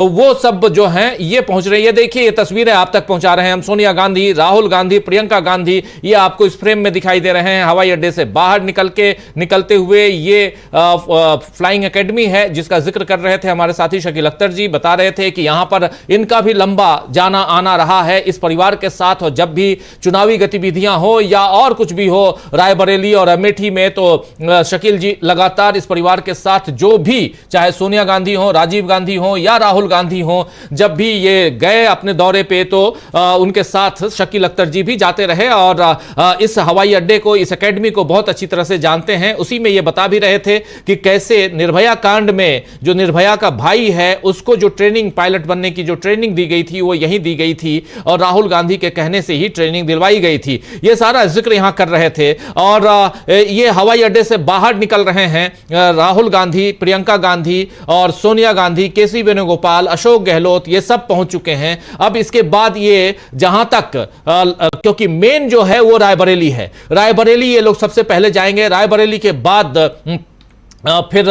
तो वो सब जो हैं ये पहुंच रही है। देखिए ये तस्वीरें आप तक पहुंचा रहे हैं हम। सोनिया गांधी, राहुल गांधी, प्रियंका गांधी, ये आपको इस फ्रेम में दिखाई दे रहे हैं। हवाई अड्डे से बाहर निकलते हुए ये फ्लाइंग एकेडमी है जिसका जिक्र कर रहे थे हमारे साथी शकील अख्तर जी। बता रहे थे कि यहां पर इनका भी लंबा जाना आना रहा है इस परिवार के साथ, और जब भी चुनावी गतिविधियां हो या और कुछ भी हो रायबरेली और अमेठी में, तो शकील जी लगातार इस परिवार के साथ, जो भी चाहे सोनिया गांधी हो, राजीव गांधी हो या राहुल गांधी हो, जब भी ये गए अपने दौरे पे तो उनके साथ शकील अख्तर जी भी जाते रहे और इस हवाई अड्डे को, इस एकेडमी को बहुत अच्छी तरह से जानते हैं। उसी में ये बता भी रहे थे कि कैसे निर्भया कांड में जो निर्भया का भाई है उसको जो ट्रेनिंग, पायलट बनने की जो ट्रेनिंग दी गई थी वो यहीं दी गई थी और राहुल गांधी के कहने से ही ट्रेनिंग दिलवाई गई थी। ये सारा जिक्र यहां कर रहे थे। और ये हवाई अड्डे से बाहर निकल रहे हैं राहुल गांधी, प्रियंका गांधी और सोनिया गांधी, केसी वेणुगोपाल, अशोक गहलोत, ये सब पहुंच चुके हैं। अब इसके बाद ये जहां तक क्योंकि मेन जो है वो रायबरेली है, रायबरेली ये लोग सबसे पहले जाएंगे। रायबरेली के बाद फिर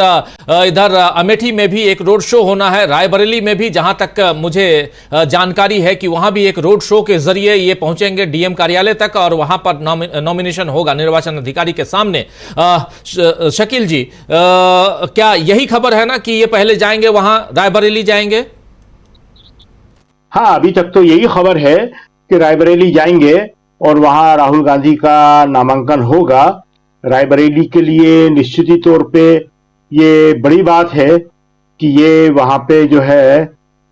इधर अमेठी में भी एक रोड शो होना है, रायबरेली में भी जहां तक मुझे जानकारी है कि वहां भी एक रोड शो के जरिए ये पहुंचेंगे डीएम कार्यालय तक और वहां पर नॉमिनेशन होगा निर्वाचन अधिकारी के सामने। शकील जी, क्या यही खबर है ना कि ये पहले जाएंगे वहां, रायबरेली जाएंगे? हाँ, अभी तक तो यही खबर है कि रायबरेली जाएंगे और वहां राहुल गांधी का नामांकन होगा। रायबरेली के लिए निश्चित ही तौर पे ये बड़ी बात है कि ये वहां पे जो है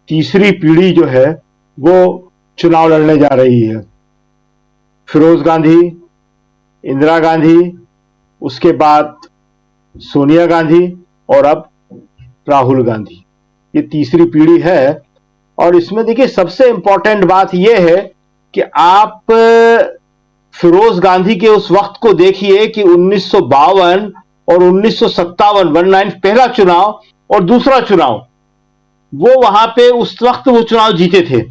तीसरी पीढ़ी जो है वो चुनाव लड़ने जा रही है। फिरोज गांधी, इंदिरा गांधी, उसके बाद सोनिया गांधी और अब राहुल गांधी, ये तीसरी पीढ़ी है। और इसमें देखिए सबसे इंपॉर्टेंट बात यह है कि आप फिरोज गांधी के उस वक्त को देखिए कि 1952 और 1957 पहला चुनाव और दूसरा चुनाव, वो वहां पे उस वक्त वो चुनाव जीते थे।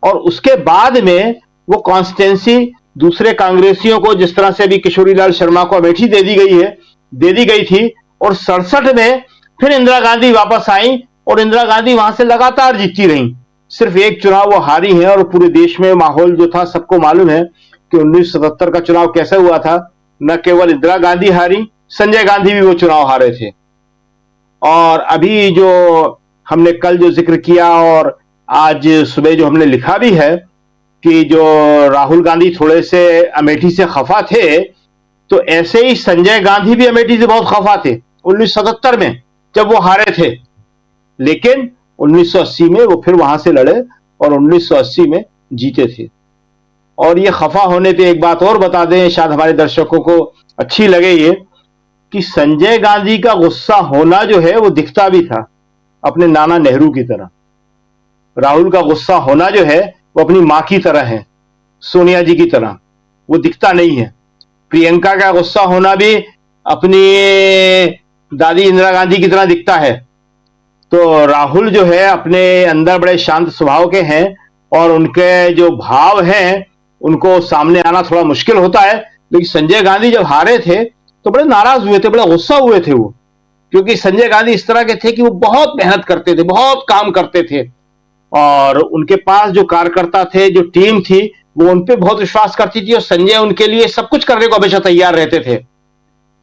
और उसके बाद में वो कॉन्स्टिट्यूंसी दूसरे कांग्रेसियों को, जिस तरह से अभी किशोरीलाल शर्मा को अमेठी दे दी गई थी। और 67 में फिर इंदिरा गांधी वापस आई और इंदिरा गांधी वहां से लगातार जीतती रही। सिर्फ एक चुनाव वो हारी है और पूरे देश में माहौल जो था सबको मालूम है कि 1977 का चुनाव कैसे हुआ था। न केवल इंदिरा गांधी हारी, संजय गांधी भी वो चुनाव हारे थे। और अभी जो हमने कल जो जिक्र किया और आज सुबह जो हमने लिखा भी है कि जो राहुल गांधी थोड़े से अमेठी से खफा थे, तो ऐसे ही संजय गांधी भी अमेठी से बहुत खफा थे 1977 में जब वो हारे थे। लेकिन 1980 में वो फिर वहां से लड़े और 1980 में जीते थे। और ये खफा होने पे एक बात और बता दें, शायद हमारे दर्शकों को अच्छी लगे ये, कि संजय गांधी का गुस्सा होना जो है वो दिखता भी था अपने नाना नेहरू की तरह। राहुल का गुस्सा होना जो है वो अपनी मां की तरह है, सोनिया जी की तरह, वो दिखता नहीं है। प्रियंका का गुस्सा होना भी अपनी दादी इंदिरा गांधी की तरह दिखता है। तो राहुल जो है अपने अंदर बड़े शांत स्वभाव के हैं और उनके जो भाव हैं उनको सामने आना थोड़ा मुश्किल होता है। लेकिन संजय गांधी जब हारे थे तो बड़े नाराज हुए थे, बड़े गुस्सा हुए थे वो, क्योंकि संजय गांधी इस तरह के थे कि वो बहुत मेहनत करते थे, बहुत काम करते थे और उनके पास जो कार्यकर्ता थे, जो टीम थी, वो उन पे बहुत विश्वास करती थी और संजय उनके लिए सब कुछ करने को हमेशा तैयार रहते थे।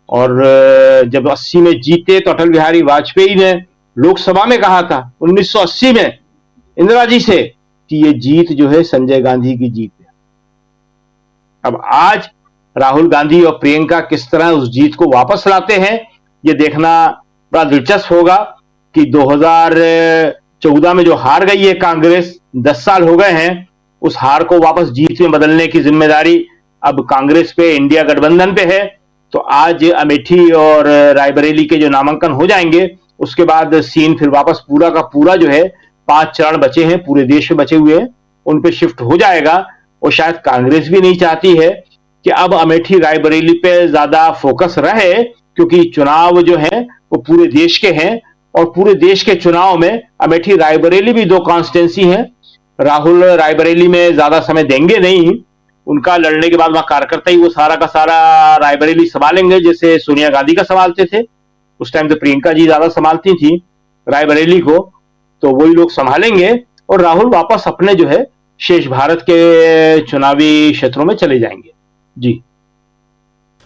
और जब 80 में जीते तो अटल बिहारी वाजपेयी ने लोकसभा में कहा था 1980 में इंदिरा जी से कि ये जीत जो है संजय गांधी की जीत है। अब आज राहुल गांधी और प्रियंका किस तरह उस जीत को वापस लाते हैं, ये देखना बड़ा दिलचस्प होगा कि 2014 में जो हार गई है कांग्रेस, 10 साल हो गए हैं, उस हार को वापस जीत में बदलने की जिम्मेदारी अब कांग्रेस पे, इंडिया गठबंधन पे है। तो आज अमेठी और रायबरेली के जो नामांकन हो जाएंगे, उसके बाद सीन फिर वापस पूरा का पूरा जो है 5 चरण बचे हैं, पूरे देश में बचे हुए हैं, उन पे शिफ्ट हो जाएगा। और शायद कांग्रेस भी नहीं चाहती है कि अब अमेठी रायबरेली पे ज्यादा फोकस रहे, क्योंकि चुनाव जो है वो पूरे देश के हैं और पूरे देश के चुनाव में अमेठी रायबरेली भी 2 कॉन्स्टिट्यूंसी हैं। राहुल रायबरेली में ज्यादा समय देंगे नहीं, उनका लड़ने के बाद वहां कार्यकर्ता ही वो सारा का सारा रायबरेली संभालेंगे, जैसे सोनिया गांधी का संभालते थे। उस टाइम तो प्रियंका जी ज्यादा संभालती थी रायबरेली को। तो वही लोग संभालेंगे और राहुल वापस अपने जो है शेष भारत के चुनावी क्षेत्रों में चले जाएंगे। जी,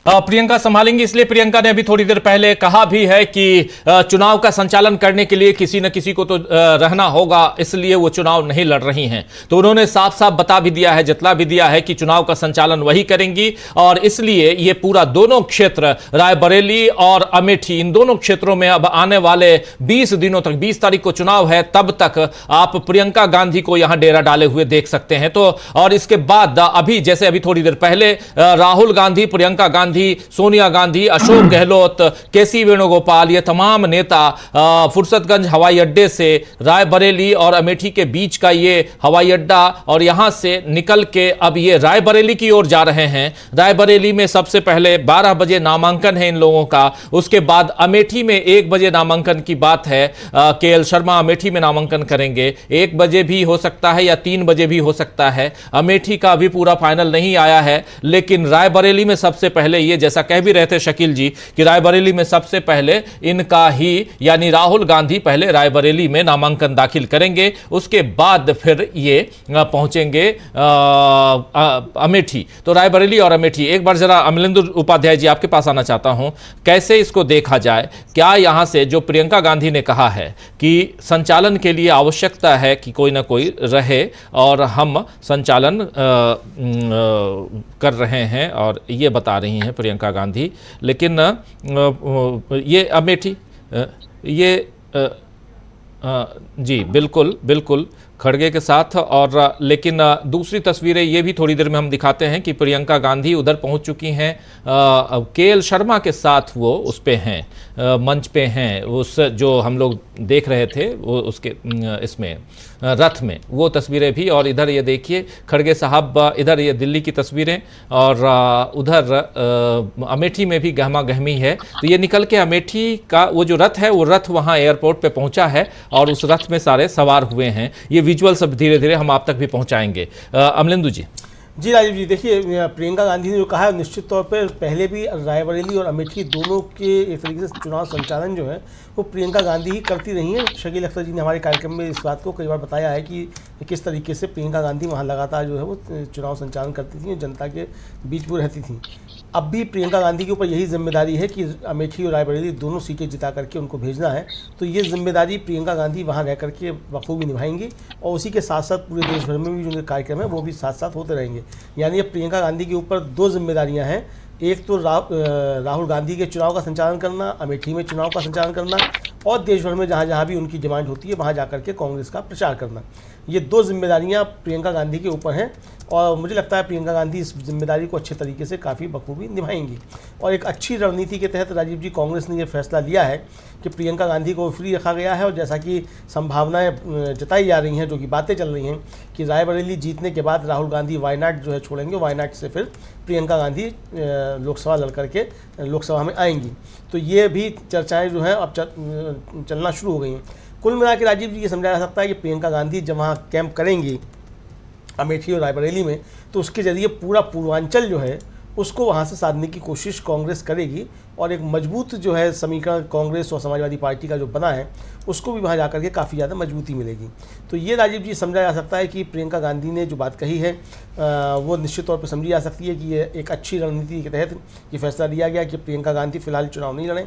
प्रियंका संभालेंगी, इसलिए प्रियंका ने अभी थोड़ी देर पहले कहा भी है कि चुनाव का संचालन करने के लिए किसी न किसी को तो रहना होगा, इसलिए वो चुनाव नहीं लड़ रही हैं। तो उन्होंने साफ साफ बता भी दिया है, जतला भी दिया है कि चुनाव का संचालन वही करेंगी और इसलिए ये पूरा दोनों क्षेत्र रायबरेली और अमेठी, इन दोनों क्षेत्रों में अब आने वाले 20 दिनों तक, 20 तारीख को चुनाव है, तब तक आप प्रियंका गांधी को यहां डेरा डाले हुए देख सकते हैं। तो और इसके बाद अभी जैसे अभी थोड़ी देर पहले राहुल गांधी, प्रियंका गांधी, सोनिया गांधी, अशोक गहलोत, केसी वेणुगोपाल, ये तमाम नेता फुर्सतगंज हवाई अड्डे से रायबरेली और अमेठी के बीच का ये हवाई अड्डा और यहां से निकल के अब ये रायबरेली की ओर जा रहे हैं। रायबरेली में सबसे पहले 12 बजे नामांकन है इन लोगों का, उसके बाद अमेठी में 1 बजे नामांकन की बात है। केएल शर्मा अमेठी में नामांकन करेंगे, 1 बजे भी हो सकता है या 3 बजे भी हो सकता है। अमेठी का अभी पूरा फाइनल नहीं आया है, लेकिन रायबरेली में सबसे पहले ये जैसा कह भी रहे थे शकील जी कि रायबरेली में सबसे पहले इनका ही यानी राहुल गांधी पहले रायबरेली में नामांकन दाखिल करेंगे, उसके बाद फिर ये पहुंचेंगे अमेठी। तो रायबरेली और अमेठी, एक बार जरा अमलेंदु उपाध्याय जी आपके पास आना चाहता हूं, कैसे इसको देखा जाए? क्या यहां से जो प्रियंका गांधी ने कहा है कि संचालन के लिए आवश्यकता है कि कोई ना कोई रहे और हम संचालन कर रहे हैं और ये बता रही हैं प्रियंका गांधी, लेकिन ये अमेठी ये जी बिल्कुल बिल्कुल खड़गे के साथ। और लेकिन दूसरी तस्वीरें ये भी थोड़ी देर में हम दिखाते हैं कि प्रियंका गांधी उधर पहुंच चुकी हैं, केएल शर्मा के साथ वो उस पे हैं, मंच पे हैं, उस जो हम लोग देख रहे थे वो उसके इसमें रथ में वो तस्वीरें भी। और इधर ये देखिए खड़गे साहब, इधर ये दिल्ली की तस्वीरें और उधर अमेठी में भी गहमा गहमी है। तो ये निकल के अमेठी का वो जो रथ है, वो रथ वहाँ एयरपोर्ट पे पहुँचा है और उस रथ में सारे सवार हुए हैं। ये विजुअल सब धीरे धीरे हम आप तक भी पहुँचाएंगे। अमलेंदु जी। जी राजीव जी, देखिए प्रियंका गांधी ने जो कहा है, निश्चित तौर पर पहले भी रायबरेली और अमेठी दोनों के एक तरीके से चुनाव संचालन जो है वो प्रियंका गांधी ही करती रही हैं। शकील अख्तर जी ने हमारे कार्यक्रम में इस बात को कई बार बताया है कि किस तरीके से प्रियंका गांधी वहाँ लगातार जो है वो चुनाव संचालन करती थी, जनता के बीच वो रहती थी। अब भी प्रियंका गांधी के ऊपर यही जिम्मेदारी है कि अमेठी और रायबरेली दोनों सीटें जिता करके उनको भेजना है। तो ये जिम्मेदारी प्रियंका गांधी वहाँ रह करके बखूबी निभाएंगी और उसी के साथ साथ पूरे देश भर में भी जो कार्यक्रम है वो भी साथ साथ होते रहेंगे। यानी अब प्रियंका गांधी के ऊपर 2 जिम्मेदारियां हैं, एक तो राहुल गांधी के चुनाव का संचालन करना, अमेठी में चुनाव का संचालन करना और देश भर में जहाँ जहाँ भी उनकी डिमांड होती है वहाँ जाकर के कांग्रेस का प्रचार करना। ये 2 जिम्मेदारियाँ प्रियंका गांधी के ऊपर हैं और मुझे लगता है प्रियंका गांधी इस जिम्मेदारी को अच्छे तरीके से काफ़ी बखूबी निभाएंगी। और एक अच्छी रणनीति के तहत राजीव जी कांग्रेस ने यह फैसला लिया है कि प्रियंका गांधी को फ्री रखा गया है और जैसा कि संभावनाएं जताई जा रही हैं, जो कि बातें चल रही हैं कि रायबरेली जीतने के बाद राहुल गांधी वायनाड जो है छोड़ेंगे, वायनाड से फिर प्रियंका गांधी लोकसभा लड़ करके लोकसभा में आएंगी। तो ये भी चर्चाएँ जो हैं अब चलना शुरू हो गई हैं। कुल मिला के राजीव जी ये समझा जा सकता है कि प्रियंका गांधी जब वहाँ कैंप करेंगी अमेठी और रायबरेली में, तो उसके ज़रिए पूरा पूर्वांचल जो है उसको वहाँ से साधने की कोशिश कांग्रेस करेगी और एक मजबूत जो है समीकरण कांग्रेस और समाजवादी पार्टी का जो बना है उसको भी वहाँ जाकर के काफ़ी ज़्यादा मजबूती मिलेगी। तो ये राजीव जी समझा जा सकता है कि प्रियंका गांधी ने जो बात कही है वो निश्चित तौर पर समझी जा सकती है कि ये एक अच्छी रणनीति के तहत ये फैसला लिया गया कि प्रियंका गांधी फिलहाल चुनाव नहीं लड़ें,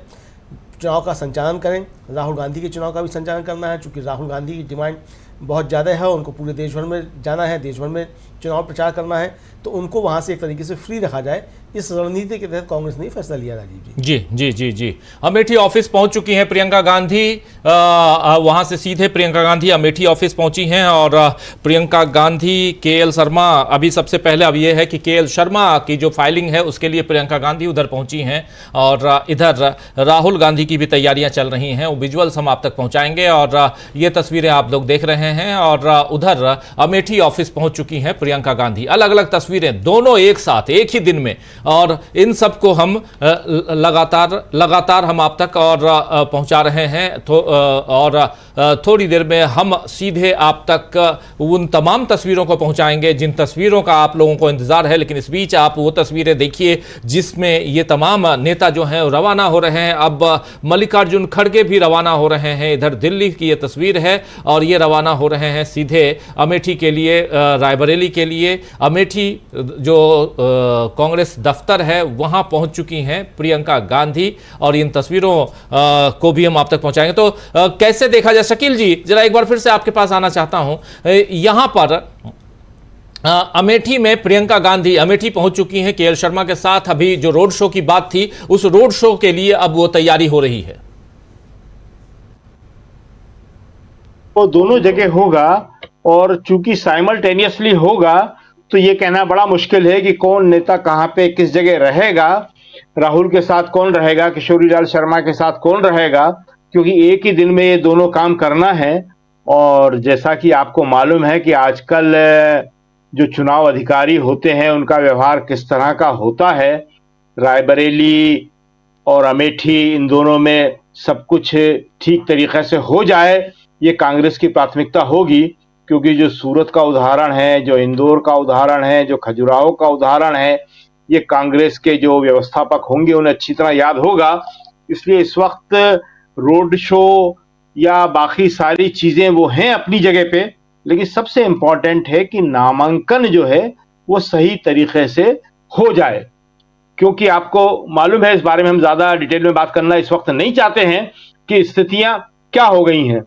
चुनाव का संचालन करें। राहुल गांधी के चुनाव का भी संचालन करना है, चूँकि राहुल गांधी की डिमांड बहुत ज़्यादा है, उनको पूरे देश भर में जाना है, देश भर में चुनाव प्रचार करना है, तो उनको वहाँ से एक तरीके से फ्री रखा जाए। इस रणनीति के तहत कांग्रेस ने फैसला लिया राजीव जी। जी जी जी अमेठी ऑफिस पहुंच चुकी हैं प्रियंका गांधी, वहां से सीधे प्रियंका गांधी अमेठी ऑफिस पहुंची हैं और प्रियंका गांधी, केएल शर्मा, अभी सबसे पहले अब ये है कि केएल शर्मा की जो फाइलिंग है उसके लिए प्रियंका गांधी उधर पहुंची हैं और इधर राहुल गांधी की भी तैयारियां चल रही हैं, वो विजुअल्स हम आप तक पहुंचाएंगे और ये तस्वीरें आप लोग देख रहे हैं। और उधर अमेठी ऑफिस पहुंच चुकी हैं प्रियंका गांधी, अलग अलग तस्वीरें दोनों एक साथ एक ही दिन में और इन सब को हम लगातार हम आप तक और पहुंचा रहे हैं। और थोड़ी देर में हम सीधे आप तक उन तमाम तस्वीरों को पहुंचाएंगे जिन तस्वीरों का आप लोगों को इंतजार है। लेकिन इस बीच आप वो तस्वीरें देखिए जिसमें ये तमाम नेता जो हैं रवाना हो रहे हैं। अब मल्लिकार्जुन खड़गे भी रवाना हो रहे हैं। इधर दिल्ली की ये तस्वीर है और ये रवाना हो रहे हैं सीधे अमेठी के लिए, रायबरेली के लिए। अमेठी जो कांग्रेस दफ्तर है वहां पहुंच चुकी हैं प्रियंका गांधी और इन तस्वीरों को भी हम आप तक पहुंचाएंगे। तो कैसे देखा जाए, शकील जी जरा एक बार फिर से आपके पास आना चाहता हूं। यहां पर अमेठी में प्रियंका गांधी अमेठी पहुंच चुकी हैं केएल शर्मा के साथ। अभी जो रोड शो की बात थी उस रोड शो के लिए अब वो तैयारी हो रही है। वो दोनों जगह होगा और चूंकि साइमल्टेनियसली होगा तो ये कहना बड़ा मुश्किल है कि कौन नेता कहां पे किस जगह रहेगा। राहुल के साथ कौन रहेगा, किशोरीलाल शर्मा के साथ कौन रहेगा, क्योंकि एक ही दिन में ये दोनों काम करना है। और जैसा कि आपको मालूम है कि आजकल जो चुनाव अधिकारी होते हैं उनका व्यवहार किस तरह का होता है। रायबरेली और अमेठी इन दोनों में सब कुछ ठीक तरीके से हो जाए ये कांग्रेस की प्राथमिकता होगी, क्योंकि जो सूरत का उदाहरण है, जो इंदौर का उदाहरण है, जो खजुराहो का उदाहरण है, ये कांग्रेस के जो व्यवस्थापक होंगे उन्हें अच्छी तरह याद होगा। इसलिए इस वक्त रोड शो या बाकी सारी चीजें वो हैं अपनी जगह पे, लेकिन सबसे इंपॉर्टेंट है कि नामांकन जो है वो सही तरीके से हो जाए। क्योंकि आपको मालूम है, इस बारे में हम ज्यादा डिटेल में बात करना इस वक्त नहीं चाहते हैं कि स्थितियां क्या हो गई हैं।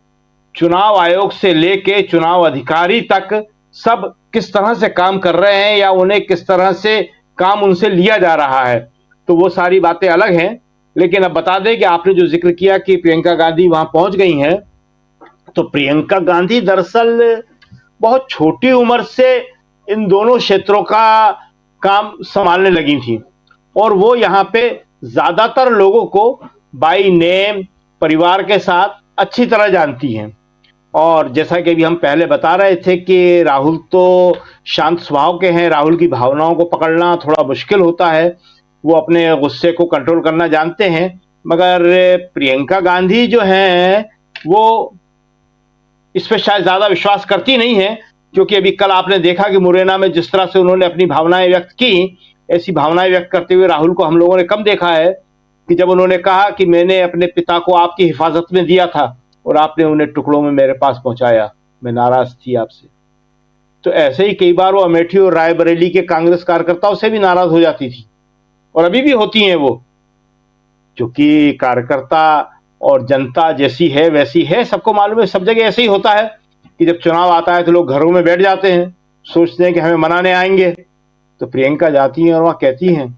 चुनाव आयोग से लेके चुनाव अधिकारी तक सब किस तरह से काम कर रहे हैं या उन्हें किस तरह से काम उनसे लिया जा रहा है, तो वो सारी बातें अलग हैं। लेकिन अब बता दें कि आपने जो जिक्र किया कि प्रियंका गांधी वहां पहुंच गई हैं, तो प्रियंका गांधी दरअसल बहुत छोटी उम्र से इन दोनों क्षेत्रों का काम संभालने लगी थी और वो यहाँ पे ज्यादातर लोगों को बाय नेम परिवार के साथ अच्छी तरह जानती हैं। और जैसा कि अभी हम पहले बता रहे थे कि राहुल तो शांत स्वभाव के हैं, राहुल की भावनाओं को पकड़ना थोड़ा मुश्किल होता है, वो अपने गुस्से को कंट्रोल करना जानते हैं। मगर प्रियंका गांधी जो हैं वो इस पर शायद ज्यादा विश्वास करती नहीं है, क्योंकि अभी कल आपने देखा कि मुरैना में जिस तरह से उन्होंने अपनी भावनाएं व्यक्त की, ऐसी भावनाएं व्यक्त करते हुए राहुल को हम लोगों ने कम देखा है। कि जब उन्होंने कहा कि मैंने अपने पिता को आपकी हिफाजत में दिया था और आपने उन्हें टुकड़ों में मेरे पास पहुंचाया, मैं नाराज थी आपसे। तो ऐसे ही कई बार वो अमेठी और रायबरेली के कांग्रेस कार्यकर्ताओं से भी नाराज हो जाती थी और अभी भी होती हैं वो, क्योंकि कार्यकर्ता और जनता जैसी है वैसी है। सबको मालूम है, सब जगह ऐसे ही होता है कि जब चुनाव आता है तो लोग घरों में बैठ जाते हैं, सोचते हैं कि हमें मनाने आएंगे। तो प्रियंका जाती हैं और वहां कहती हैं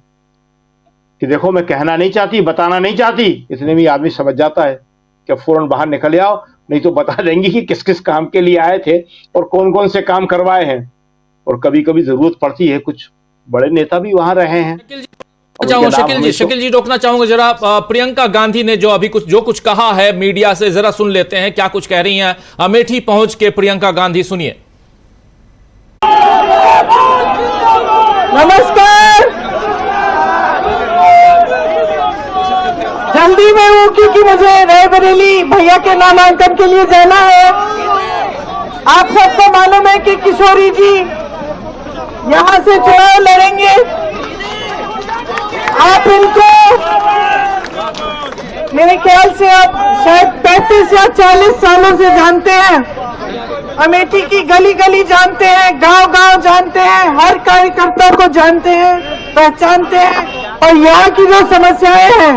कि देखो मैं कहना नहीं चाहती, बताना नहीं चाहती, इतने में आदमी समझ जाता है कि फौरन बाहर निकल आओ, नहीं तो बता देंगी कि किस किस काम के लिए आए थे और कौन कौन से काम करवाए हैं। और कभी कभी जरूरत पड़ती है, कुछ बड़े नेता भी वहां रहे हैं। शकील जी रोकना चाहूंगा जरा। प्रियंका गांधी ने जो अभी कुछ कहा है मीडिया से, जरा सुन लेते हैं क्या कुछ कह रही हैं अमेठी पहुंच के प्रियंका गांधी। सुनिए। नमस्कार। जल्दी में हूँ क्योंकि मुझे रायबरेली भैया के नामांकन के लिए जाना है। आप सबको मालूम है कि किशोरी जी यहाँ से चुनाव लड़ेंगे। आप इनको मेरे ख्याल से आप शायद 35 या 40 सालों से जानते हैं। अमेठी की गली गली जानते हैं, गांव गांव जानते हैं, हर कार्यकर्ता को जानते हैं, पहचानते हैं और यहाँ की जो समस्याएं हैं,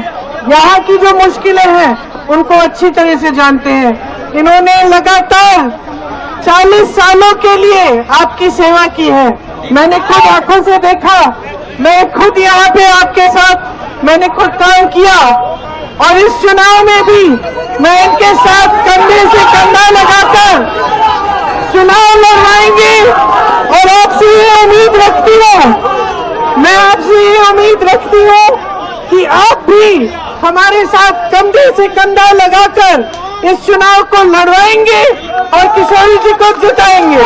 यहाँ की जो मुश्किलें हैं, उनको अच्छी तरह से जानते हैं। इन्होंने लगातार 40 सालों के लिए आपकी सेवा की है। मैंने खुद आंखों से देखा, मैं खुद यहाँ पे आपके साथ मैंने खुद काम किया और इस चुनाव में भी मैं इनके साथ कंधे से कंधा लगाकर चुनाव लड़वाएंगे। और आपसे ये उम्मीद रखती हूँ, मैं आपसे ये उम्मीद रखती हूँ कि आप भी हमारे साथ कंधे से कंधा लगाकर इस चुनाव को लड़वाएंगे और किशोरी जी को जिताएंगे।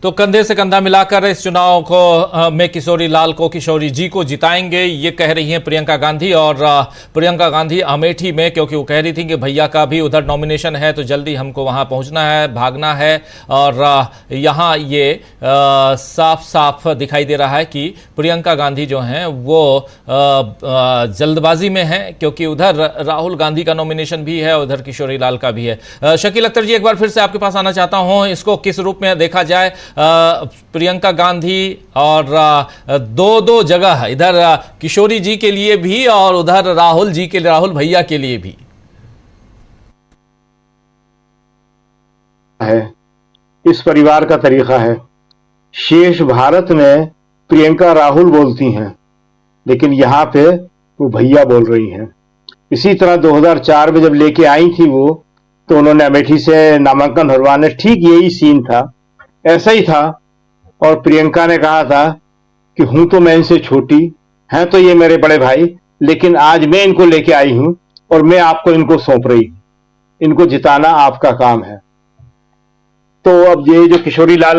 तो कंधे से कंधा मिलाकर इस चुनाव को में किशोरी लाल को, किशोरी जी को जिताएंगे, ये कह रही हैं प्रियंका गांधी। और प्रियंका गांधी अमेठी में, क्योंकि वो कह रही थी कि भैया का भी उधर नॉमिनेशन है तो जल्दी हमको वहां पहुंचना है, भागना है। और यहाँ ये साफ साफ दिखाई दे रहा है कि प्रियंका गांधी जो हैं वो जल्दबाजी में हैं, क्योंकि उधर राहुल गांधी का नॉमिनेशन भी है, उधर किशोरी लाल का भी है। शकील अख्तर जी, एक बार फिर से आपके पास आना चाहता हूं, इसको किस रूप में देखा जाए? प्रियंका गांधी और दो जगह है, इधर किशोरी जी के लिए भी और उधर राहुल जी के लिए, राहुल भैया के लिए भी है। इस परिवार का तरीका है। शेष भारत में प्रियंका राहुल बोलती हैं, लेकिन यहां पे वो भैया बोल रही हैं। इसी तरह 2004 में जब लेके आई थी वो, तो उन्होंने अमेठी से नामांकन भरवाने, ठीक यही सीन था, ऐसा ही था। और प्रियंका ने कहा था कि हूं तो मैं इनसे छोटी, हैं तो ये मेरे बड़े भाई, लेकिन आज मैं इनको लेके आई हूं और मैं आपको इनको सौंप रही हूं, इनको जिताना आपका काम है। तो अब ये जो किशोरी लाल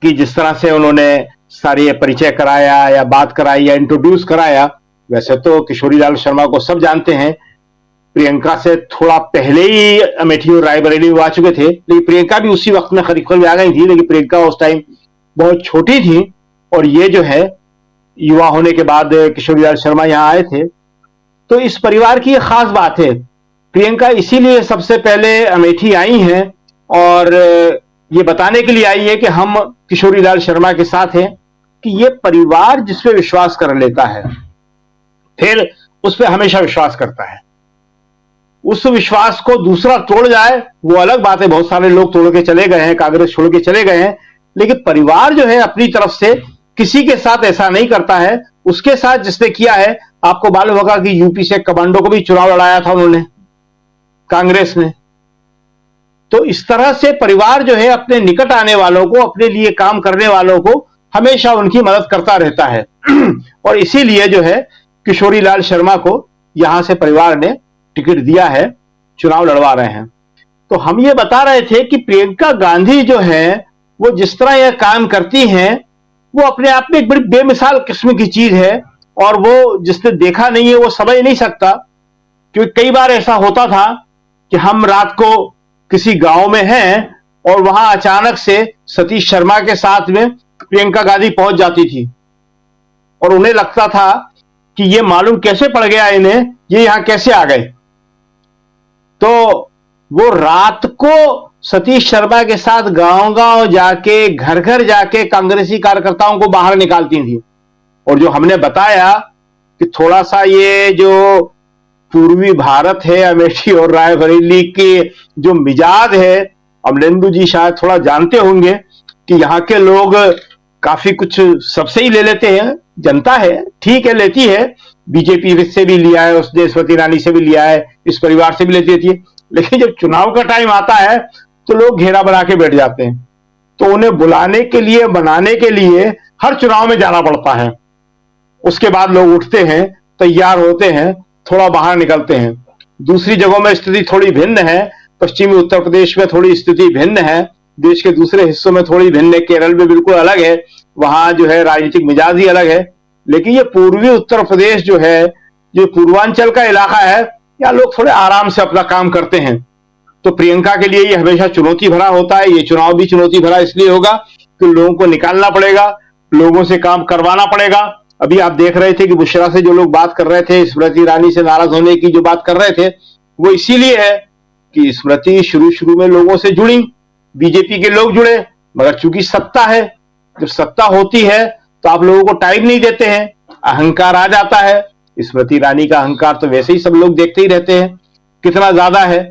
की जिस तरह से उन्होंने सारी परिचय कराया या बात कराई या इंट्रोड्यूस कराया, वैसे तो किशोरी लाल शर्मा को सब जानते हैं, प्रियंका से थोड़ा पहले ही अमेठी और रायबरेली में आ चुके थे, लेकिन प्रियंका भी उसी वक्त में खरीद में आ गई थी, लेकिन प्रियंका उस टाइम बहुत छोटी थी। और ये जो है युवा होने के बाद किशोरी लाल शर्मा यहाँ आए थे। तो इस परिवार की एक खास बात है, प्रियंका इसीलिए सबसे पहले अमेठी आई हैं और ये बताने के लिए आई है कि हम किशोरी लाल शर्मा के साथ हैं, कि ये परिवार जिस पे विश्वास कर लेता है फिर उस पर हमेशा विश्वास करता है। उस विश्वास को दूसरा तोड़ जाए वो अलग बात है, बहुत सारे लोग तोड़ के चले गए हैं, कांग्रेस छोड़ के चले गए हैं, लेकिन परिवार जो है अपनी तरफ से किसी के साथ ऐसा नहीं करता है। उसके साथ जिसने किया है, आपको मालूम होगा कि यूपी से कमांडो को भी चुनाव लड़ाया था उन्होंने, कांग्रेस ने। तो इस तरह से परिवार जो है अपने निकट आने वालों को, अपने लिए काम करने वालों को हमेशा उनकी मदद करता रहता है। और इसीलिए जो है किशोरी लाल शर्मा को यहां से परिवार ने टिकट दिया है, चुनाव लड़वा रहे हैं। तो हम ये बता रहे थे कि प्रियंका गांधी जो है वो जिस तरह यह काम करती हैं, वो अपने आप में एक बड़ी बेमिसाल किस्म की चीज है। और वो जिसने देखा नहीं है वो समझ नहीं सकता, क्योंकि कई बार ऐसा होता था कि हम रात को किसी गांव में हैं और वहां अचानक से सतीश शर्मा के साथ में प्रियंका गांधी पहुंच जाती थी और उन्हें लगता था कि ये मालूम कैसे पड़ गया इन्हें, ये यहां कैसे आ गए। तो वो रात को सतीश शर्मा के साथ गांव-गांव जाके, घर घर जाके कांग्रेसी कार्यकर्ताओं को बाहर निकालती थी। और जो हमने बताया कि थोड़ा सा ये जो पूर्वी भारत है, अमेठी और रायबरेली के जो मिजाज है, अमलेंदु जी शायद थोड़ा जानते होंगे कि यहाँ के लोग काफी कुछ सबसे ही ले लेते हैं। जनता है, ठीक है, लेती है, बीजेपी से भी लिया है, उसने स्मृति ईरानी से भी लिया है, इस परिवार से भी लेती रहती है, लेकिन जब चुनाव का टाइम आता है तो लोग घेरा बना के बैठ जाते हैं। तो उन्हें बुलाने के लिए, बनाने के लिए हर चुनाव में जाना पड़ता है। उसके बाद लोग उठते हैं, तैयार होते हैं, थोड़ा बाहर निकलते हैं। दूसरी जगहों में स्थिति थोड़ी भिन्न है, पश्चिमी उत्तर प्रदेश में थोड़ी स्थिति भिन्न है, देश के दूसरे हिस्सों में थोड़ी भिन्न है, केरल में बिल्कुल अलग है, वहां जो है राजनीतिक मिजाज ही अलग है। लेकिन ये पूर्वी उत्तर प्रदेश जो है, जो पूर्वांचल का इलाका है, यहाँ लोग थोड़े आराम से अपना काम करते हैं। तो प्रियंका के लिए ये हमेशा चुनौती भरा होता है। ये चुनाव भी चुनौती भरा इसलिए होगा कि लोगों को निकालना पड़ेगा, लोगों से काम करवाना पड़ेगा। अभी आप देख रहे थे कि बुशरा से जो लोग बात कर रहे थे, स्मृति ईरानी से नाराज होने की जो बात कर रहे थे, वो इसीलिए है कि स्मृति शुरू में लोगों से जुड़ी, बीजेपी के लोग जुड़े, मगर चूंकि सत्ता है, जब सत्ता होती है तो आप लोगों को टाइम नहीं देते हैं, अहंकार आ जाता है। स्मृति ईरानी का अहंकार तो वैसे ही सब लोग देखते ही रहते हैं कितना ज्यादा है।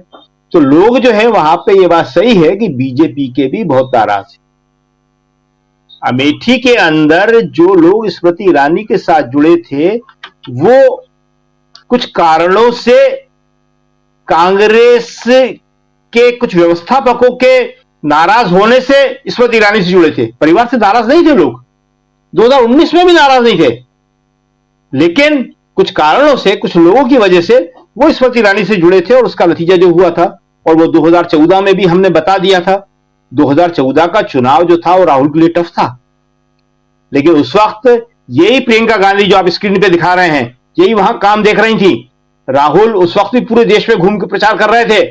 तो लोग जो है वहां पे ये बात सही है कि बीजेपी के भी बहुत नाराज है। अमेठी के अंदर जो लोग स्मृति ईरानी के साथ जुड़े थे, वो कुछ कारणों से कांग्रेस के कुछ व्यवस्थापकों के नाराज होने से स्मृति ईरानी से जुड़े थे। परिवार से नाराज नहीं थे लोग, 2019 में भी नाराज नहीं थे, लेकिन कुछ कारणों से, कुछ लोगों की वजह से वो स्मृति ईरानी से जुड़े थे और उसका नतीजा जो हुआ था, और वो 2014 में भी हमने बता दिया था, 2014 का चुनाव जो था वो राहुल के लिए टफ था, लेकिन उस वक्त यही प्रियंका गांधी जो आप स्क्रीन पे दिखा रहे हैं, यही वहां काम देख रही थी। राहुल उस वक्त भी पूरे देश में घूम के प्रचार कर रहे थे,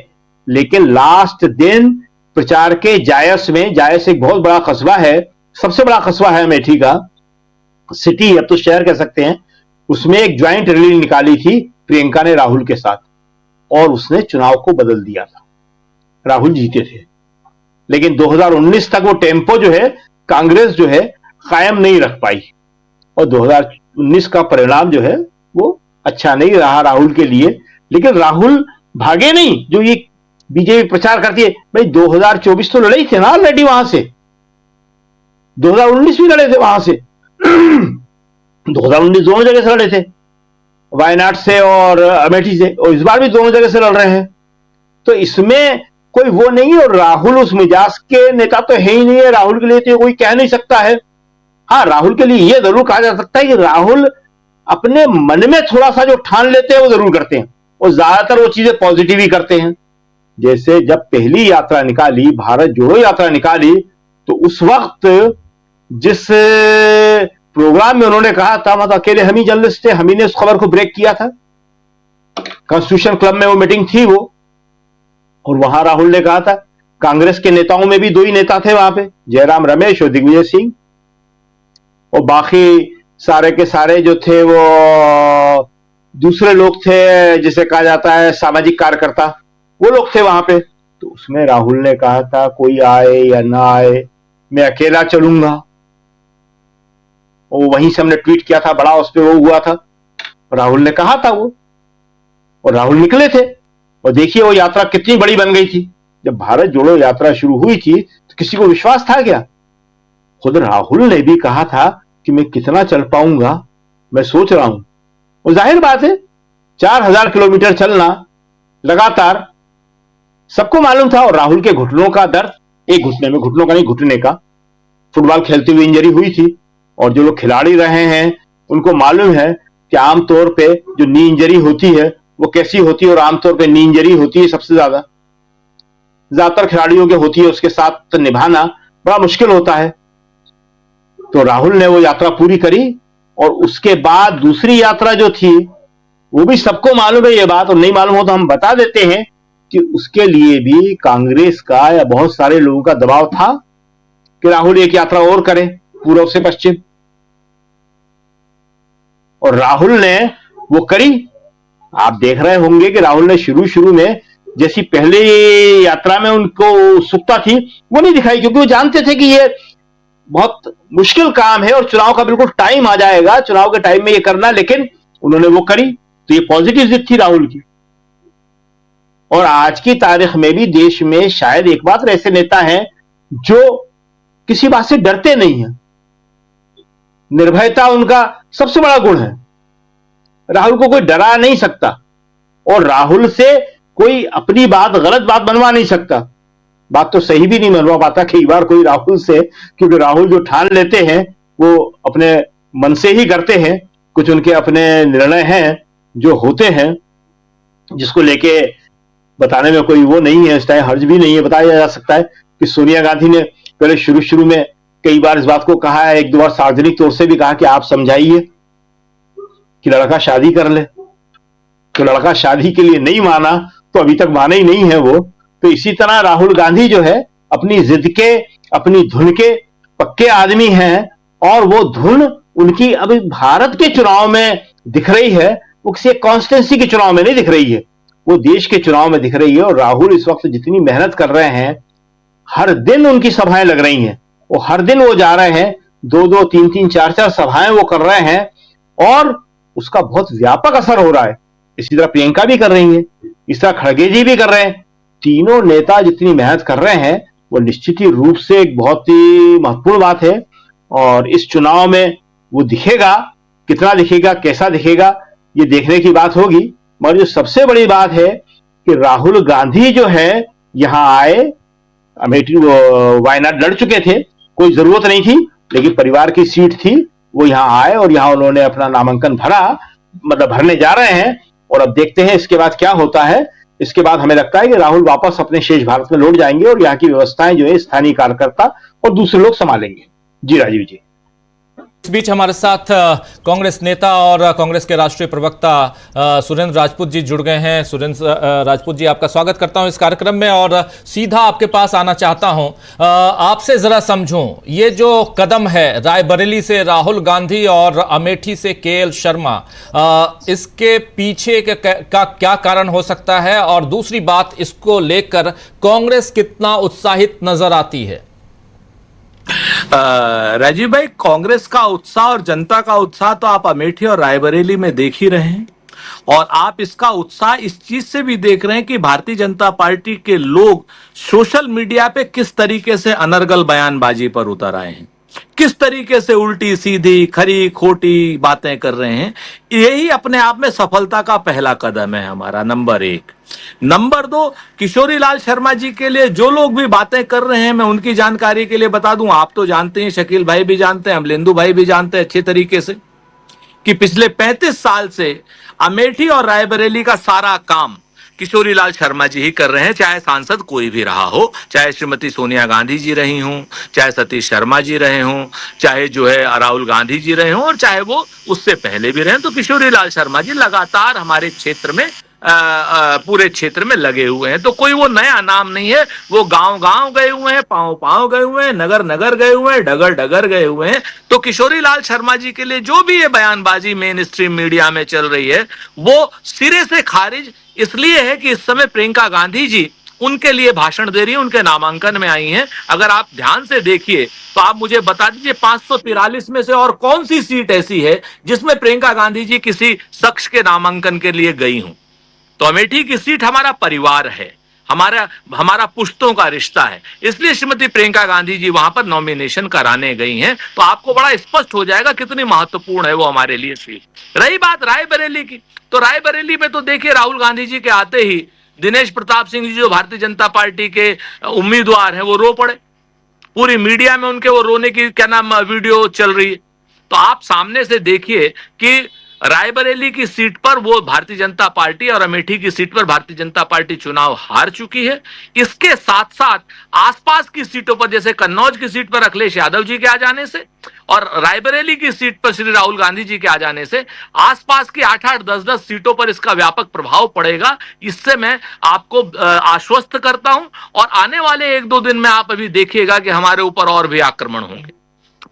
लेकिन लास्ट दिन प्रचार के जायस में, जायस एक बहुत बड़ा कस्बा है, सबसे बड़ा कस्बा है अमेठी का, सिटी अब तो शहर कह सकते हैं, उसमें एक ज्वाइंट रैली निकाली थी प्रियंका ने राहुल के साथ, और उसने चुनाव को बदल दिया था। राहुल जीते थे, लेकिन 2019 तक वो टेम्पो जो है कांग्रेस जो है कायम नहीं रख पाई, और 2019 का परिणाम जो है वो अच्छा नहीं रहा राहुल के लिए। लेकिन राहुल भागे नहीं, जो ये बीजेपी प्रचार करती है, भाई 2024 तो लड़े ही थे ना ऑलरेडी वहां से, 2019 भी लड़े थे वहां से 2019 दोनों जगह से लड़े थे, वायनाड से और अमेठी से, और इस बार भी दोनों जगह से लड़ रहे हैं। तो इसमें कोई वो नहीं है, और राहुल उस मिजाज के नेता तो है ही नहीं है, राहुल के लिए तो कोई कह नहीं सकता है। हाँ, राहुल के लिए यह जरूर कहा जा सकता है कि राहुल अपने मन में थोड़ा सा जो ठान लेते हैं वो जरूर करते हैं, और ज्यादातर वो चीजें पॉजिटिव ही करते हैं। जैसे जब पहली यात्रा निकाली, भारत जोड़ो यात्रा निकाली, तो उस वक्त जिस प्रोग्राम में उन्होंने कहा था, मतलब अकेले हम ही जर्नलिस्ट थे, हम ही ने उस खबर को ब्रेक किया था, कॉन्स्टिट्यूशन क्लब में वो मीटिंग थी वो, और वहां राहुल ने कहा था, कांग्रेस के नेताओं में भी दो ही नेता थे वहां पे, जयराम रमेश और दिग्विजय सिंह, और बाकी सारे के सारे जो थे वो दूसरे लोग थे, जिसे कहा जाता है सामाजिक कार्यकर्ता, वो लोग थे वहां पे। तो उसमें राहुल ने कहा था, कोई आए या ना आए मैं अकेला चलूंगा, और वहीं से हमने ट्वीट किया था, बड़ा उस पर वो हुआ था, राहुल ने कहा था वो, और राहुल निकले थे, और देखिए वो यात्रा कितनी बड़ी बन गई थी। जब भारत जोड़ो यात्रा शुरू हुई थी तो किसी को विश्वास था क्या? खुद राहुल ने भी कहा था कि मैं कितना चल पाऊंगा, मैं सोच रहा हूं। और जाहिर बात है 4000 किलोमीटर चलना लगातार, सबको मालूम था, और राहुल के घुटनों का दर्द, एक घुटने में, घुटनों का नहीं घुटने का, फुटबॉल खेलते हुए इंजरी हुई थी, और जो लोग खिलाड़ी रहे हैं उनको मालूम है कि आमतौर पे जो नी इंजरी होती है वो कैसी होती है, और आमतौर पे नी इंजरी होती है सबसे ज्यादातर खिलाड़ियों के होती है, उसके साथ निभाना बड़ा मुश्किल होता है। तो राहुल ने वो यात्रा पूरी करी, और उसके बाद दूसरी यात्रा जो थी वो भी सबको मालूम है ये बात, और नहीं मालूम हो तो हम बता देते हैं कि उसके लिए भी कांग्रेस का या बहुत सारे लोगों का दबाव था कि राहुल एक यात्रा और करें पूर्व से पश्चिम, और राहुल ने वो करी। आप देख रहे होंगे कि राहुल ने शुरू में जैसी पहले यात्रा में उनको उत्सुकता थी वो नहीं दिखाई, क्योंकि वो जानते थे कि ये बहुत मुश्किल काम है और चुनाव का बिल्कुल टाइम आ जाएगा, चुनाव के टाइम में ये करना, लेकिन उन्होंने वो करी। तो ये पॉजिटिव जिद थी राहुल की। और आज की तारीख में भी देश में शायद एक बात ऐसे नेता हैं जो किसी बात से डरते नहीं हैं, निर्भयता उनका सबसे बड़ा गुण है। राहुल को कोई डरा नहीं सकता, और राहुल से कोई अपनी बात, गलत बात बनवा नहीं सकता। बात तो सही भी नहीं बनवा पाता कई बार कोई राहुल से, क्योंकि राहुल जो ठान लेते हैं वो अपने मन से ही करते हैं। कुछ उनके अपने निर्णय हैं जो होते हैं, जिसको लेके बताने में कोई वो नहीं है, इस टाइम हर्ज भी नहीं है। बताया जा सकता है कि सोनिया गांधी ने पहले शुरू में कई बार इस बात को कहा है, एक दो बार सार्वजनिक तौर से भी कहा कि आप समझाइए कि लड़का शादी कर ले, तो लड़का शादी के लिए नहीं माना, तो अभी तक माने ही नहीं है वो। तो इसी तरह राहुल गांधी जो है अपनी जिद के, अपनी धुन के पक्के आदमी हैं, और वो धुन उनकी अभी भारत के चुनाव में दिख रही है, वो किसी कॉन्स्टिट्यूंसी के चुनाव में नहीं दिख रही है, वो देश के चुनाव में दिख रही है। और राहुल इस वक्त जितनी मेहनत कर रहे हैं, हर दिन उनकी सभाएं लग रही हैं, और हर दिन वो जा रहे हैं, 2-2, 3-3, 4-4 सभाएं वो कर रहे हैं, और उसका बहुत व्यापक असर हो रहा है। इसी तरह प्रियंका भी कर रही है, इस तरह खड़गे जी भी कर रहे हैं। तीनों नेता जितनी मेहनत कर रहे हैं वो निश्चित ही रूप से एक बहुत ही महत्वपूर्ण बात है, और इस चुनाव में वो दिखेगा, कितना दिखेगा, कैसा दिखेगा, ये देखने की बात होगी। मगर जो सबसे बड़ी बात है कि राहुल गांधी जो है यहां आए, अमेठी वायनाड लड़ चुके थे, कोई जरूरत नहीं थी, लेकिन परिवार की सीट थी, वो यहां आए और यहां उन्होंने अपना नामांकन भरा, मतलब भरने जा रहे हैं। और अब देखते हैं इसके बाद क्या होता है। इसके बाद हमें लगता है कि राहुल वापस अपने शेष भारत में लौट जाएंगे और यहाँ की व्यवस्थाएं जो है स्थानीय कार्यकर्ता और दूसरे लोग संभालेंगे। जी राजीव जी। इस बीच हमारे साथ कांग्रेस नेता और कांग्रेस के राष्ट्रीय प्रवक्ता सुरेंद्र राजपूत जी जुड़ गए हैं। सुरेंद्र राजपूत जी, आपका स्वागत करता हूं इस कार्यक्रम में और सीधा आपके पास आना चाहता हूं। आपसे जरा समझूं, ये जो कदम है रायबरेली से राहुल गांधी और अमेठी से केएल शर्मा, इसके पीछे का क्या कारण हो सकता है? और दूसरी बात, इसको लेकर कांग्रेस कितना उत्साहित नजर आती है? राजीव भाई, कांग्रेस का उत्साह और जनता का उत्साह तो आप अमेठी और रायबरेली में देख ही रहे हैं, और आप इसका उत्साह इस चीज से भी देख रहे हैं कि भारतीय जनता पार्टी के लोग सोशल मीडिया पे किस तरीके से अनर्गल बयानबाजी पर उतर आए हैं, किस तरीके से उल्टी सीधी खरी खोटी बातें कर रहे हैं। यही अपने आप में सफलता का पहला कदम है हमारा, नंबर 1। नंबर 2, किशोरी लाल शर्मा जी के लिए जो लोग भी बातें कर रहे हैं, मैं उनकी जानकारी के लिए बता दूं, आप तो जानते हैं, शकील भाई भी जानते हैं, अमलेंदु भाई भी जानते हैं अच्छे तरीके से, कि पिछले 35 साल से अमेठी और रायबरेली का सारा काम किशोरी लाल शर्मा जी ही कर रहे हैं, चाहे सांसद कोई भी रहा हो, चाहे श्रीमती सोनिया गांधी जी रही हों, चाहे सतीश शर्मा जी रहे हों, चाहे जो है राहुल गांधी जी रहे हों, और चाहे वो उससे पहले भी रहे। तो किशोरी लाल शर्मा जी लगातार हमारे क्षेत्र में पूरे क्षेत्र में लगे हुए हैं। तो कोई वो नया नाम नहीं है, वो गांव गांव गए हुए हैं, पांव पांव गए हुए हैं, नगर नगर गए हुए हैं, डगर डगर गए हुए हैं। तो किशोरी लाल शर्मा जी के लिए जो भी ये बयानबाजी मेन स्ट्रीम मीडिया में चल रही है, वो सिरे से खारिज इसलिए है कि इस समय प्रियंका गांधी जी उनके लिए भाषण दे रही है, उनके नामांकन में आई हैं। अगर आप ध्यान से देखिए तो आप मुझे बता दीजिए 543 में से और कौन सी सीट ऐसी है जिसमें प्रियंका गांधी जी किसी शख्स के नामांकन के लिए गई हूं। तो अमेठी की सीट हमारा परिवार है, हमारा पुश्तों का रिश्ता है, इसलिए श्रीमती प्रियंका गांधी जी वहां पर नॉमिनेशन कराने गई हैं। तो आपको बड़ा स्पष्ट हो जाएगा कितनी महत्वपूर्ण है वो हमारे लिए सीट। रही बात रायबरेली की, तो रायबरेली में तो देखिए राहुल गांधी जी के आते ही दिनेश प्रताप सिंह जी जो भारतीय जनता पार्टी के उम्मीदवार हैं वो रो पड़े। पूरी मीडिया में उनके वो रोने की वीडियो चल रही है। तो आप सामने से देखिए कि रायबरेली की सीट पर वो भारतीय जनता पार्टी और अमेठी की सीट पर भारतीय जनता पार्टी चुनाव हार चुकी है। इसके साथ साथ आसपास की सीटों पर, जैसे कन्नौज की सीट पर अखिलेश यादव जी के आ जाने से और रायबरेली की सीट पर श्री राहुल गांधी जी के आ जाने से आसपास की 8-8, 10-10 सीटों पर इसका व्यापक प्रभाव पड़ेगा। इससे मैं आपको आश्वस्त करता हूं, और आने वाले 1-2 दिन में आप अभी देखिएगा कि हमारे ऊपर और भी आक्रमण होंगे।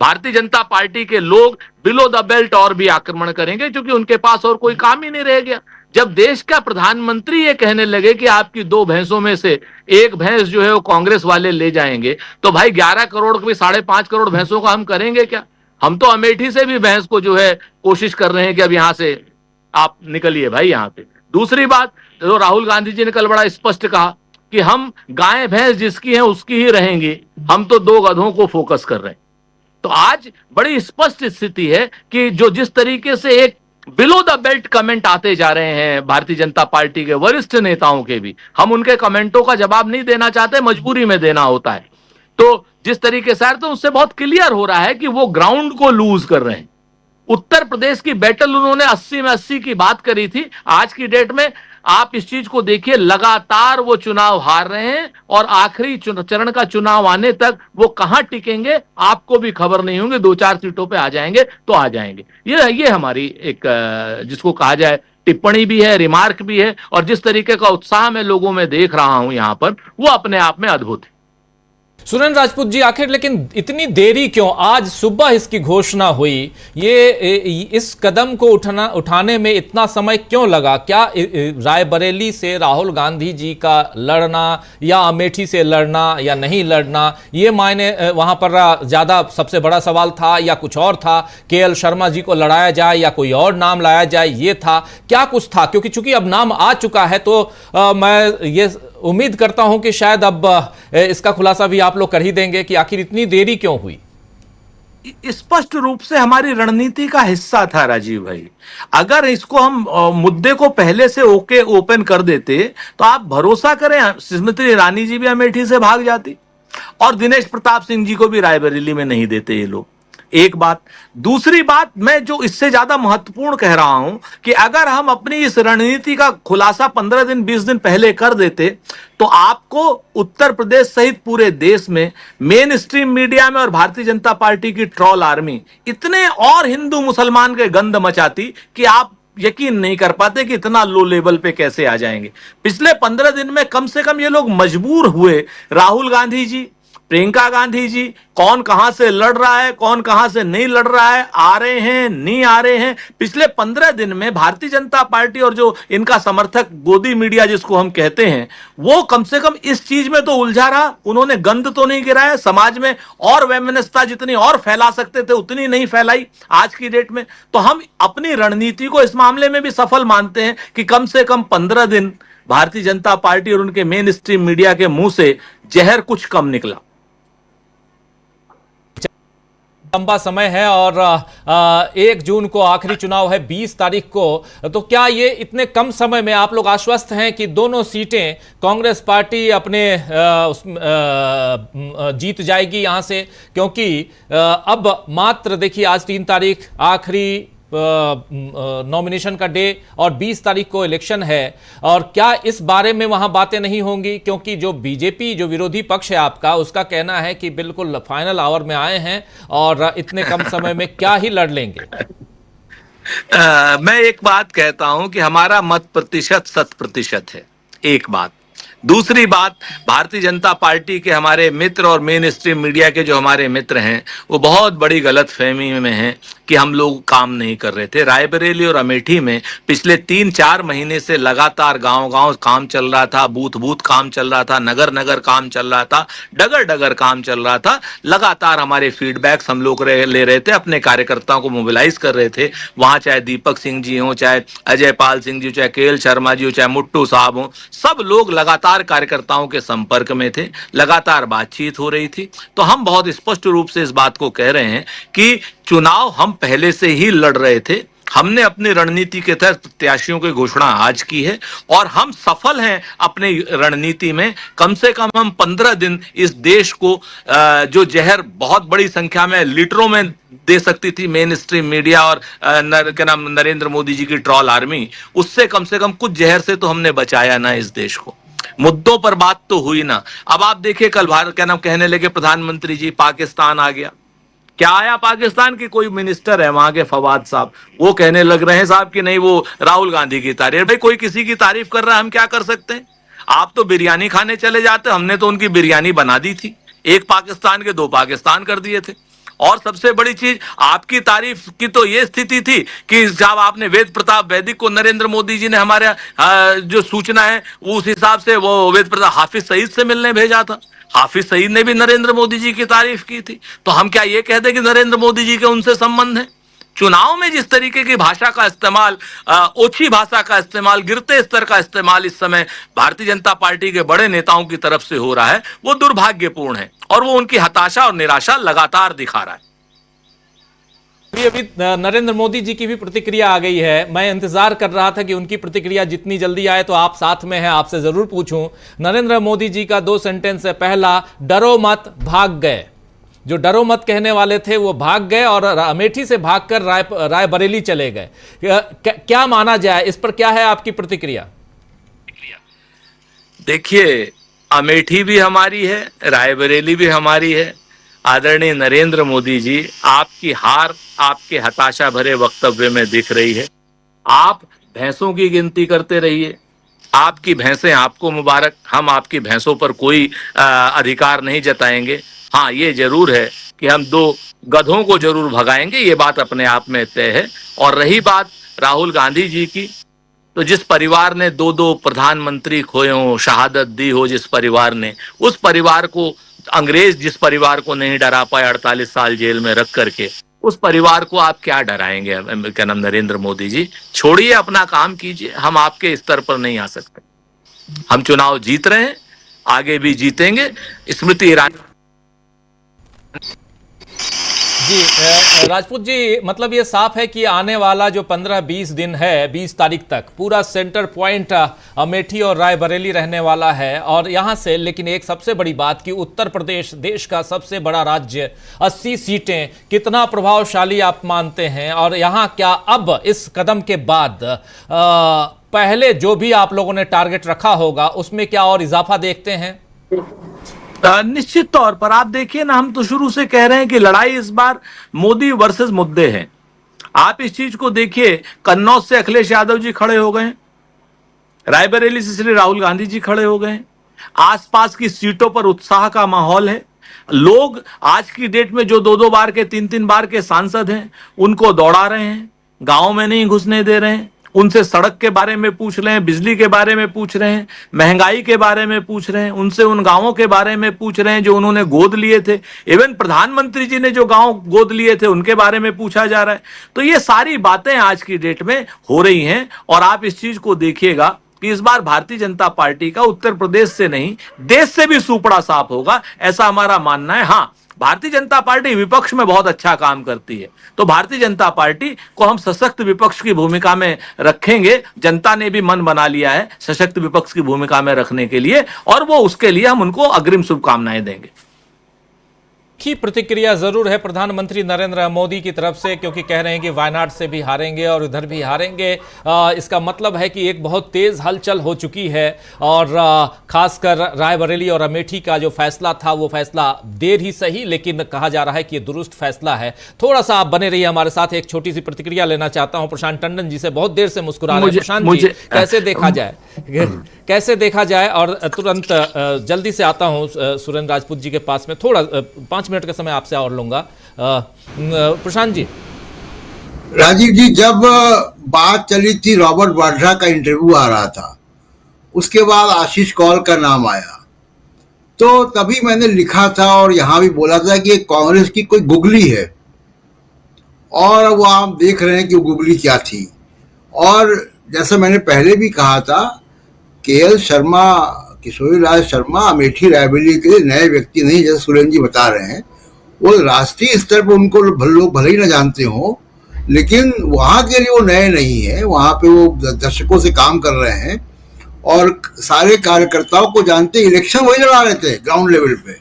भारतीय जनता पार्टी के लोग बिलो द बेल्ट और भी आक्रमण करेंगे, क्योंकि उनके पास और कोई काम ही नहीं रह गया। जब देश का प्रधानमंत्री ये कहने लगे कि आपकी 2 भैंसों में से 1 भैंस जो है वो कांग्रेस वाले ले जाएंगे, तो भाई 11 करोड़ की 5.5 करोड़ भैंसों का हम करेंगे क्या? हम तो अमेठी से भी भैंस को जो है कोशिश कर रहे हैं कि अब यहां से आप निकलिए भाई यहां पे। दूसरी बात, जो राहुल गांधी जी ने कल बड़ा स्पष्ट कहा कि हम गाय भैंस जिसकी है उसकी ही रहेंगी, हम तो 2 गधों को फोकस कर रहे हैं। तो आज बड़ी स्पष्ट स्थिति है कि जो जिस तरीके से एक बिलो द बेल्ट कमेंट आते जा रहे हैं भारतीय जनता पार्टी के वरिष्ठ नेताओं के भी, हम उनके कमेंटों का जवाब नहीं देना चाहते, मजबूरी में देना होता है। तो जिस तरीके से तो उससे बहुत क्लियर हो रहा है कि वो ग्राउंड को लूज कर रहे हैं। उत्तर प्रदेश की बैटल उन्होंने 80 में 80 की बात करी थी, आज की डेट में आप इस चीज को देखिए, लगातार वो चुनाव हार रहे हैं और आखिरी चरण का चुनाव आने तक वो कहां टिकेंगे आपको भी खबर नहीं होंगे। 2-4 सीटों पे आ जाएंगे तो आ जाएंगे। ये हमारी एक जिसको कहा जाए टिप्पणी भी है, रिमार्क भी है, और जिस तरीके का उत्साह मैं लोगों में देख रहा हूं यहां पर, वो अपने आप में अद्भुत है। सुरेंद्र राजपूत जी, आखिर लेकिन इतनी देरी क्यों? आज सुबह इसकी घोषणा हुई, ये इस कदम को उठाने में इतना समय क्यों लगा? क्या रायबरेली से राहुल गांधी जी का लड़ना या अमेठी से लड़ना या नहीं लड़ना, ये मायने वहां पर ज्यादा सबसे बड़ा सवाल था, या कुछ और था? केएल शर्मा जी को लड़ाया जाए या कोई और नाम लाया जाए, ये था? क्या कुछ था? क्योंकि चूंकि अब नाम आ चुका है तो मैं ये उम्मीद करता हूं कि शायद अब इसका खुलासा भी आप लोग कर ही देंगे कि आखिर इतनी देरी क्यों हुई। स्पष्ट रूप से हमारी रणनीति का हिस्सा था राजीव भाई। अगर इसको हम मुद्दे को पहले से ओपन कर देते तो आप भरोसा करें, श्रीमती ईरानी जी भी अमेठी से भाग जाती और दिनेश प्रताप सिंह जी को भी रायबरेली में नहीं देते ये लोग। एक बात। दूसरी बात, मैं जो इससे ज्यादा महत्वपूर्ण कह रहा हूं कि अगर हम अपनी इस रणनीति का खुलासा 15 दिन 20 दिन पहले कर देते तो आपको उत्तर प्रदेश सहित पूरे देश में मेन स्ट्रीम मीडिया में और भारतीय जनता पार्टी की ट्रोल आर्मी इतने और हिंदू मुसलमान के गंद मचाती कि आप यकीन नहीं कर पाते कि इतना लो लेवल पे कैसे आ जाएंगे। पिछले 15 दिन में कम से कम ये लोग मजबूर हुए, राहुल गांधी जी, प्रियंका गांधी जी, कौन कहां से लड़ रहा है, कौन कहां से नहीं लड़ रहा है, आ रहे हैं नहीं आ रहे हैं। पिछले 15 दिन में भारतीय जनता पार्टी और जो इनका समर्थक गोदी मीडिया जिसको हम कहते हैं, वो कम से कम इस चीज में तो उलझा रहा। उन्होंने गंद तो नहीं गिराया समाज में, और वैमनस्यता जितनी और फैला सकते थे उतनी नहीं फैलाई आज की डेट में। तो हम अपनी रणनीति को इस मामले में भी सफल मानते हैं कि कम से कम 15 दिन भारतीय जनता पार्टी और उनके मेन स्ट्रीम मीडिया के मुंह से जहर कुछ कम निकला। लंबा समय है और 1 जून को आखिरी चुनाव है, 20 तारीख को। तो क्या ये इतने कम समय में आप लोग आश्वस्त हैं कि दोनों सीटें कांग्रेस पार्टी अपने जीत जाएगी यहां से? क्योंकि अब मात्र देखिए आज 3 तारीख आखिरी नॉमिनेशन का डे और 20 तारीख को इलेक्शन है, और क्या इस बारे में वहां बातें नहीं होंगी? क्योंकि जो बीजेपी, जो विरोधी पक्ष है आपका, उसका कहना है कि बिल्कुल फाइनल आवर में आए हैं और इतने कम समय में क्या ही लड़ लेंगे। मैं एक बात कहता हूं कि हमारा मत प्रतिशत 100% है, एक बात। दूसरी बात, भारतीय जनता पार्टी के हमारे मित्र और मेन स्ट्रीम मीडिया के जो हमारे मित्र हैं वो बहुत बड़ी गलतफहमी में हैं कि हम लोग काम नहीं कर रहे थे। रायबरेली और अमेठी में पिछले 3-4 महीने से लगातार गांव-गांव काम चल रहा था, बूथ-बूथ काम चल रहा था, नगर-नगर काम चल रहा था, डगर-डगर काम चल रहा था। लगातार हमारे फीडबैक्स हम लोग ले रहे थे, अपने कार्यकर्ताओं को मोबिलाइज कर रहे थे। वहां चाहे दीपक सिंह जी हो, चाहे अजय पाल सिंह जी, चाहे केएल शर्मा जी हो, चाहे मुट्टू साहब हो, सब लोग लगातार कार्यकर्ताओं के संपर्क में थे, लगातार बातचीत हो रही थी। तो हम बहुत स्पष्ट रूप से इस बात को कह रहे हैं कि चुनाव हम पहले से ही लड़ रहे थे। हमने अपनी रणनीति के तहत प्रत्याशियों की घोषणा आज की है और हम सफल हैं अपनी रणनीति में। कम से कम हम 15 दिन इस देश को जो जहर बहुत बड़ी संख्या में लीटरों में दे सकती थी मेन स्ट्रीम मीडिया और क्या नाम नरेंद्र मोदी जी की ट्रोल आर्मी, उससे कम से कम कुछ जहर से तो हमने बचाया ना इस देश को। मुद्दों पर बात तो हुई ना। अब आप देखिए, कल भारत क्या नाम कहने लगे प्रधानमंत्री जी पाकिस्तान आ गया। क्या आया पाकिस्तान की? कोई मिनिस्टर है वहां के फवाद साहब, वो कहने लग रहे हैं साहब कि नहीं वो राहुल गांधी की तारीफ। भाई कोई किसी की तारीफ कर रहा है, हम क्या कर सकते हैं? आप तो बिरयानी खाने चले जाते, हमने तो उनकी बिरयानी बना दी थी। 1 पाकिस्तान के 2 पाकिस्तान कर दिए थे। और सबसे बड़ी चीज, आपकी तारीफ की तो ये स्थिति थी कि जब आपने वेद प्रताप वैदिक को नरेंद्र मोदी जी ने हमारे जो सूचना है वो उस हिसाब से वो वेद प्रताप हाफिज सईद से मिलने भेजा था। हाफिज सईद ने भी नरेंद्र मोदी जी की तारीफ की थी। तो हम क्या ये कहते कि नरेंद्र मोदी जी के उनसे संबंध है? चुनाव में जिस तरीके की भाषा का इस्तेमाल, ओछी भाषा का इस्तेमाल, गिरते स्तर का इस्तेमाल इस समय भारतीय जनता पार्टी के बड़े नेताओं की तरफ से हो रहा है, वो दुर्भाग्यपूर्ण है और वो उनकी हताशा और निराशा लगातार दिखा रहा है। अभी नरेंद्र मोदी जी की भी प्रतिक्रिया आ गई है। मैं इंतजार कर रहा था कि उनकी प्रतिक्रिया जितनी जल्दी आए, तो आप साथ में हैं, आपसे जरूर पूछूं। नरेंद्र मोदी जी का 2 सेंटेंस है। पहला, डरो मत, भाग गए। जो डरो मत कहने वाले थे वो भाग गए और अमेठी से भागकर रायबरेली चले गए। क्या माना जाए इस पर? क्या है आपकी प्रतिक्रिया? देखिए, अमेठी भी हमारी है, रायबरेली भी हमारी है। आदरणीय नरेंद्र मोदी जी, आपकी हार आपके हताशा भरे वक्तव्य में दिख रही है। आप भैंसों की गिनती करते रहिए, आपकी भैंसें आपको मुबारक। हम आपकी भैंसों पर कोई अधिकार नहीं जताएंगे। हाँ, ये जरूर है कि हम 2 गधों को जरूर भगाएंगे, ये बात अपने आप में तय है। और रही बात राहुल गांधी जी की, तो जिस परिवार ने 2-2 प्रधानमंत्री खोए हो, शहादत दी हो जिस परिवार ने, उस परिवार को अंग्रेज जिस परिवार को नहीं डरा पाए 48 साल जेल में रख करके, उस परिवार को आप क्या डराएंगे? क्या नाम नरेंद्र मोदी जी, छोड़िए, अपना काम कीजिए। हम आपके स्तर पर नहीं आ सकते। हम चुनाव जीत रहे हैं, आगे भी जीतेंगे। स्मृति ईरानी जी राजपूत जी, मतलब ये साफ है कि आने वाला जो 15-20 दिन है, 20 तारीख तक पूरा सेंटर पॉइंट अमेठी और रायबरेली रहने वाला है। और यहाँ से लेकिन एक सबसे बड़ी बात कि उत्तर प्रदेश देश का सबसे बड़ा राज्य, 80 सीटें, कितना प्रभावशाली आप मानते हैं? और यहाँ क्या अब इस कदम के बाद पहले जो भी आप लोगों ने टारगेट रखा होगा उसमें क्या और इजाफा देखते हैं? निश्चित तौर पर आप देखिए ना, हम तो शुरू से कह रहे हैं कि लड़ाई इस बार मोदी वर्सेस मुद्दे है। आप इस चीज को देखिए, कन्नौज से अखिलेश यादव जी खड़े हो गए, रायबरेली से श्री राहुल गांधी जी खड़े हो गए, आसपास की सीटों पर उत्साह का माहौल है। लोग आज की डेट में जो 2-2 बार के 3-3 बार के सांसद हैं उनको दौड़ा रहे हैं, गांव में नहीं घुसने दे रहे हैं, उनसे सड़क के बारे में पूछ रहे हैं, बिजली के बारे में पूछ रहे हैं, महंगाई के बारे में पूछ रहे हैं, उनसे उन गांवों के बारे में पूछ रहे हैं जो उन्होंने गोद लिए थे। इवन प्रधानमंत्री जी ने जो गांव गोद लिए थे उनके बारे में पूछा जा रहा है। तो ये सारी बातें आज की डेट में हो रही हैं। और आप इस चीज को देखिएगा कि इस बार भारतीय जनता पार्टी का उत्तर प्रदेश से नहीं, देश से भी सुपड़ा साफ होगा, ऐसा हमारा मानना है। हाँ, भारतीय जनता पार्टी विपक्ष में बहुत अच्छा काम करती है, तो भारतीय जनता पार्टी को हम सशक्त विपक्ष की भूमिका में रखेंगे। जनता ने भी मन बना लिया है सशक्त विपक्ष की भूमिका में रखने के लिए, और वो उसके लिए हम उनको अग्रिम शुभकामनाएं देंगे। की प्रतिक्रिया जरूर है प्रधानमंत्री नरेंद्र मोदी की तरफ से, क्योंकि कह रहे हैं कि वायनाड से भी हारेंगे और इधर भी हारेंगे। इसका मतलब है कि एक बहुत तेज हलचल हो चुकी है। और खासकर रायबरेली और अमेठी का जो फैसला था वो फैसला देर ही सही, लेकिन कहा जा रहा है कि ये दुरुस्त फैसला है। थोड़ा सा आप बने रहिए हमारे साथ, एक छोटी सी प्रतिक्रिया लेना चाहता हूं प्रशांत टंडन जी से। बहुत देर से मुस्कुरा रहे हैं प्रशांत जी, कैसे देखा जाए, कैसे देखा जाए? और तुरंत जल्दी से आता हूं सुरेंद्र राजपूत जी के पास में, थोड़ा 5 मिनट का समय आपसे और लूंगा। प्रशांत जी। राजीव जी, जब बात चली थी रॉबर्ट वाड्रा का इंटरव्यू आ रहा था, उसके बाद आशीष कौल का नाम आया, तो तभी मैंने लिखा था और यहां भी बोला था कि कांग्रेस की कोई गुगली है। और वो आप देख रहे हैं कि वो गुगली क्या थी। और जैसा मैंने पहले भी कहा था, केएल शर्मा, किशोरीलाल शर्मा अमेठी रायबरेली के लिए नए व्यक्ति नहीं, जैसे सुरेंद्र जी बता रहे हैं। वो राष्ट्रीय स्तर पर उनको लोग भले ही ना जानते हो, लेकिन वहाँ के लिए वो नए नहीं है। वहाँ पे वो दशकों से काम कर रहे हैं और सारे कार्यकर्ताओं को जानते। इलेक्शन वही लड़ा रहे थे ग्राउंड लेवल पे।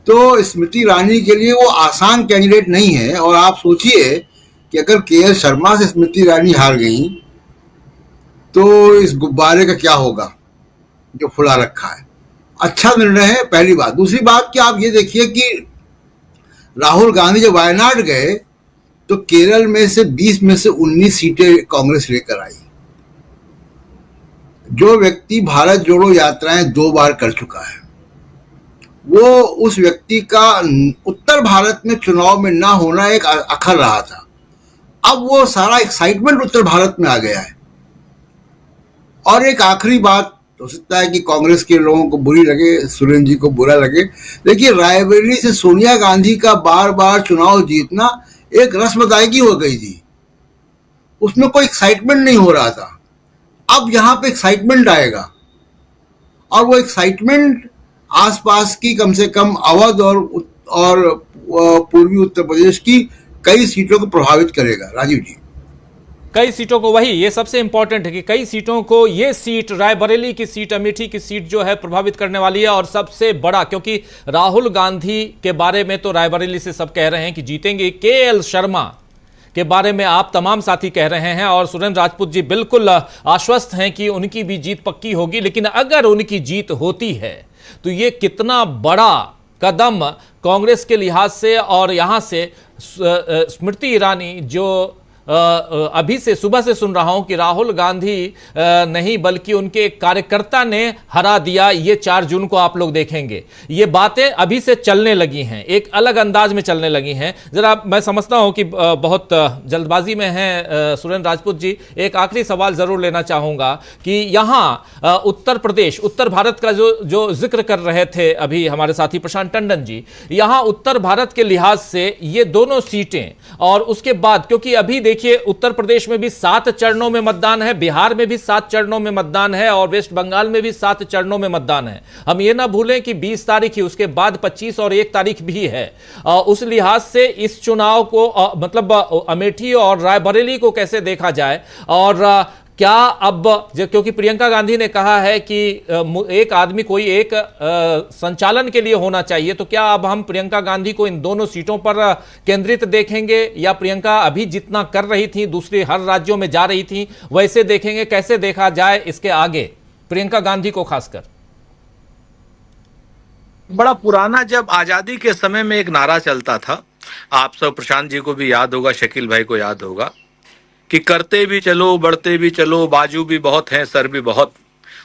तो स्मृति ईरानी के लिए वो आसान कैंडिडेट नहीं है। और आप सोचिए कि अगर केएल शर्मा से स्मृति ईरानी हार गई तो इस गुब्बारे का क्या होगा जो फुला रखा है। अच्छा निर्णय है, पहली बात। दूसरी बात कि आप ये देखिए कि राहुल गांधी जब वायनाड गए तो केरल में से 20 में से 19 सीटें कांग्रेस लेकर आई। जो व्यक्ति भारत जोड़ो यात्राएं 2 बार कर चुका है, वो उस व्यक्ति का उत्तर भारत में चुनाव में ना होना एक अखर रहा था। अब वो सारा एक्साइटमेंट उत्तर भारत में आ गया है। और एक आखिरी बात, हो सकता है कि कांग्रेस के लोगों को बुरी लगे, सुरेंद्र जी को बुरा लगे, लेकिन रायबरेली से सोनिया गांधी का बार बार चुनाव जीतना एक रस्म अदायगी हो गई थी। उसमें कोई एक्साइटमेंट नहीं हो रहा था। अब यहां पे एक्साइटमेंट आएगा, और वो एक्साइटमेंट आसपास की कम से कम अवध और पूर्वी उत्तर प्रदेश की कई सीटों को प्रभावित करेगा। राजीव जी, कई सीटों को, वही ये सबसे इंपॉर्टेंट है कि कई सीटों को, ये सीट रायबरेली की सीट, अमेठी की सीट जो है प्रभावित करने वाली है। और सबसे बड़ा, क्योंकि राहुल गांधी के बारे में तो रायबरेली से सब कह रहे हैं कि जीतेंगे, केएल शर्मा के बारे में आप तमाम साथी कह रहे हैं, और सुरेंद्र राजपूत जी बिल्कुल आश्वस्त हैं कि उनकी भी जीत पक्की होगी। लेकिन अगर उनकी जीत होती है तो ये कितना बड़ा कदम कांग्रेस के लिहाज से, और यहां से स्मृति ईरानी जो अभी से सुबह से सुन रहा हूं कि राहुल गांधी नहीं बल्कि उनके एक कार्यकर्ता ने हरा दिया, ये 4 जून को आप लोग देखेंगे। ये बातें अभी से चलने लगी हैं, एक अलग अंदाज में चलने लगी हैं। जरा मैं समझता हूं कि बहुत जल्दबाजी में हैं सुरेंद्र राजपूत जी, एक आखिरी सवाल जरूर लेना चाहूंगा कि यहां उत्तर प्रदेश, उत्तर भारत का जो जिक्र कर रहे थे अभी हमारे साथी प्रशांत टंडन जी, यहां उत्तर भारत के लिहाज से ये दोनों सीटें, और उसके बाद क्योंकि अभी देखिए उत्तर प्रदेश में भी 7 चरणों में मतदान है, बिहार में भी 7 चरणों में मतदान है और वेस्ट बंगाल में भी 7 चरणों में मतदान है। हम ये ना भूलें कि 20 तारीख ही, उसके बाद 25 और 1 तारीख भी है। उस लिहाज से इस चुनाव को मतलब अमेठी और रायबरेली को कैसे देखा जाए, और क्या अब क्योंकि प्रियंका गांधी ने कहा है कि एक आदमी कोई एक संचालन के लिए होना चाहिए, तो क्या अब हम प्रियंका गांधी को इन दोनों सीटों पर केंद्रित देखेंगे, या प्रियंका अभी जितना कर रही थी, दूसरे हर राज्यों में जा रही थी, वैसे देखेंगे? कैसे देखा जाए इसके आगे प्रियंका गांधी को खासकर? बड़ा पुराना, जब आजादी के समय में एक नारा चलता था, आप सब प्रशांत जी को भी याद होगा, शकील भाई को याद होगा, कि करते भी चलो बढ़ते भी चलो, बाजू भी बहुत हैं सर भी बहुत,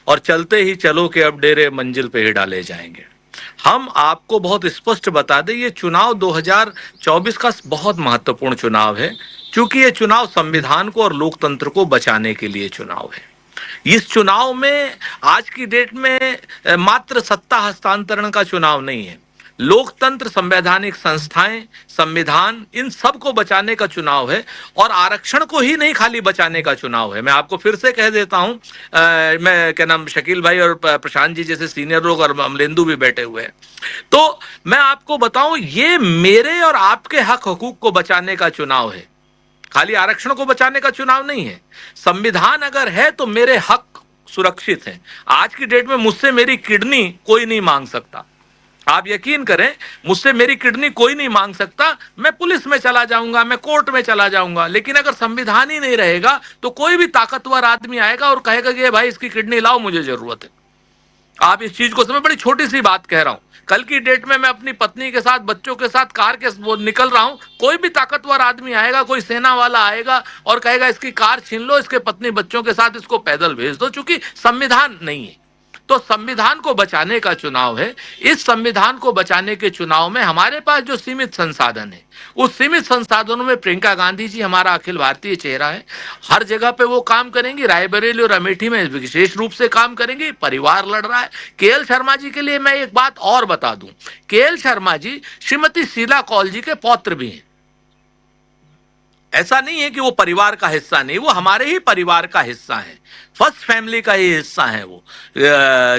और चलते ही चलो कि अब डेरे मंजिल पे ही डाले जाएंगे। हम आपको बहुत स्पष्ट बता दें, ये चुनाव 2024 का बहुत महत्वपूर्ण चुनाव है, क्योंकि ये चुनाव संविधान को और लोकतंत्र को बचाने के लिए चुनाव है। इस चुनाव में आज की डेट में मात्र सत्ता हस्तांतरण का चुनाव नहीं है, लोकतंत्र, संवैधानिक संस्थाएं, संविधान, इन सब को बचाने का चुनाव है, और आरक्षण को ही नहीं खाली बचाने का चुनाव है। मैं आपको फिर से कह देता हूं, मैं क्या नाम, शकील भाई और प्रशांत जी जैसे सीनियर लोग और अमलेंदु भी बैठे हुए हैं, तो मैं आपको बताऊं, ये मेरे और आपके हक हकूक को बचाने का चुनाव है, खाली आरक्षण को बचाने का चुनाव नहीं है। संविधान अगर है तो मेरे हक सुरक्षित हैं। आज की डेट में मुझसे मेरी किडनी कोई नहीं मांग सकता, आप यकीन करें, मुझसे मेरी किडनी कोई नहीं मांग सकता। मैं पुलिस में चला जाऊंगा, मैं कोर्ट में चला जाऊंगा, लेकिन अगर संविधान ही नहीं रहेगा तो कोई भी ताकतवर आदमी आएगा और कहेगा कि भाई इसकी किडनी लाओ, मुझे जरूरत है। आप इस चीज को समझ, बड़ी छोटी सी बात कह रहा हूं, कल की डेट में मैं अपनी पत्नी के साथ, बच्चों के साथ कार के निकल रहा हूं, कोई भी ताकतवर आदमी आएगा, कोई सेना वाला आएगा और कहेगा इसकी कार छीन लो, इसके पत्नी बच्चों के साथ इसको पैदल भेज दो, चूंकि संविधान नहीं है। तो संविधान को बचाने का चुनाव है। इस संविधान को बचाने के चुनाव में हमारे पास जो सीमित संसाधन है, उस सीमित संसाधनों में प्रियंका गांधी जी हमारा अखिल भारतीय चेहरा है। हर जगह पे वो काम करेंगी, रायबरेली और अमेठी में विशेष रूप से काम करेंगी। परिवार लड़ रहा है। केएल शर्मा जी के लिए मैं एक बात और बता दूं, केएल शर्मा जी श्रीमती शीला कौल जी के पौत्र भी हैं। ऐसा नहीं है कि वो परिवार का हिस्सा नहीं, वो हमारे ही परिवार का हिस्सा है, फर्स्ट फैमिली का ही हिस्सा है वो,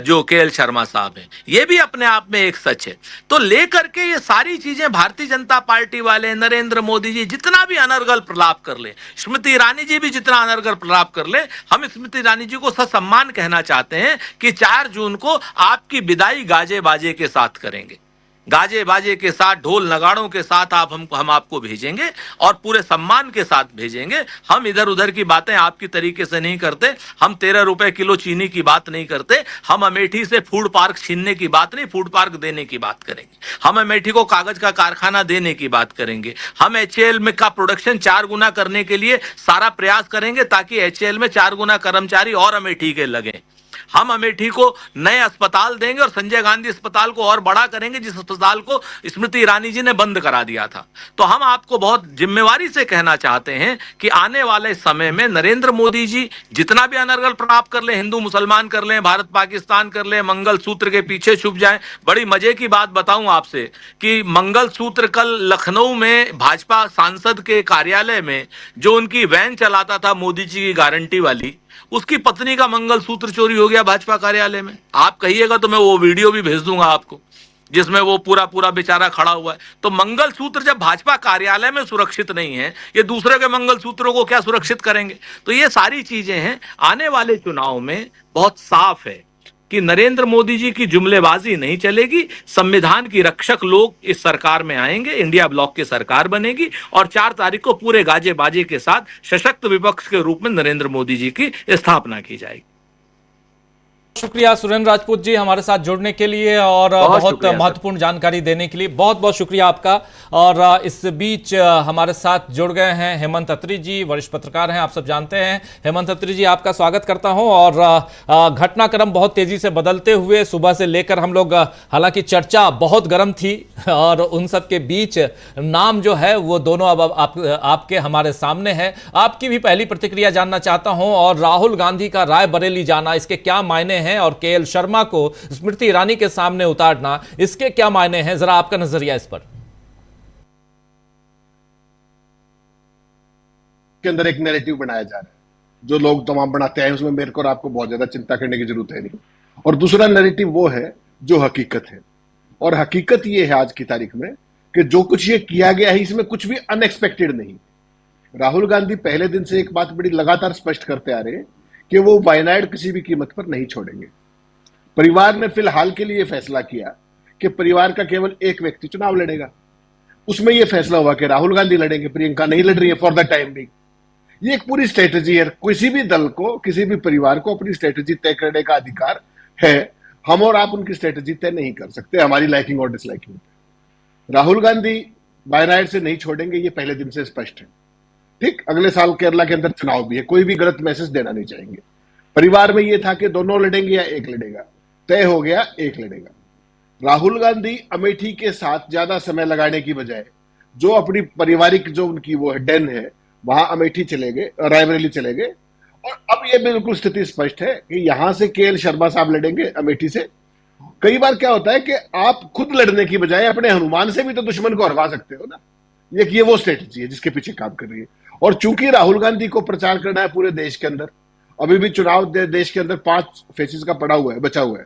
जो केएल शर्मा साहब हैं। ये भी अपने आप में एक सच है। तो लेकर के ये सारी चीजें भारतीय जनता पार्टी वाले, नरेंद्र मोदी जी जितना भी अनर्गल प्रलाप कर ले, स्मृति ईरानी जी भी जितना अनर्गल प्रलाप कर ले, हम स्मृति ईरानी जी को ससम्मान कहना चाहते हैं कि 4 जून को आपकी विदाई गाजे बाजे के साथ करेंगे, गाजे बाजे के साथ, ढोल नगाड़ों के साथ हम आपको भेजेंगे और पूरे सम्मान के साथ भेजेंगे। हम इधर उधर की बातें आपकी तरीके से नहीं करते। हम 13 रुपए किलो चीनी की बात नहीं करते। हम अमेठी से फूड पार्क छीनने की बात नहीं, फूड पार्क देने की बात करेंगे। हम अमेठी को कागज का कारखाना देने की बात करेंगे। हम एचएएल में का प्रोडक्शन 4 गुना करने के लिए सारा प्रयास करेंगे, ताकि एचएएल में 4 गुना कर्मचारी और अमेठी के लगे। हम अमेठी को नए अस्पताल देंगे और संजय गांधी अस्पताल को और बड़ा करेंगे, जिस अस्पताल को स्मृति ईरानी जी ने बंद करा दिया था। तो हम आपको बहुत जिम्मेवारी से कहना चाहते हैं कि आने वाले समय में नरेंद्र मोदी जी जितना भी अनर्गल प्रलाप कर ले, हिंदू मुसलमान कर ले, भारत पाकिस्तान कर ले, मंगल सूत्र के पीछे छुप जाएं। बड़ी मजे की बात बताऊं आपसे कि मंगल सूत्र कल लखनऊ में भाजपा सांसद के कार्यालय में जो उनकी वैन चलाता था मोदी जी की गारंटी वाली, उसकी पत्नी का मंगलसूत्र चोरी हो गया भाजपा कार्यालय में। आप कहिएगा तो मैं वो वीडियो भी भेज दूंगा आपको, जिसमें वो पूरा बेचारा खड़ा हुआ है। तो मंगलसूत्र जब भाजपा कार्यालय में सुरक्षित नहीं है, ये दूसरे के मंगलसूत्रों को क्या सुरक्षित करेंगे? तो ये सारी चीजें हैं। आने वाले चुनाव में बहुत साफ है कि नरेंद्र मोदी जी की जुमलेबाजी नहीं चलेगी। संविधान की रक्षक लोग इस सरकार में आएंगे, इंडिया ब्लॉक की सरकार बनेगी और 4 तारीख को पूरे गाजे बाजे के साथ सशक्त विपक्ष के रूप में नरेंद्र मोदी जी की स्थापना की जाएगी। शुक्रिया सुरेंद्र राजपूत जी हमारे साथ जुड़ने के लिए और बहुत महत्वपूर्ण जानकारी देने के लिए बहुत बहुत शुक्रिया आपका। और इस बीच हमारे साथ जुड़ गए हैं हेमंत अत्री जी, वरिष्ठ पत्रकार हैं, आप सब जानते हैं। हेमंत अत्री जी, आपका स्वागत करता हूं। और घटनाक्रम बहुत तेजी से बदलते हुए सुबह से लेकर हम लोग, हालांकि चर्चा बहुत गर्म थी और उन सब के बीच नाम जो है वो दोनों अब आपके हमारे सामने है। आपकी भी पहली प्रतिक्रिया जानना चाहता हूं। और राहुल गांधी का रायबरेली जाना, इसके क्या मायने हैं? और केएल शर्मा को स्मृति ईरानी के सामने उतारना, इसके क्या मायने हैं? जरा आपका नजरिया इस पर। के अंदर एक नैरेटिव बनाया जा रहा है जो लोग तमाम बनाते हैं, उसमें मेरे को और आपको बहुत ज्यादा चिंता करने की जरूरत है नहीं। और दूसरा नैरेटिव वो है जो हकीकत है, और हकीकत ये है आज की तारीख में कि जो कुछ ये किया गया है इसमें कुछ भी अनएक्सपेक्टेड नहीं। राहुल गांधी पहले दिन से एक बात बड़ी लगातार स्पष्ट करते आ रहे हैं कि वो वायनाड किसी भी कीमत पर नहीं छोड़ेंगे। परिवार ने फिलहाल के लिए फैसला किया कि परिवार का केवल एक व्यक्ति चुनाव लड़ेगा। उसमें यह फैसला हुआ कि राहुल गांधी लड़ेंगे, प्रियंका नहीं लड़ रही है फॉर द टाइम बिंग। ये एक पूरी स्ट्रेटेजी है। किसी भी दल को, किसी भी परिवार को अपनी स्ट्रेटेजी तय करने का अधिकार है। हम और आप उनकी स्ट्रेटेजी तय नहीं कर सकते हमारी लाइकिंग और डिसलाइकिंग पे। राहुल गांधी वायनाड से नहीं छोड़ेंगे, ये पहले दिन से स्पष्ट है। ठीक, अगले साल केरला के अंदर चुनाव भी है, कोई भी गलत मैसेज देना नहीं चाहेंगे। परिवार में यह था कि दोनों लड़ेंगे या एक लड़ेगा, तय हो गया एक लड़ेगा। राहुल गांधी अमेठी के साथ ज्यादा समय लगाने की बजाय जो अपनी पारिवारिक जो उनकी वो है डेन है, वहां अमेठी चले गए, रायबरेली चले गए। और अब यह बिल्कुल स्थिति स्पष्ट है कि यहां से केएल शर्मा साहब लड़ेंगे अमेठी से। कई बार क्या होता है कि आप खुद लड़ने की बजाय अपने हनुमान से भी तो दुश्मन को हरवा सकते हो ना। ये वो स्ट्रेटेजी है जिसके पीछे काम कर रही है। और चूंकि राहुल गांधी को प्रचार करना है पूरे देश के अंदर, अभी भी चुनाव देश के अंदर 5 फेसेस का पड़ा हुआ है, बचा हुआ है,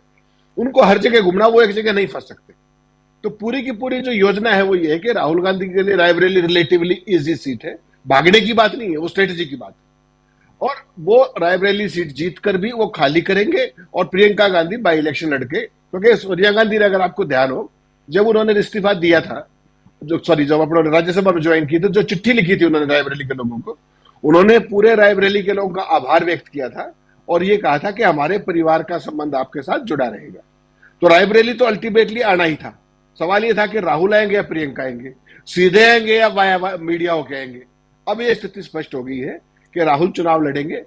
उनको हर जगह घूमना, वो एक जगह नहीं फंस सकते। तो पूरी की पूरी जो योजना है वो ये है कि राहुल गांधी के लिए रायबरेली रिलेटिवली इजी सीट है, भागने की बात नहीं है, वो स्ट्रेटेजी की बात है। और वो रायबरेली सीट जीतकर भी वो खाली करेंगे और प्रियंका गांधी बाई इलेक्शन लड़के, क्योंकि सोनिया गांधी ने, अगर आपको ध्यान हो, जब उन्होंने इस्तीफा दिया था, जब अपने राज्यसभा में ज्वाइन की थी, जो चिट्ठी लिखी थी उन्होंने रायबरेली के लोगों को, उन्होंने पूरे रायबरेली के लोगों का आभार व्यक्त किया था और ये कहा था कि हमारे परिवार का संबंध आपके साथ जुड़ा रहेगा। तो रायबरेली तो अल्टीमेटली आना ही था। सवाल ये था कि राहुल आएंगे या प्रियंका आएंगे, सीधे आएंगे या वाया मीडिया होके आएंगे। अब ये स्थिति स्पष्ट हो गई है कि राहुल चुनाव लड़ेंगे,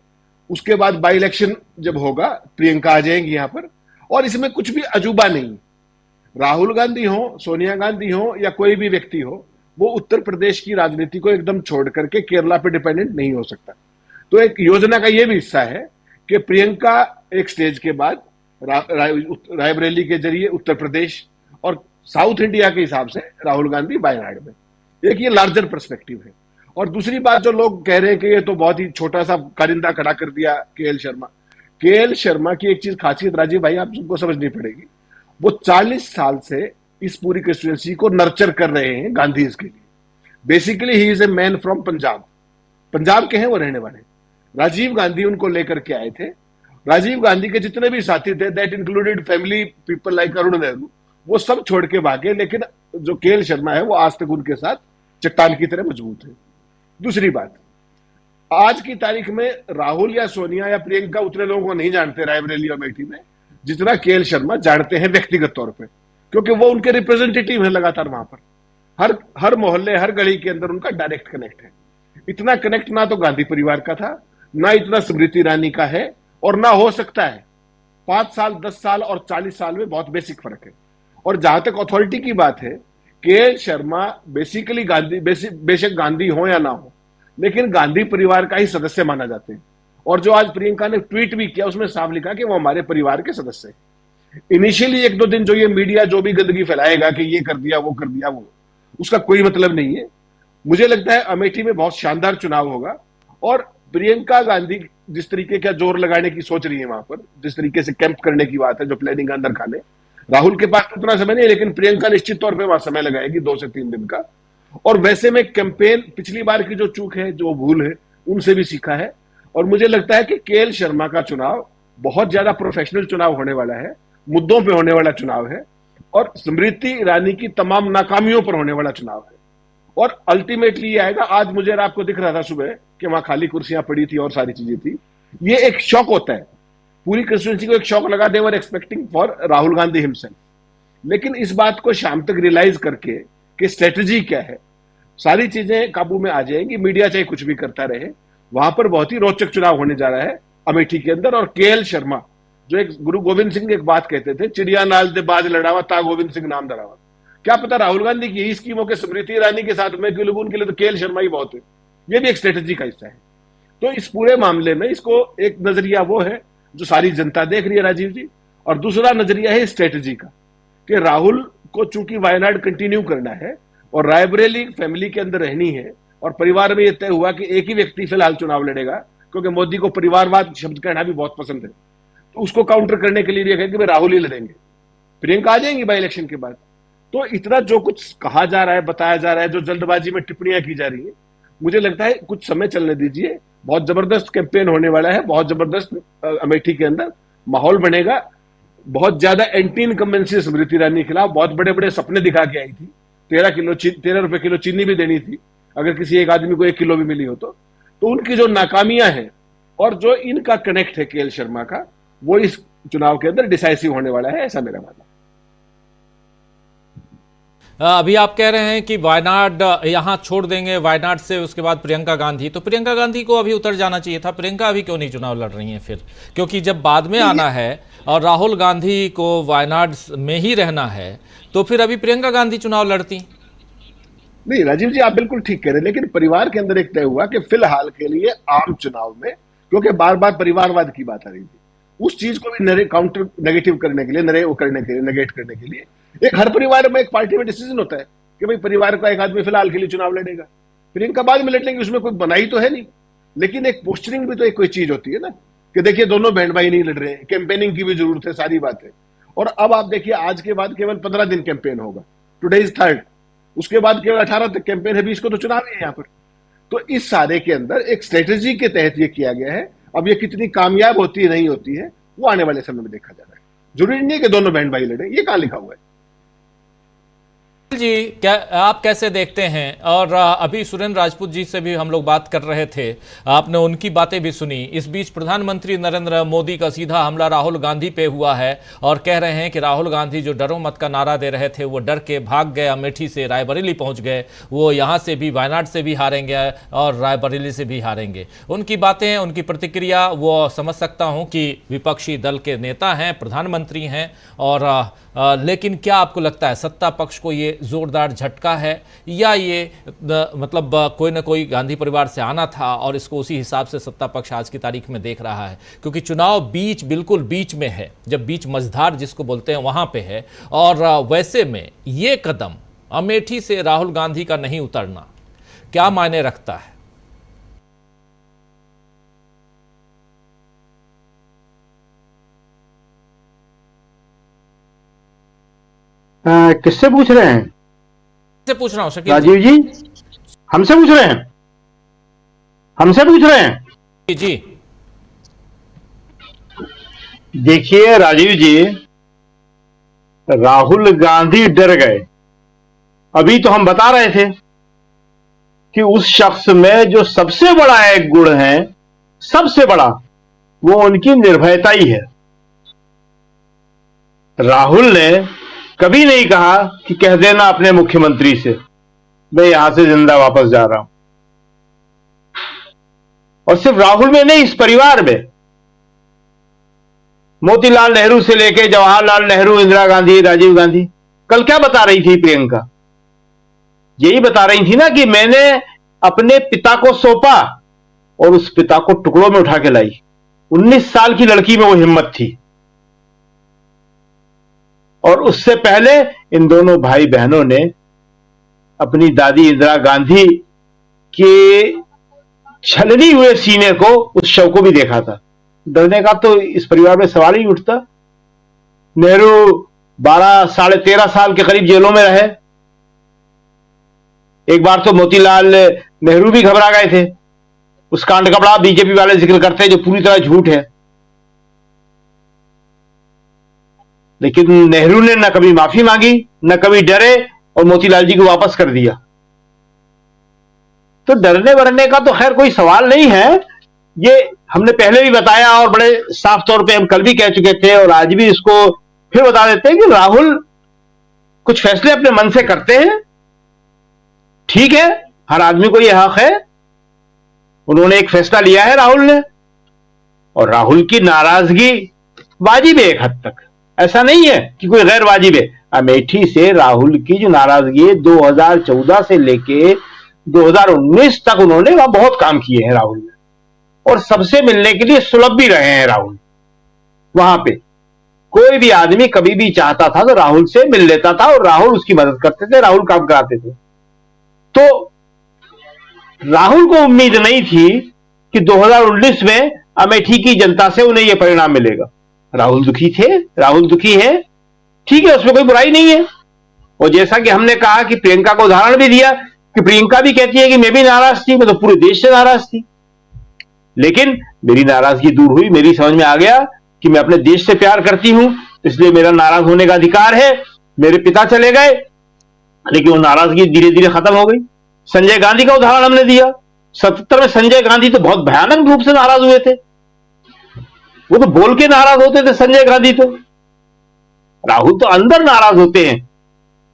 उसके बाद बाई इलेक्शन जब होगा प्रियंका आ जाएंगी यहां पर। और इसमें कुछ भी अजूबा नहीं। राहुल गांधी हो, सोनिया गांधी हो या कोई भी व्यक्ति हो, वो उत्तर प्रदेश की राजनीति को एकदम छोड़ करके केरला पे डिपेंडेंट नहीं हो सकता। तो एक योजना का ये भी हिस्सा है कि प्रियंका एक स्टेज के बाद रायबरेली के जरिए उत्तर प्रदेश और साउथ इंडिया के हिसाब से राहुल गांधी वायनाड में। एक ये लार्जर पर्सपेक्टिव है। और दूसरी बात, जो लोग कह रहे हैं कि ये तो बहुत ही छोटा सा कारिंदा खड़ा कर दिया केएल शर्मा। केएल शर्मा की एक चीज खासियत राजीव भाई आप सबको समझनी पड़ेगी, वो 40 साल से इस पूरी कंस्टिट्यूएंसी को नर्चर कर रहे हैं गांधी के लिए। Basically he is a man from Punjab, Punjab के हैं वो रहने वाले। राजीव गांधी उनको लेकर के आए थे। राजीव गांधी के जितने भी साथी थे, that included family people like Arun Nehru, वो सब छोड़ के भागे। लेकिन जो केएल शर्मा है वो आज तक उनके साथ चट्टान की तरह मजबूत है। दूसरी बात, आज की तारीख में राहुल या सोनिया या प्रियंका उतने लोगों को नहीं जानते रायबरेली और अमेठी में जितना केएल शर्मा जानते हैं व्यक्तिगत तौर पे, क्योंकि वो उनके रिप्रेजेंटेटिव है लगातार वहां पर। हर मोहल्ले, हर गली के अंदर उनका डायरेक्ट कनेक्ट है। इतना कनेक्ट ना तो गांधी परिवार का था, ना इतना स्मृति ईरानी का है, और ना हो सकता है। 5 साल, 10 साल और 40 साल में बहुत बेसिक फर्क है। और जहां तक अथॉरिटी की बात है, केएल शर्मा बेसिकली गांधी, बेशक गांधी हो या ना हो, लेकिन गांधी परिवार का ही सदस्य माना जाते हैं। और जो आज प्रियंका ने ट्वीट भी किया उसमें साफ लिखा कि वो हमारे परिवार के सदस्य हैं। इनिशियली 1-2 दिन जो ये मीडिया जो भी गंदगी फैलाएगा कि ये कर दिया वो कर दिया, वो उसका कोई मतलब नहीं है। मुझे लगता है अमेठी में बहुत शानदार चुनाव होगा। और प्रियंका गांधी जिस तरीके का जोर लगाने की सोच रही है वहां पर, जिस तरीके से कैंप करने की बात है, जो प्लानिंग अंदर खाने, राहुल के पास उतना समय नहीं है, लेकिन प्रियंका निश्चित तौर पर वहां समय लगाएगी 2 से 3 दिन का। और वैसे में कैंपेन, पिछली बार की जो चूक है, जो भूल है, उनसे भी सीखा है। और मुझे लगता है कि केएल शर्मा का चुनाव बहुत ज्यादा प्रोफेशनल चुनाव होने वाला है, मुद्दों पे होने वाला चुनाव है, और स्मृति ईरानी की तमाम नाकामियों पर होने वाला चुनाव है। और अल्टीमेटली ये आएगा, आज मुझे और आपको दिख रहा था सुबह कि वहां खाली कुर्सियां पड़ी थी और सारी चीजें थी। ये एक शॉक होता है, पूरी कंस्टिट्यूएंसी को एक शॉक लगा दे, were expecting for Rahul Gandhi himself. लेकिन इस बात को शाम तक रियलाइज करके कि स्ट्रेटजी क्या है, सारी चीजें काबू में आ जाएंगी। मीडिया चाहे कुछ भी करता रहे, वहां पर बहुत ही रोचक चुनाव होने जा रहा है अमेठी के अंदर। और केएल शर्मा, जो एक गुरु गोविंद सिंह एक बात कहते थे, चिड़िया नाल दे बाज लड़ावा ता गोविंद सिंह नाम धरावा। क्या पता राहुल गांधी की यही स्कीमों के स्मृति ईरानी के साथ में क्यों, उनके लिए तो केएल शर्मा ही बहुत है। ये भी एक स्ट्रेटजी का हिस्सा है। तो इस पूरे मामले में इसको एक नजरिया वो है जो सारी जनता देख रही है राजीव जी, और दूसरा नजरिया है स्ट्रेटजी का कि राहुल को चूंकि वायनाड कंटिन्यू करना है और रायबरेली फैमिली के अंदर रहनी है, और परिवार में यह तय हुआ कि एक ही व्यक्ति फिलहाल चुनाव लड़ेगा, क्योंकि मोदी को परिवारवाद शब्द कहना भी बहुत पसंद है। तो उसको काउंटर करने के लिए भी कि भाई राहुल ही लड़ेंगे, प्रियंका आ जाएंगी बाई इलेक्शन के बाद। तो इतना जो कुछ कहा जा रहा है, बताया जा रहा है, जो जल्दबाजी में टिप्पणियां की जा रही है, मुझे लगता है कुछ समय चलने दीजिए। बहुत जबरदस्त कैंपेन होने वाला है, बहुत जबरदस्त अमेठी के अंदर माहौल बनेगा। बहुत ज्यादा एंटी इनकम्बेंसी स्मृति ईरानी के खिलाफ बहुत बड़े बड़े सपने दिखा के आई थी। 13 रुपए किलो चीनी भी देनी थी अगर किसी एक आदमी को 1 किलो भी मिली हो तो उनकी जो नाकामियां हैं और जो इनका कनेक्ट है केएल शर्मा का, वो इस चुनाव के अंदर डिसाइसिव होने वाला है, ऐसा मेरा मानना है। अभी आप कह रहे हैं कि वायनाड यहां छोड़ देंगे, वायनाड से उसके बाद प्रियंका गांधी, तो प्रियंका गांधी को अभी उतर जाना चाहिए था। प्रियंका अभी क्यों नहीं चुनाव लड़ रही हैं फिर? क्योंकि जब बाद में आना है और राहुल गांधी को वायनाड में ही रहना है, तो फिर अभी प्रियंका गांधी चुनाव लड़ती। नहीं राजीव जी, आप बिल्कुल ठीक कह रहे हैं, लेकिन परिवार के अंदर एक तय हुआ कि फिलहाल के लिए आम चुनाव में, क्योंकि बार बार परिवारवाद की बात आ रही थी, उस चीज को भी काउंटर नेगेटिव करने के लिए, नेगेट करने के लिए एक हर परिवार में, एक पार्टी में डिसीजन होता है कि भाई परिवार का एक आदमी फिलहाल के लिए चुनाव लड़ेगा, प्रियंका बाद में लड़ लेंगे, उसमें कोई बनाई तो है नहीं। लेकिन एक पोस्टरिंग भी तो एक कोई चीज होती है ना, कि देखिए दोनों बहन भाई नहीं लड़ रहे हैं, कैंपेनिंग की भी जरूरत है, सारी बात है। और अब आप देखिए आज के बाद केवल 15 दिन कैंपेन होगा, टुडे इज 3rd, उसके बाद केवल 18 तक कैंपेन है, 20 को तो चुनाव है यहाँ पर। तो इस सारे के अंदर एक स्ट्रेटेजी के तहत ये किया गया है। अब ये कितनी कामयाब होती है नहीं होती है, वो आने वाले समय में देखा जा रहा है। जरूरी नहीं है कि दोनों बहन भाई लड़े, ये कहां लिखा हुआ है जी? क्या आप कैसे देखते हैं? और अभी सुरेंद्र राजपूत जी से भी हम लोग बात कर रहे थे, आपने उनकी बातें भी सुनी। इस बीच प्रधानमंत्री नरेंद्र मोदी का सीधा हमला राहुल गांधी पे हुआ है और कह रहे हैं कि राहुल गांधी जो डरो मत का नारा दे रहे थे, वो डर के भाग गए, अमेठी से रायबरेली पहुंच गए। वो यहां से भी वायनाड से भी हारेंगे और रायबरेली से भी हारेंगे। उनकी बातें, उनकी प्रतिक्रिया वो समझ सकता हूं कि विपक्षी दल के नेता हैं, प्रधानमंत्री हैं, और लेकिन क्या आपको लगता है सत्ता पक्ष को ये जोरदार झटका है, या ये मतलब कोई ना कोई गांधी परिवार से आना था और इसको उसी हिसाब से सत्ता पक्ष आज की तारीख में देख रहा है? क्योंकि चुनाव बिल्कुल बीच में है, जब बीच मझधार जिसको बोलते हैं वहां पे है, और वैसे में ये कदम अमेठी से राहुल गांधी का नहीं उतरना क्या मायने रखता है? किससे पूछ रहे हैं? से पूछ रहा हूं शकील राजीव जी, हमसे पूछ रहे हैं? हमसे पूछ रहे हैं जी। देखिए राजीव जी, राहुल गांधी डर गए। अभी तो हम बता रहे थे कि उस शख्स में जो सबसे बड़ा एक गुण है, सबसे बड़ा, वो उनकी निर्भयता ही है। राहुल ने कभी नहीं कहा कि कह देना अपने मुख्यमंत्री से मैं यहां से जिंदा वापस जा रहा हूं। और सिर्फ राहुल में नहीं, इस परिवार में मोतीलाल नेहरू से लेकर जवाहरलाल नेहरू, इंदिरा गांधी, राजीव गांधी, कल क्या बता रही थी प्रियंका? यही बता रही थी ना कि मैंने अपने पिता को सौंपा और उस पिता को टुकड़ों में उठा के लाई। 19 साल की लड़की में वो हिम्मत थी। और उससे पहले इन दोनों भाई बहनों ने अपनी दादी इंदिरा गांधी के छलनी हुए सीने को, उस शव को भी देखा था। डरने का तो इस परिवार में सवाल ही उठता। नेहरू 12 साढ़े 13 साल के करीब जेलों में रहे। एक बार तो मोतीलाल नेहरू भी घबरा गए थे। उस कांड का बड़ा बीजेपी वाले जिक्र करते हैं, जो पूरी तरह झूठ है। लेकिन नेहरू ने न कभी माफी मांगी, न कभी डरे, और मोतीलाल जी को वापस कर दिया। तो डरने वरने का तो खैर कोई सवाल नहीं है। ये हमने पहले भी बताया और बड़े साफ तौर पे हम कल भी कह चुके थे, और आज भी इसको फिर बता देते हैं कि राहुल कुछ फैसले अपने मन से करते हैं। ठीक है, हर आदमी को यह हक है। उन्होंने एक फैसला लिया है राहुल ने, और राहुल की नाराजगी वाजिब है एक हद तक। ऐसा नहीं है कि कोई गैर वाजिब है। अमेठी से राहुल की जो नाराजगी है, 2014 से लेके 2019 तक उन्होंने वहां बहुत काम किए हैं राहुल ने, और सबसे मिलने के लिए सुलभ भी रहे हैं राहुल। वहां पे कोई भी आदमी कभी भी चाहता था तो राहुल से मिल लेता था, और राहुल उसकी मदद करते थे, राहुल काम कराते थे। तो राहुल को उम्मीद नहीं थी कि 2019 में अमेठी की जनता से उन्हें यह परिणाम मिलेगा। राहुल दुखी थे, राहुल दुखी है, ठीक है, उसमें कोई बुराई नहीं है। और जैसा कि हमने कहा कि प्रियंका को उदाहरण भी दिया कि प्रियंका भी कहती है कि मैं भी नाराज थी, मैं तो पूरे देश से नाराज थी, लेकिन मेरी नाराजगी दूर हुई। मेरी समझ में आ गया कि मैं अपने देश से प्यार करती हूं, इसलिए मेरा नाराज होने का अधिकार है। मेरे पिता चले गए, लेकिन वो नाराजगी धीरे धीरे खत्म हो गई। संजय गांधी का उदाहरण हमने दिया। 77 में संजय गांधी तो बहुत भयानक रूप से नाराज हुए थे, वो तो बोल के नाराज होते थे संजय गांधी तो। राहुल तो अंदर नाराज होते हैं,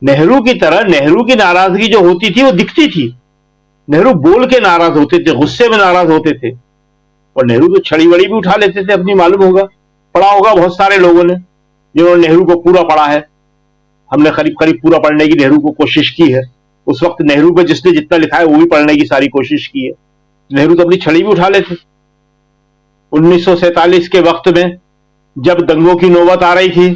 नेहरू की तरह। नेहरू की नाराजगी जो होती थी वो दिखती थी। नेहरू बोल के नाराज होते थे, गुस्से में नाराज होते थे। और नेहरू तो छड़ी वड़ी भी उठा लेते थे अपनी, मालूम होगा, पढ़ा होगा बहुत सारे लोगों ने जिन्होंने नेहरू को पूरा पढ़ा है। हमने करीब करीब पूरा पढ़ने की नेहरू को कोशिश की है। उस वक्त नेहरू पे जिसने जितना लिखा है वो भी पढ़ने की सारी कोशिश की है। नेहरू तो अपनी छड़ी भी उठा लेते। 1947 के वक्त में जब दंगों की नौबत आ रही थी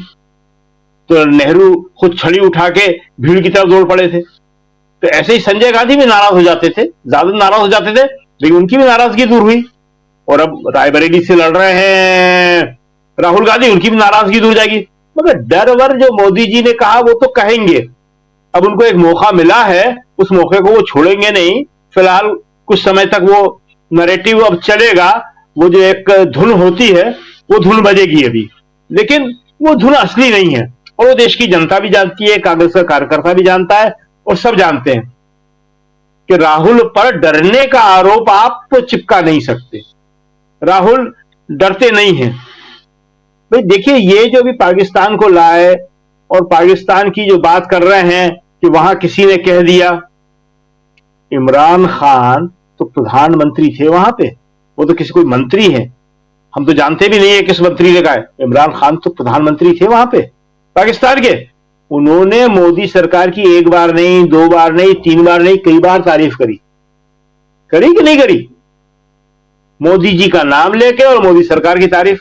तो नेहरू खुद छड़ी उठा के भीड़ की तरफ दौड़ पड़े थे। तो ऐसे ही संजय गांधी भी नाराज हो जाते थे, ज्यादा नाराज हो जाते थे, लेकिन उनकी भी नाराजगी दूर हुई। और अब रायबरेली से लड़ रहे हैं राहुल गांधी, उनकी भी नाराजगी दूर जाएगी। मगर डर वर जो मोदी जी ने कहा वो तो कहेंगे। अब उनको एक मौका मिला है, उस मौके को वो छोड़ेंगे नहीं। फिलहाल कुछ समय तक वो नैरेटिव अब चलेगा, वो जो एक धुन होती है वो धुन बजेगी अभी, लेकिन वो धुन असली नहीं है। और वो देश की जनता भी जानती है, कांग्रेस का कार्यकर्ता भी जानता है, और सब जानते हैं कि राहुल पर डरने का आरोप आप तो चिपका नहीं सकते। राहुल डरते नहीं हैं। भाई देखिए, ये जो भी पाकिस्तान को लाए और पाकिस्तान की जो बात कर रहे हैं कि वहां किसी ने कह दिया, इमरान खान तो प्रधानमंत्री थे वहां पे, वो तो किसी कोई मंत्री है, हम तो जानते भी नहीं है किस मंत्री ने कहा है। इमरान खान तो प्रधानमंत्री थे वहां पे पाकिस्तान के। उन्होंने मोदी सरकार की एक बार नहीं, दो बार नहीं, तीन बार नहीं, कई बार तारीफ करी कि नहीं करी? मोदी जी का नाम लेके और मोदी सरकार की तारीफ।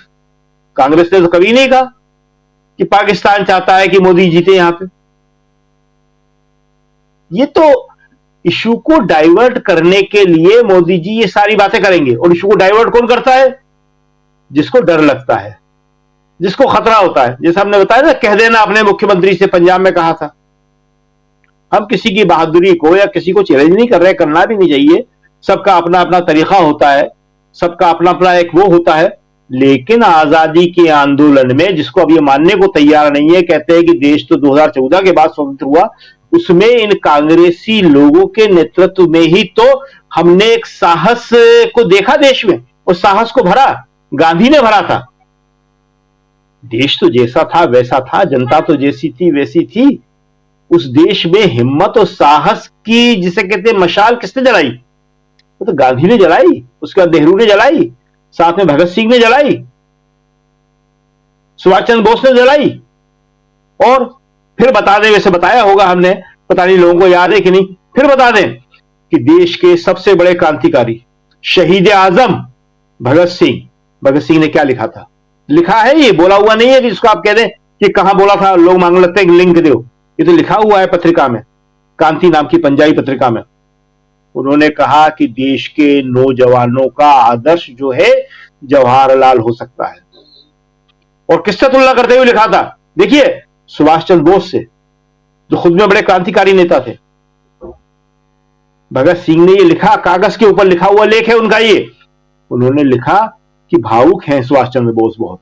कांग्रेस ने तो कभी नहीं कहा कि पाकिस्तान चाहता है कि मोदी जीते यहां पे। ये तो इशू को डाइवर्ट करने के लिए मोदी जी ये सारी बातें करेंगे। और इशू को डाइवर्ट कौन करता है? जिसको डर लगता है, जिसको खतरा होता है। जैसे हमने बताया ना, कह देना अपने मुख्यमंत्री से, पंजाब में कहा था। हम किसी की बहादुरी को या किसी को चैलेंज नहीं कर रहे, करना भी नहीं चाहिए। सबका अपना अपना तरीका होता है, सबका अपना अपना एक वो होता है। लेकिन आजादी के आंदोलन में, जिसको अब ये मानने को तैयार नहीं है, कहते हैं कि देश तो 2014 के बाद स्वतंत्र हुआ, उसमें इन कांग्रेसी लोगों के नेतृत्व में ही तो हमने एक साहस को देखा देश में, और साहस को भरा, गांधी ने भरा था। देश तो जैसा था वैसा था, जनता तो जैसी थी वैसी थी। उस देश में हिम्मत और साहस की, जिसे कहते हैं, मशाल किसने जलाई? वो तो गांधी ने जलाई, उसके बाद नेहरू ने जलाई, साथ में भगत सिंह ने जलाई, सुभाष चंद्र बोस ने जलाई। और फिर बता दें, वैसे बताया होगा हमने, पता नहीं लोगों को याद है कि नहीं, फिर बता दें कि देश के सबसे बड़े क्रांतिकारी शहीद आजम भगत सिंह ने क्या लिखा था? लिखा है, ये बोला हुआ नहीं है कि जिसको आप कह दें कि कहां बोला था, लोग मांग लगते हैं लिंक दो। ये तो लिखा हुआ है पत्रिका में, क्रांति नाम की पंजाबी पत्रिका में। उन्होंने कहा कि देश के नौजवानों का आदर्श जो है जवाहरलाल हो सकता है। और किससे तुलना करते हुए लिखा था? देखिए, सुभाष चंद्र बोस से, जो खुद में बड़े क्रांतिकारी नेता थे। भगत सिंह ने ये लिखा, कागज के ऊपर लिखा हुआ लेख है उनका ये। उन्होंने लिखा कि भावुक हैं सुभाष चंद्र बोस, बहुत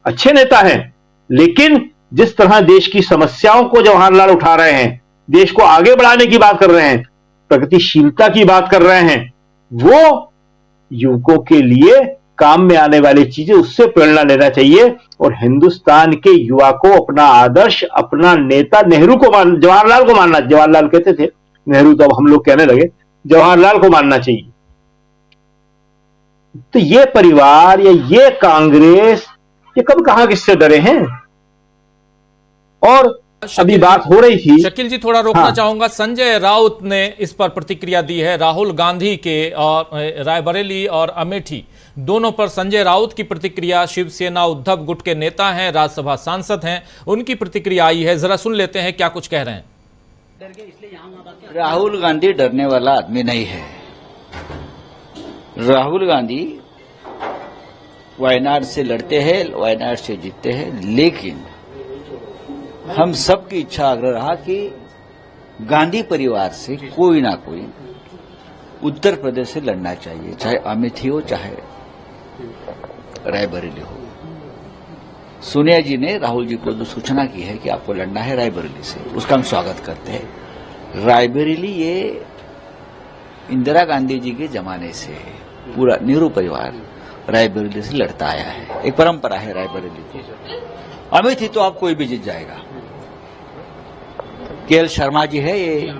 अच्छे नेता हैं, लेकिन जिस तरह देश की समस्याओं को जवाहरलाल उठा रहे हैं, देश को आगे बढ़ाने की बात कर रहे हैं, प्रगतिशीलता की बात कर रहे हैं, वो युवकों के लिए काम में आने वाली चीजें, उससे प्रेरणा लेना चाहिए। और हिंदुस्तान के युवा को अपना आदर्श, अपना नेता नेहरू को जवाहरलाल को मानना, जवाहरलाल कहते थे, नेहरू तो अब हम लोग कहने लगे, जवाहरलाल को मानना चाहिए। तो ये परिवार या ये कांग्रेस, ये कब कहां किससे डरे हैं? और अभी बात हो रही थी, शकील जी थोड़ा रोकना चाहूंगा। संजय राउत ने इस पर प्रतिक्रिया दी है, राहुल गांधी के और रायबरेली और अमेठी दोनों पर संजय राउत की प्रतिक्रिया। शिवसेना उद्धव गुट के नेता हैं, राज्यसभा सांसद हैं, उनकी प्रतिक्रिया आई है, जरा सुन लेते हैं क्या कुछ कह रहे हैं। राहुल गांधी डरने वाला आदमी नहीं है। राहुल गांधी वायनाड से लड़ते हैं, वायनाड से जीतते हैं, लेकिन हम सबकी इच्छा आग्रह रहा कि गांधी परिवार से कोई ना कोई उत्तर प्रदेश से लड़ना चाहिए, चाहे अमेठी हो चाहे रायबरेली हो। सोनिया जी ने राहुल जी को जो सूचना की है कि आपको लड़ना है रायबरेली से, उसका हम स्वागत करते हैं। रायबरेली ये इंदिरा गांधी जी के जमाने से पूरा नेहरू परिवार रायबरेली से लड़ता आया है, एक परंपरा है रायबरेली की। अमेठी तो आप कोई भी जीत जाएगा। केएल शर्मा जी है, ये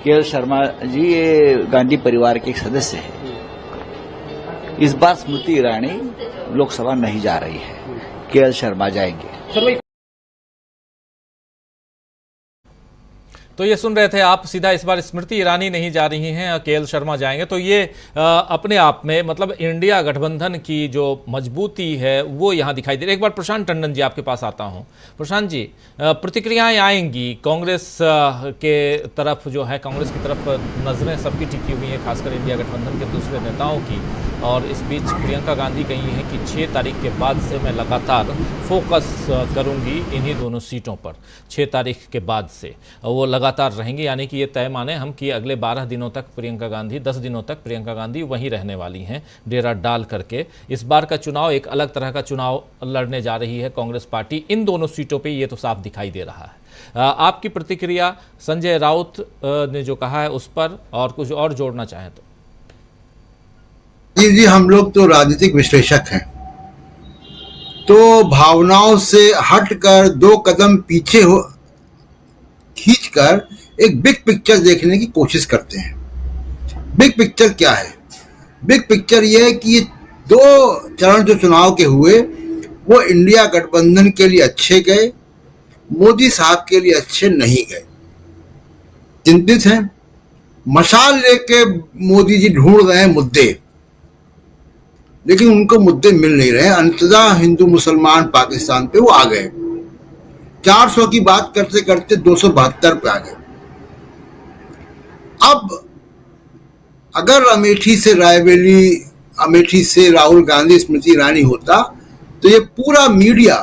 केएल शर्मा जी ये गांधी परिवार के एक सदस्य है। इस बार स्मृति ईरानी लोकसभा नहीं जा रही है, केएल शर्मा जाएंगे। तो ये सुन रहे थे आप, सीधा इस बार स्मृति ईरानी नहीं जा रही हैं, केएल शर्मा जाएंगे। तो ये अपने आप में मतलब इंडिया गठबंधन की जो मजबूती है वो यहाँ दिखाई दे रही है। एक बार प्रशांत टंडन जी आपके पास आता हूँ। प्रशांत जी, प्रतिक्रियाएं आएंगी कांग्रेस के तरफ, जो है कांग्रेस की तरफ नजरें सबकी टिकी हुई हैं, खासकर इंडिया गठबंधन के दूसरे नेताओं की। और इस बीच प्रियंका गांधी कही है कि 6 तारीख के बाद से मैं लगातार फोकस करूंगी इन्हीं दोनों सीटों पर। 6 तारीख के बाद से वो लगातार रहेंगी, यानी कि ये तय माने हम कि अगले 12 दिनों तक प्रियंका गांधी, 10 दिनों तक प्रियंका गांधी वहीं रहने वाली हैं, डेरा डाल करके। इस बार का चुनाव एक अलग तरह का चुनाव लड़ने जा रही है कांग्रेस पार्टी इन दोनों सीटों पे, ये तो साफ दिखाई दे रहा है। आपकी प्रतिक्रिया संजय राउत ने जो कहा है उस पर, और कुछ और जोड़ना चाहें तो? जी, हम लोग तो राजनीतिक विश्लेषक हैं, तो भावनाओं से हटकर 2 कदम पीछे हो खींचकर एक बिग पिक्चर देखने की कोशिश करते हैं। बिग पिक्चर क्या है? बिग पिक्चर यह है कि ये 2 चरण जो चुनाव के हुए वो इंडिया गठबंधन के लिए अच्छे गए, मोदी साहब के लिए अच्छे नहीं गए। चिंतित हैं, मशाल लेके मोदी जी ढूंढ रहे हैं मुद्दे, लेकिन उनको मुद्दे मिल नहीं रहे। अंततः हिंदू मुसलमान पाकिस्तान पे वो आ गए। 400 की बात करते करते 272 पे आ गए। अब अगर अमेठी से रायबरेली, अमेठी से राहुल गांधी, स्मृति ईरानी होता तो ये पूरा मीडिया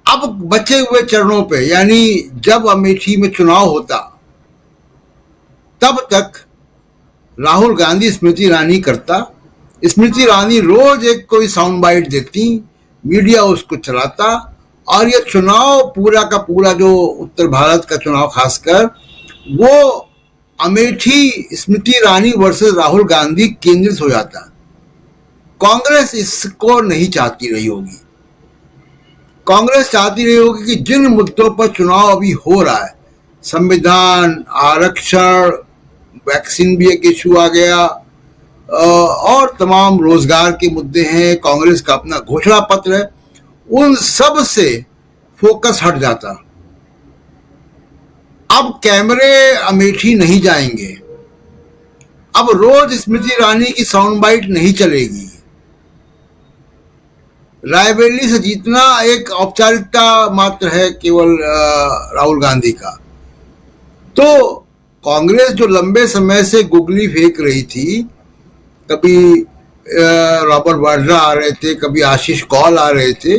अब बचे हुए चरणों पे, यानी जब अमेठी में चुनाव होता तब तक राहुल गांधी स्मृति ईरानी करता। स्मृति ईरानी रोज एक कोई साउंड बाइट देती, मीडिया उसको चलाता, और ये चुनाव पूरा का पूरा जो उत्तर भारत का चुनाव खासकर वो अमेठी स्मृति ईरानी वर्सेस राहुल गांधी केंद्रित हो जाता। कांग्रेस इसको नहीं चाहती रही होगी। कांग्रेस चाहती रही होगी कि जिन मुद्दों पर चुनाव अभी हो रहा है, संविधान, आरक्षण, वैक्सीन भी एक इशू आ गया, और तमाम रोजगार के मुद्दे हैं, कांग्रेस का अपना घोषणा पत्र है, उन सब से फोकस हट जाता। अब कैमरे अमेठी नहीं जाएंगे, अब रोज स्मृति ईरानी की साउंड बाइट नहीं चलेगी। रायबरेली से जीतना एक औपचारिकता मात्र है केवल राहुल गांधी का। तो कांग्रेस जो लंबे समय से गुगली फेंक रही थी, कभी रॉबर्ट वाड्रा आ रहे थे, कभी आशीष कौल आ रहे थे,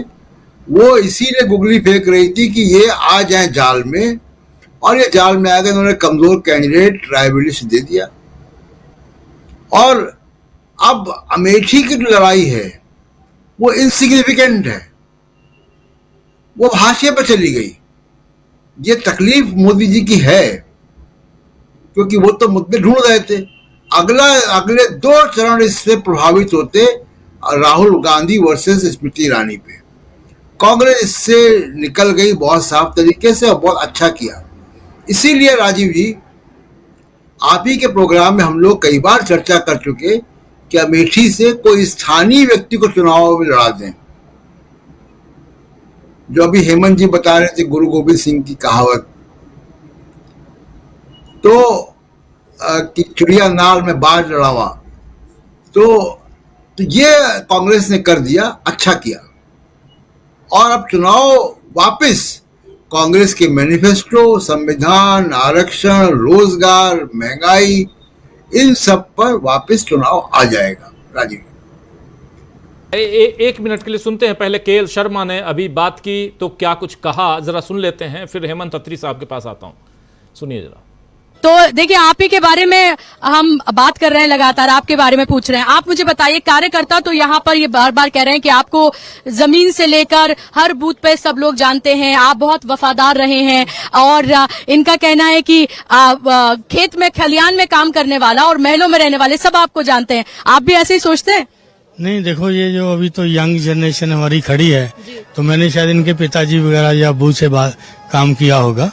वो इसीलिए गुगली फेंक रही थी कि ये आ जाए जाल में, और ये जाल में आ गए। उन्होंने कमजोर कैंडिडेट रायबरेली से दे दिया। और अब अमेठी की जो लड़ाई है वो इनसिग्निफिकेंट है, वो हाशिए पर चली गई। ये तकलीफ मोदी जी की है, क्योंकि वो तो मुद्दे ढूंढ रहे थे। अगले 2 चरण इससे प्रभावित होते राहुल गांधी वर्सेस स्मृति ईरानी पे। कांग्रेस इससे निकल गई बहुत साफ तरीके से, और बहुत अच्छा किया। इसीलिए राजीव जी, आप ही के प्रोग्राम में हम लोग कई बार चर्चा कर चुके कि अमेठी से कोई स्थानीय व्यक्ति को चुनाव में लड़ा दें। जो अभी हेमंत जी बता रहे थे गुरु गोविंद सिंह की कहावत, तो कि चिड़िया नाल में बाज लड़ावा, तो ये कांग्रेस ने कर दिया, अच्छा किया। और अब चुनाव वापस कांग्रेस के मैनिफेस्टो, संविधान, आरक्षण, रोजगार, महंगाई, इन सब पर वापस चुनाव आ जाएगा। राजीव एक मिनट के लिए सुनते हैं, पहले केएल शर्मा ने अभी बात की तो क्या कुछ कहा, जरा सुन लेते हैं, फिर हेमंत अत्री साहब के पास आता हूं, सुनिए जरा। तो देखिए, आप ही के बारे में हम बात कर रहे हैं, लगातार आपके बारे में पूछ रहे हैं। आप मुझे बताइए, कार्यकर्ता तो यहाँ पर ये बार बार कह रहे हैं कि आपको जमीन से लेकर हर बूथ पे सब लोग जानते हैं, आप बहुत वफादार रहे हैं, और इनका कहना है कि खेत में खलियान में काम करने वाला और महलों में रहने वाले सब आपको जानते हैं। आप भी ऐसे ही सोचते हैं? नहीं, देखो, ये जो अभी तो यंग जनरेशन हमारी खड़ी है, तो मैंने शायद इनके पिताजी वगैरह या अबू से काम किया होगा,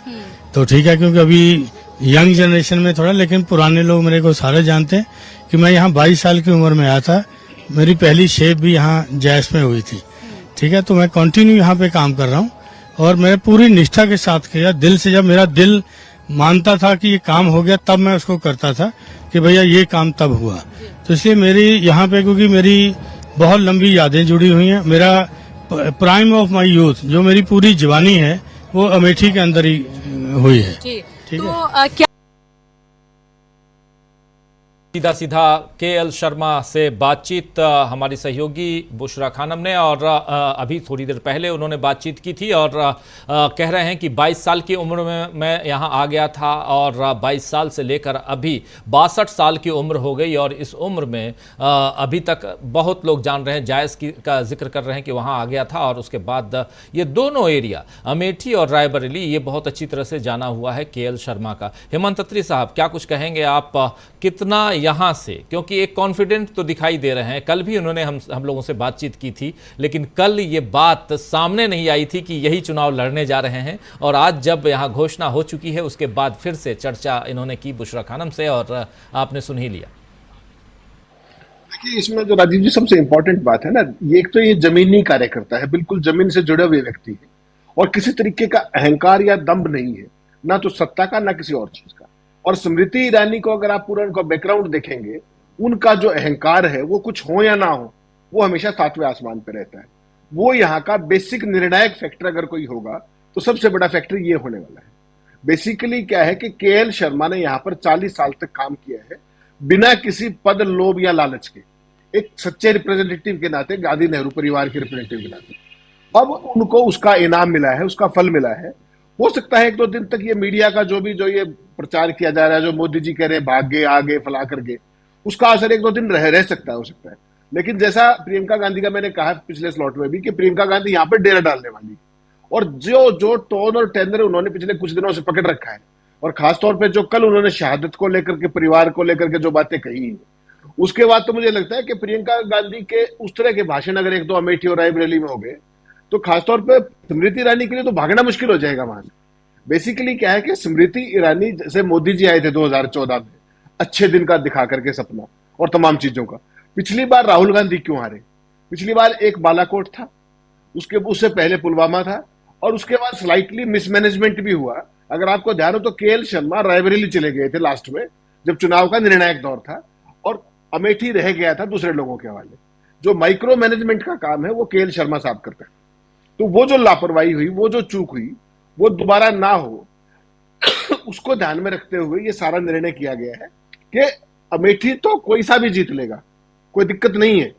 तो ठीक है, क्योंकि अभी यंग जनरेशन में थोड़ा, लेकिन पुराने लोग मेरे को सारे जानते हैं कि मैं यहाँ 22 साल की उम्र में आया था। मेरी पहली शेप भी यहाँ जैस में हुई थी, ठीक है, तो मैं कंटिन्यू यहाँ पे काम कर रहा हूँ और मैंने पूरी निष्ठा के साथ किया, दिल से। जब मेरा दिल मानता था कि ये काम हो गया, तब मैं उसको करता था कि भैया ये काम तब हुआ। तो इसलिए मेरी यहाँ पे, क्योंकि मेरी बहुत लंबी यादें जुड़ी हुई हैं, मेरा प्राइम ऑफ माई यूथ, जो मेरी पूरी जवानी है, वो अमेठी के अंदर ही हुई है। ठीक है। क्या सीधा सीधा केएल शर्मा से बातचीत हमारी सहयोगी बुशरा खानम ने, और अभी थोड़ी देर पहले उन्होंने बातचीत की थी और कह रहे हैं कि 22 साल की उम्र में मैं यहाँ आ गया था और 22 साल से लेकर अभी 62 साल की उम्र हो गई, और इस उम्र में अभी तक बहुत लोग जान रहे हैं, जायज़ का जिक्र कर रहे हैं कि वहाँ आ गया था, और उसके बाद ये दोनों एरिया अमेठी और रायबरेली ये बहुत अच्छी तरह से जाना हुआ है केएल शर्मा का। हेमंत अत्री साहब, क्या कुछ कहेंगे आप, कितना यहाँ से, क्योंकि एक कॉन्फिडेंट तो दिखाई दे रहे हैं, कल भी उन्होंने हम लोगों से बातचीत की थी, लेकिन कल ये बात सामने नहीं आई थी कि यही चुनाव लड़ने जा रहे हैं, और आज जब यहाँ घोषणा हो चुकी है उसके बाद फिर से चर्चा इन्होंने की बुशरा खानम से, और आपने सुन ही लिया। देखिए, इसमें जो राजीव जी सबसे इंपॉर्टेंट बात है ना, ये एक तो ये जमीनी कार्यकर्ता है, बिल्कुल जमीन से जुड़े हुए व्यक्ति है, और किसी तरीके का अहंकार या दम्भ नहीं है, ना तो सत्ता का ना किसी और चीज का। और स्मृति ईरानी को अगर आप पूरा उनका बैकग्राउंड देखेंगे, उनका जो अहंकार है वो कुछ हो या ना हो, वो हमेशा सातवें आसमान पे रहता है। वो यहाँ का बेसिक निर्णायक फैक्टर अगर कोई होगा तो सबसे बड़ा फैक्टर ये होने वाला है। बेसिकली क्या है कि केएल शर्मा ने यहाँ पर 40 साल तक काम किया है, बिना किसी पद, लोभ या लालच के, एक सच्चे रिप्रेजेंटेटिव के नाते, गांधी नेहरू परिवार के रिप्रेजेंटेटिव के नाते। अब उनको उसका इनाम मिला है, उसका फल मिला है। हो सकता है 1-2 दिन तक ये मीडिया का जो ये प्रचार किया जा रहा है, जो मोदी जी कह रहे हैं भाग गए, आ गए, फला करके, उसका असर 1-2 दिन रह सकता है, हो सकता है। लेकिन जैसा प्रियंका गांधी का मैंने कहा पिछले स्लॉट में भी कि प्रियंका गांधी यहाँ पर डेरा डालने वाली, और जो टोन और टेंडर उन्होंने पिछले कुछ दिनों से पकड़ रखा है, और खासतौर पर जो कल उन्होंने शहादत को लेकर के, परिवार को लेकर के जो बातें कही, उसके बाद तो मुझे लगता है कि प्रियंका गांधी के उस तरह के भाषण अगर 1-2 अमेठी और रायबरेली में हो गए, तो खासतौर पर स्मृति ईरानी के लिए तो भागना मुश्किल हो जाएगा वहां से। बेसिकली क्या है कि स्मृति ईरानी, जैसे मोदी जी आए थे 2014 में, अच्छे दिन का दिखा करके सपना और तमाम चीजों का। पिछली बार राहुल गांधी क्यों हारे? पिछली बार एक बालाकोट था, उससे पहले पुलवामा था, और उसके बाद स्लाइटली मिसमैनेजमेंट भी हुआ। अगर आपको ध्यान हो तो केएल शर्मा रायबरेली चले गए थे लास्ट में, जब चुनाव का निर्णायक दौर था, और अमेठी रह गया था दूसरे लोगों के हवाले। जो माइक्रो मैनेजमेंट का काम है वो केएल शर्मा साहब करते हैं। तो वो जो लापरवाही हुई, वो जो चूक हुई, वो दोबारा ना हो, उसको ध्यान में रखते हुए ये सारा निर्णय किया गया है कि अमेठी तो कोई सा भी जीत लेगा, कोई दिक्कत नहीं है।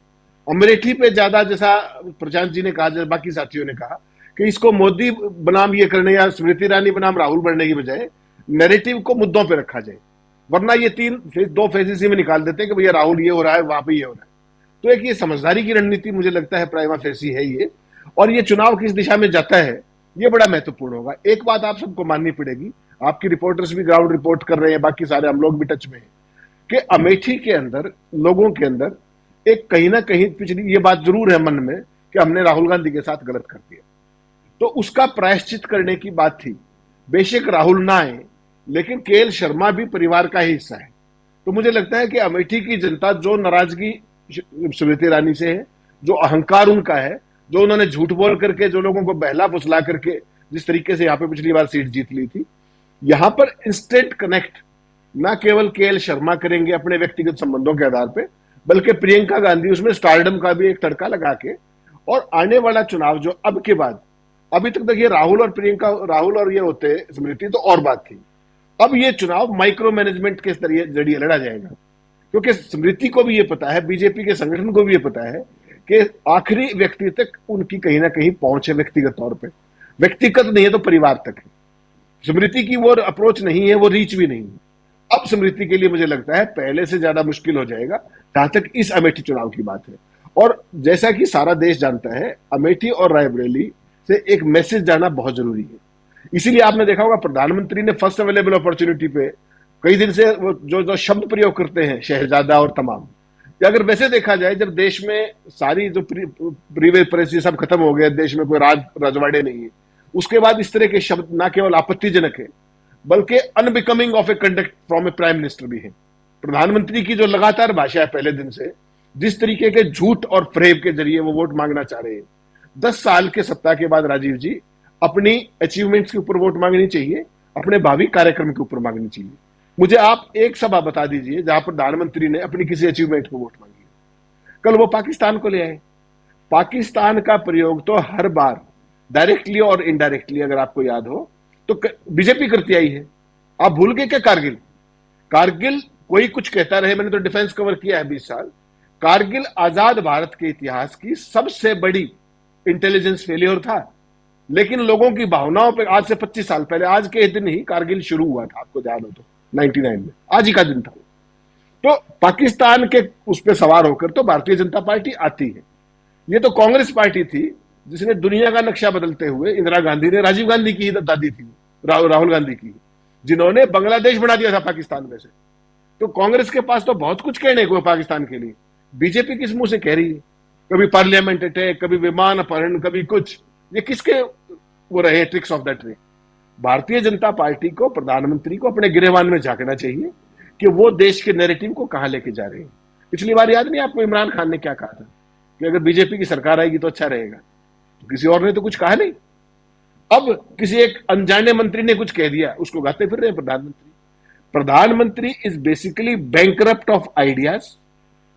अमेठी पे ज्यादा, जैसा प्रशांत जी ने कहा, जैसे बाकी साथियों ने कहा, कि इसको मोदी बनाम ये करने या स्मृति ईरानी बनाम राहुल बनने की बजाय नैरेटिव को मुद्दों पे रखा जाए, वरना ये 2 फेजेस में निकाल देते हैं कि भैया राहुल ये हो रहा है, वहां पे ये हो रहा है। तो एक ये समझदारी की रणनीति मुझे लगता है प्राइमा फेसी है ये, और ये चुनाव किस दिशा में जाता है ये बड़ा महत्वपूर्ण होगा। एक बात आप सबको माननी पड़ेगी, आपकी रिपोर्टर्स भी ग्राउंड रिपोर्ट कर रहे हैं, बाकी सारे हम लोग भी टच में हैं, कि अमेठी के अंदर लोगों के अंदर एक कहीं ना कहीं पिछली ये बात जरूर है मन में कि हमने राहुल गांधी के साथ गलत कर दिया, तो उसका प्रायश्चित करने की बात थी। बेशक राहुल ना आए, लेकिन केएल शर्मा भी परिवार का ही हिस्सा है। तो मुझे लगता है कि अमेठी की जनता जो नाराजगी स्मृति ईरानी से है, जो अहंकार उनका है, जो उन्होंने झूठ बोल करके जो लोगों को बहला फुसला करके जिस तरीके से यहाँ पे पिछली बार सीट जीत ली थी, यहाँ पर इंस्टेंट कनेक्ट ना केवल केएल शर्मा करेंगे अपने व्यक्तिगत संबंधों के आधार पे, बल्कि प्रियंका गांधी उसमें स्टारडम का भी एक तड़का लगा के, और आने वाला चुनाव जो अब के बाद, अभी तक देखिए राहुल और ये होते स्मृति तो और बात थी, अब ये चुनाव माइक्रो मैनेजमेंट के जरिए लड़ा जाएगा। क्योंकि स्मृति को भी ये पता है, बीजेपी के संगठन को भी ये पता है कि आखिरी व्यक्ति तक उनकी कहीं ना कहीं पहुंच है, व्यक्तिगत तौर पे, व्यक्तिगत नहीं है तो परिवार तक है। स्मृति की वो अप्रोच नहीं है, वो रीच भी नहीं है। अब स्मृति के लिए मुझे लगता है पहले से ज्यादा मुश्किल हो जाएगा जहां तक इस अमेठी चुनाव की बात है। और जैसा कि सारा देश जानता है, अमेठी और रायबरेली से एक मैसेज जाना बहुत जरूरी है। इसीलिए आपने देखा होगा प्रधानमंत्री ने फर्स्ट अवेलेबल अपॉर्चुनिटी पे कई दिन से वो जो शब्द प्रयोग करते हैं, शहजादा और तमाम, अगर वैसे देखा जाए, जब देश में सारी जो प्रीवियस परिस्थिति सब खत्म हो गया, देश में कोई राजवाड़े नहीं है, उसके बाद इस तरह के शब्द ना केवल आपत्तिजनक है बल्कि unbecoming of A conduct from A prime minister भी है। प्रधानमंत्री की जो लगातार भाषा है पहले दिन से, जिस तरीके के झूठ और फ्रेब के जरिए वो वोट मांगना चाह रहे हैं, 10 साल के सत्ता के बाद राजीव जी अपनी अचीवमेंट्स के ऊपर वोट मांगनी चाहिए, अपने भावी कार्यक्रम के ऊपर मांगनी चाहिए। मुझे आप एक सभा बता दीजिए जहां प्रधानमंत्री ने अपनी किसी अचीवमेंट पर वोट मांगी। कल वो पाकिस्तान को ले आए। पाकिस्तान का प्रयोग तो हर बार डायरेक्टली और इनडायरेक्टली, अगर आपको याद हो, तो बीजेपी करती आई है। आप भूल गए क्या कारगिल कोई कुछ कहता रहे, मैंने तो डिफेंस कवर किया है 20 साल। कारगिल आजाद भारत के इतिहास की सबसे बड़ी इंटेलिजेंस फेलियर था, लेकिन लोगों की भावनाओं पर आज से 25 साल पहले, आज के दिन ही कारगिल शुरू हुआ था, आपको ध्यान हो तो 99 में, आज ही का दिन था। तो पाकिस्तान के उस पर सवार होकर तो भारतीय जनता पार्टी आती है। ये तो कांग्रेस पार्टी थी जिसने दुनिया का नक्शा बदलते हुए, इंदिरा गांधी ने राजीव गांधी की दादी थी, राहुल गांधी की, जिन्होंने बांग्लादेश बना दिया था पाकिस्तान में से। तो कांग्रेस के पास तो बहुत कुछ कहने को पाकिस्तान के लिए। बीजेपी किस मुंह से कह रही है? कभी पार्लियामेंट अटैक, कभी विमान अपहरण, कभी कुछ। ये किसके वो रहे tricks of that way? Bharatiya Janata party को, प्रधानमंत्री को अपने गिरेबान में झांकना चाहिए कि वो देश के नैरेटिव को कहां लेके जा रहे हैं। पिछली बार याद नहीं आपको इमरान खान ने क्या कहा था कि अगर बीजेपी की सरकार आएगी तो अच्छा रहेगा, तो किसी और ने तो कुछ कहा नहीं। अब किसी एक अनजाने मंत्री ने कुछ कह दिया, उसको गाते फिर रहे हैं प्रधानमंत्री is basically bankrupt of ideas,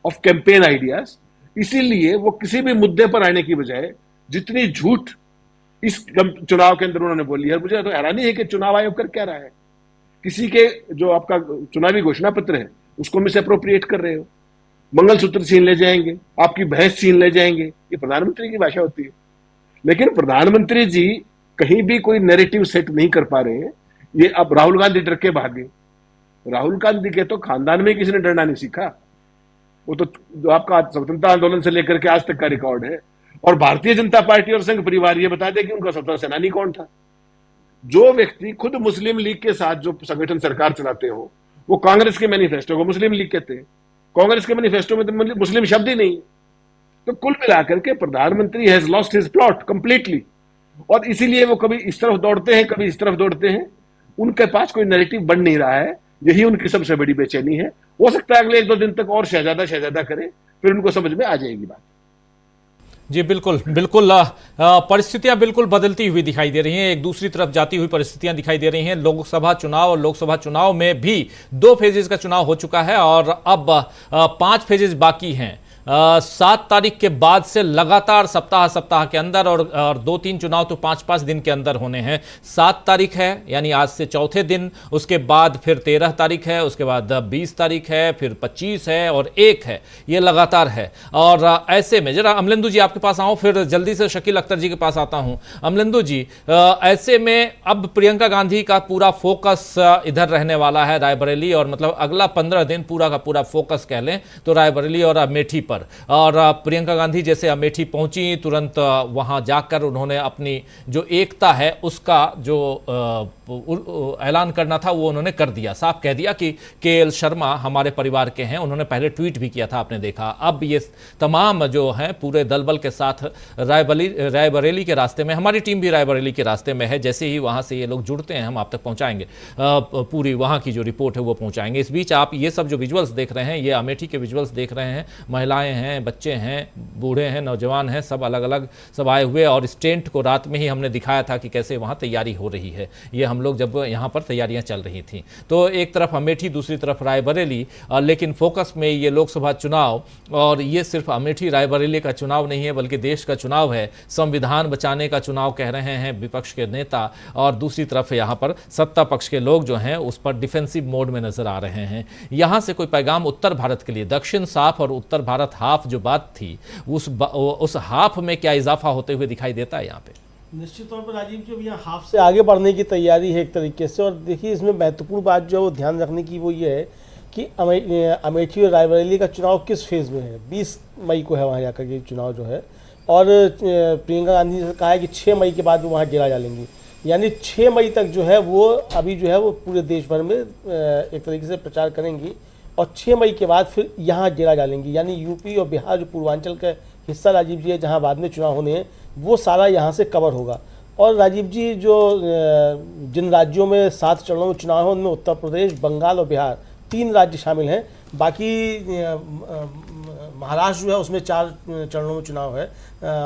of campaign ideas. इसीलिए वो किसी भी मुद्दे पर आने की बजाय जितनी झूठ इस चुनाव के अंदर उन्होंने बोली है, मुझे तो हैरानी है कि चुनाव आयोग कर क्या रहा है। किसी के जो आपका चुनावी घोषणा पत्र है उसको मिस अप्रोप्रिएट कर रहे हो, मंगलसूत्र छीन ले जाएंगे, आपकी भैंस छीन ले जाएंगे। ये प्रधानमंत्री की भाषा होती है। लेकिन प्रधानमंत्री जी कहीं भी कोई नैरेटिव सेट नहीं कर पा रहे हैं। ये अब राहुल गांधी डर के भागे। राहुल गांधी के तो खानदान में किसी ने डरना नहीं सीखा। वो तो जो आपका स्वतंत्रता आंदोलन से लेकर के आज तक का रिकॉर्ड है। और भारतीय जनता पार्टी और संघ परिवार ये बता दे कि उनका स्वतंत्रता सेनानी कौन था। जो व्यक्ति खुद मुस्लिम लीग के साथ जो संगठन सरकार चलाते हो, वो कांग्रेस के मैनिफेस्टो को मुस्लिम लीग कहते हैं। कांग्रेस के मैनिफेस्टो में तो मुस्लिम शब्द ही नहीं। तो कुल मिलाकर के प्रधानमंत्री has lost his plot completely. और इसीलिए वो कभी इस तरफ दौड़ते हैं, कभी इस तरफ दौड़ते हैं। उनके पास कोई नैरेटिव बन नहीं रहा है। यही उनकी सबसे बड़ी बेचैनी है। हो सकता है अगले 1-2 दिन तक और शहजादा करें, फिर उनको समझ में आ जाएगी बात। जी बिल्कुल बिल्कुल। परिस्थितियां बिल्कुल बदलती हुई दिखाई दे रही हैं, एक दूसरी तरफ जाती हुई परिस्थितियां दिखाई दे रही हैं। लोकसभा चुनाव और लोकसभा चुनाव में भी 2 फेजेस का चुनाव हो चुका है और अब 5 फेजेस बाकी हैं। 7 तारीख के बाद से लगातार सप्ताह के अंदर और 2-3 चुनाव तो 5-5 दिन के अंदर होने हैं। 7 तारीख है यानी आज से चौथे दिन, उसके बाद फिर 13 तारीख है, उसके बाद 20 तारीख है, फिर 25 है और 1 है। ये लगातार है। और ऐसे में जरा अमलेंदु जी आपके पास आऊं, फिर जल्दी से शकील अख्तर जी के पास आता हूं। अमलेंदु जी, ऐसे में अब प्रियंका गांधी का पूरा फोकस इधर रहने वाला है, रायबरेली, और मतलब अगला 15 दिन पूरा का पूरा फोकस कह लें तो रायबरेली और अमेठी पर। और प्रियंका गांधी जैसे अमेठी पहुंची, तुरंत वहां जाकर उन्होंने अपनी जो एकता है उसका जो ऐलान करना था वो उन्होंने कर दिया। साफ कह दिया कि केएल शर्मा हमारे परिवार के हैं। उन्होंने पहले ट्वीट भी किया था, आपने देखा। अब ये तमाम जो हैं पूरे दलबल के साथ रायबरेली के रास्ते में, हमारी टीम भी रायबरेली के रास्ते में है। जैसे ही वहां से ये लोग जुड़ते हैं हम आप तक पहुंचाएंगे, पूरी वहां की जो रिपोर्ट है वो पहुंचाएंगे। इस बीच आप ये सब जो विजुअल्स देख रहे हैं, ये अमेठी के विजुअल्स देख रहे हैं। महिलाएं हैं, बच्चे हैं, बूढ़े हैं, नौजवान हैं, सब अलग अलग सब आए हुए। और इस टेंट को रात में ही हमने दिखाया था कि कैसे वहां तैयारी हो रही है। ये हम हम लोग जब यहाँ पर तैयारियां चल रही थी। तो एक तरफ अमेठी, दूसरी तरफ रायबरेली, लेकिन फोकस में ये लोकसभा चुनाव, और ये सिर्फ अमेठी रायबरेली का चुनाव नहीं है बल्कि देश का चुनाव है, संविधान बचाने का चुनाव कह रहे हैं विपक्ष के नेता, और दूसरी तरफ यहाँ पर सत्ता पक्ष के लोग जो हैं उस पर डिफेंसिव मोड में नजर आ रहे हैं। यहाँ से कोई पैगाम उत्तर भारत के लिए, दक्षिण साफ और उत्तर भारत हाफ जो बात थी, उस हाफ में क्या इजाफा होते हुए दिखाई देता है यहाँ पे? निश्चित तौर पर राजीव जी, अब यहाँ हाफ से आगे बढ़ने की तैयारी है एक तरीके से। और देखिए, इसमें महत्वपूर्ण बात जो है वो ध्यान रखने की वो ये है कि अमेठी और रायबरेली का चुनाव किस फेज़ में है। 20 मई को है वहाँ जाकर के चुनाव जो है, और प्रियंका गांधी ने कहा है कि 6 मई के बाद वो वहाँ डेरा डालेंगी, यानी 6 मई तक जो है वो अभी जो है वो पूरे देश भर में एक तरीके से प्रचार करेंगी, और 6 मई के बाद फिर यहाँ डेरा डालेंगी। यानी यूपी और बिहार जो पूर्वांचल का हिस्सा राजीव जी है, जहाँ बाद में चुनाव होने हैं, वो सारा यहाँ से कवर होगा। और राजीव जी, जो जिन राज्यों में 7 चरणों में चुनाव है उनमें उत्तर प्रदेश, बंगाल और बिहार 3 राज्य शामिल हैं। बाकी महाराष्ट्र जो है उसमें 4 चरणों में चुनाव है,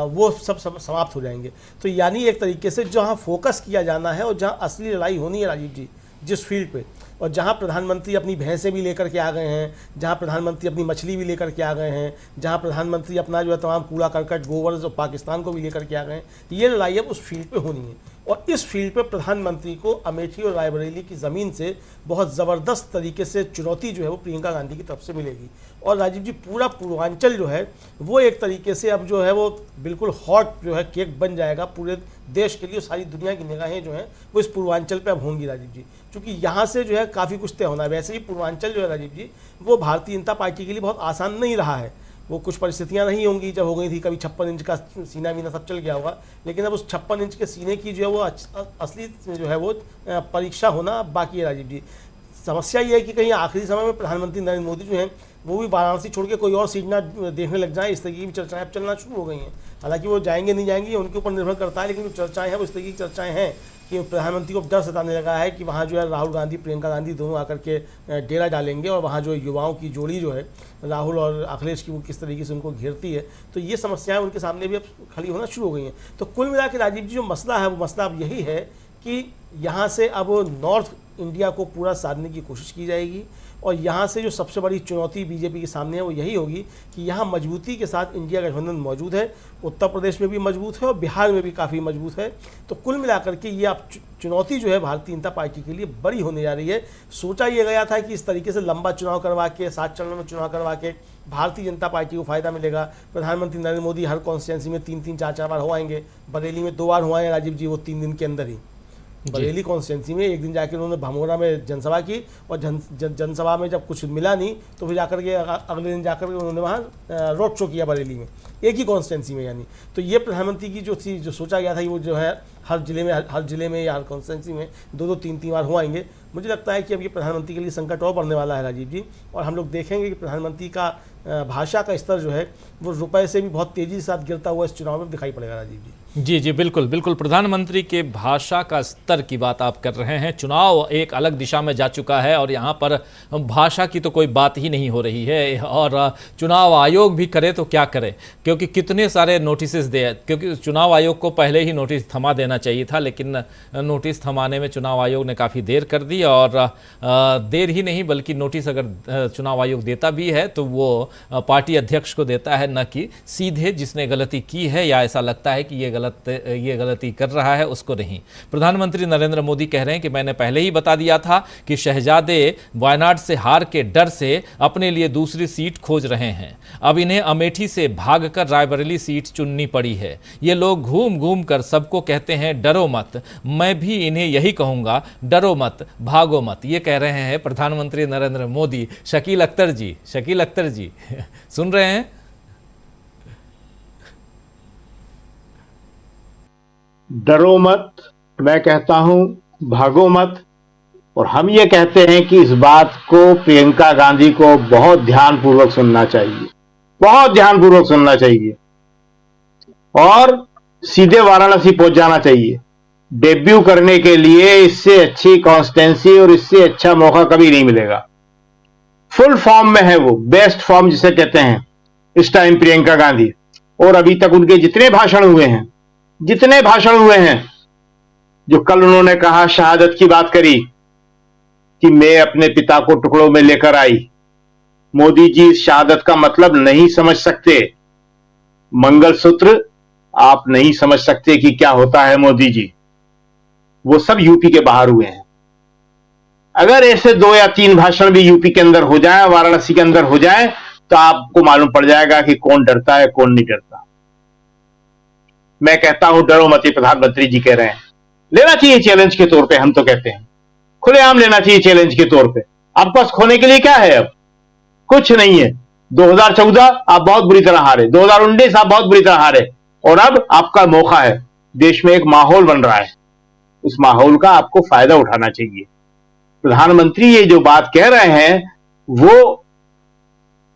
वो सब समाप्त हो जाएंगे। तो यानी एक तरीके से जहाँ फोकस किया जाना है और जहाँ असली लड़ाई होनी है राजीव जी, जिस फील्ड पे, और जहाँ प्रधानमंत्री अपनी भैंसें भी लेकर के आ गए हैं, जहाँ प्रधानमंत्री अपनी मछली भी लेकर के आ गए हैं, जहाँ प्रधानमंत्री अपना जो है तमाम कूड़ा करकट गोबर और पाकिस्तान को भी लेकर के आ गए हैं, ये लड़ाई अब उस फील्ड पे होनी है। और इस फील्ड पे प्रधानमंत्री को अमेठी और रायबरेली की ज़मीन से बहुत ज़बरदस्त तरीके से चुनौती जो है वो प्रियंका गांधी की तरफ से मिलेगी। और राजीव जी, पूरा पूर्वांचल जो है वो एक तरीके से अब जो है वो बिल्कुल हॉट जो है केक बन जाएगा पूरे देश के लिए। सारी दुनिया की निगाहें जो हैं वो इस पूर्वांचल पे अब होंगी राजीव जी, क्योंकि यहाँ से जो है काफ़ी कुछ तय होना है। वैसे ही पूर्वांचल जो है राजीव जी, वो भारतीय जनता पार्टी के लिए बहुत आसान नहीं रहा है। वो कुछ परिस्थितियां नहीं होंगी जब हो गई थी, कभी 56 इंच का सीना वीना सब चल गया होगा, लेकिन अब उस 56 इंच के सीने की जो है वो असली जो है वो परीक्षा होना बाकी है राजीव जी। समस्या ये है कि कहीं आखिरी समय में प्रधानमंत्री नरेंद्र मोदी जो हैं वो भी वाराणसी छोड़ के कोई और सीट ना देखने लग जाए, इस तरीके की भी चर्चाएं अब चलना शुरू हो गई हैं। हालांकि वो जाएंगे नहीं जाएंगे उनके ऊपर निर्भर करता है, लेकिन जो चर्चाएं हैं वो इस तरीके की चर्चाएं हैं कि प्रधानमंत्री को डर सताने लगा है कि वहाँ जो है राहुल गांधी, प्रियंका गांधी दोनों आकर के डेरा डालेंगे, और वहाँ जो युवाओं की जोड़ी जो है राहुल और अखिलेश की, वो किस तरीके से उनको घेरती है। तो ये समस्याएं उनके सामने भी अब खड़ी होना शुरू हो गई हैं। तो कुल मिला के राजीव जी, जो मसला है वो मसला अब यही है कि यहाँ से अब नॉर्थ इंडिया को पूरा साधने की कोशिश की जाएगी, और यहाँ से जो सबसे बड़ी चुनौती बीजेपी के सामने है वो यही होगी कि यहाँ मजबूती के साथ इंडिया गठबंधन मौजूद है, उत्तर प्रदेश में भी मजबूत है और बिहार में भी काफ़ी मजबूत है। तो कुल मिलाकर के ये अब चुनौती जो है भारतीय जनता पार्टी के लिए बड़ी होने जा रही है। सोचा ये गया था कि इस तरीके से लंबा चुनाव करवा के, 7 चरणों में चुनाव करवा के भारतीय जनता पार्टी को फायदा मिलेगा। प्रधानमंत्री नरेंद्र मोदी हर कॉन्स्टिट्यूंसी में 3-3, 4-4 बार हो आएंगे। बरेली में 2 बार हुआ है राजीव जी, वो 3 दिन के अंदर ही। बरेली कॉन्स्टिट्यूंसी में एक दिन जाकर उन्होंने भमोरा में जनसभा की, और जनसभा में जब कुछ मिला नहीं तो फिर जाकर के अगले दिन जाकर के उन्होंने वहाँ रोड शो किया बरेली में, एक ही कॉन्स्टिट्यूंसी में। यानी तो ये प्रधानमंत्री की जो थी, जो सोचा गया था वो जो है हर जिले में या हर कॉन्स्टिट्यूंसी में 2-2, 3-3 बार हो आएंगे। मुझे लगता है कि अब ये प्रधानमंत्री के लिए संकट और बढ़ने वाला है राजीव जी, और हम लोग देखेंगे कि प्रधानमंत्री का भाषा का स्तर जो है वो रुपए से भी बहुत तेजी के साथ गिरता हुआ इस चुनाव में दिखाई पड़ेगा राजीव जी। जी जी, बिल्कुल बिल्कुल, प्रधानमंत्री के भाषा का स्तर की बात आप कर रहे हैं। चुनाव एक अलग दिशा में जा चुका है और यहाँ पर भाषा की तो कोई बात ही नहीं हो रही है, और चुनाव आयोग भी करे तो क्या करे, क्योंकि कितने सारे नोटिसेस दे, क्योंकि चुनाव आयोग को पहले ही नोटिस थमा देना चाहिए था, लेकिन नोटिस थमाने में चुनाव आयोग ने काफ़ी देर कर दी। और देर ही नहीं बल्कि नोटिस अगर चुनाव आयोग देता भी है तो वो पार्टी अध्यक्ष को देता है, न कि सीधे जिसने गलती की है या ऐसा लगता है कि ये गलती कर रहा है उसको नहीं। प्रधानमंत्री नरेंद्र मोदी कह रहे हैं कि मैंने पहले ही बता दिया था कि शहजादे वायनाड से हार के डर से अपने लिए दूसरी सीट खोज रहे हैं। अब इन्हें अमेठी से भागकर रायबरेली सीट चुननी पड़ी है। ये लोग घूम घूम कर सबको कहते हैं डरो मत, मैं भी इन्हें यही कहूंगा, डरो मत, भागो मत। ये कह रहे हैं प्रधानमंत्री नरेंद्र मोदी। शकील अख्तर जी सुन रहे हैं? डरो मत, मैं कहता हूं भागो मत। और हम ये कहते हैं कि इस बात को प्रियंका गांधी को बहुत ध्यानपूर्वक सुनना चाहिए, बहुत ध्यानपूर्वक सुनना चाहिए, और सीधे वाराणसी पहुंच जाना चाहिए। डेब्यू करने के लिए इससे अच्छी कॉन्स्टेंसी और इससे अच्छा मौका कभी नहीं मिलेगा। फुल फॉर्म में है वो, बेस्ट फॉर्म जिसे कहते हैं इस टाइम प्रियंका गांधी। और अभी तक उनके जितने भाषण हुए हैं जो कल उन्होंने कहा, शहादत की बात करी कि मैं अपने पिता को टुकड़ों में लेकर आई, मोदी जी इस शहादत का मतलब नहीं समझ सकते। मंगलसूत्र आप नहीं समझ सकते कि क्या होता है मोदी जी। वो सब यूपी के बाहर हुए हैं। अगर ऐसे 2 या 3 भाषण भी यूपी के अंदर हो जाए, वाराणसी के अंदर हो जाए, तो आपको मालूम पड़ जाएगा कि कौन डरता है कौन नहीं डरता। मैं कहता हूं डरो मत, प्रधानमंत्री जी कह रहे हैं, लेना चाहिए चैलेंज के तौर पे। हम तो कहते हैं खुलेआम लेना चाहिए चैलेंज के तौर पे। आपके पास खोने के लिए क्या है? अब कुछ नहीं है। 2014 आप बहुत बुरी तरह हारे, 2019 आप बहुत बुरी तरह हारे, और अब आपका मौका है। देश में एक माहौल बन रहा है, उस माहौल का आपको फायदा उठाना चाहिए। प्रधानमंत्री ये जो बात कह रहे हैं वो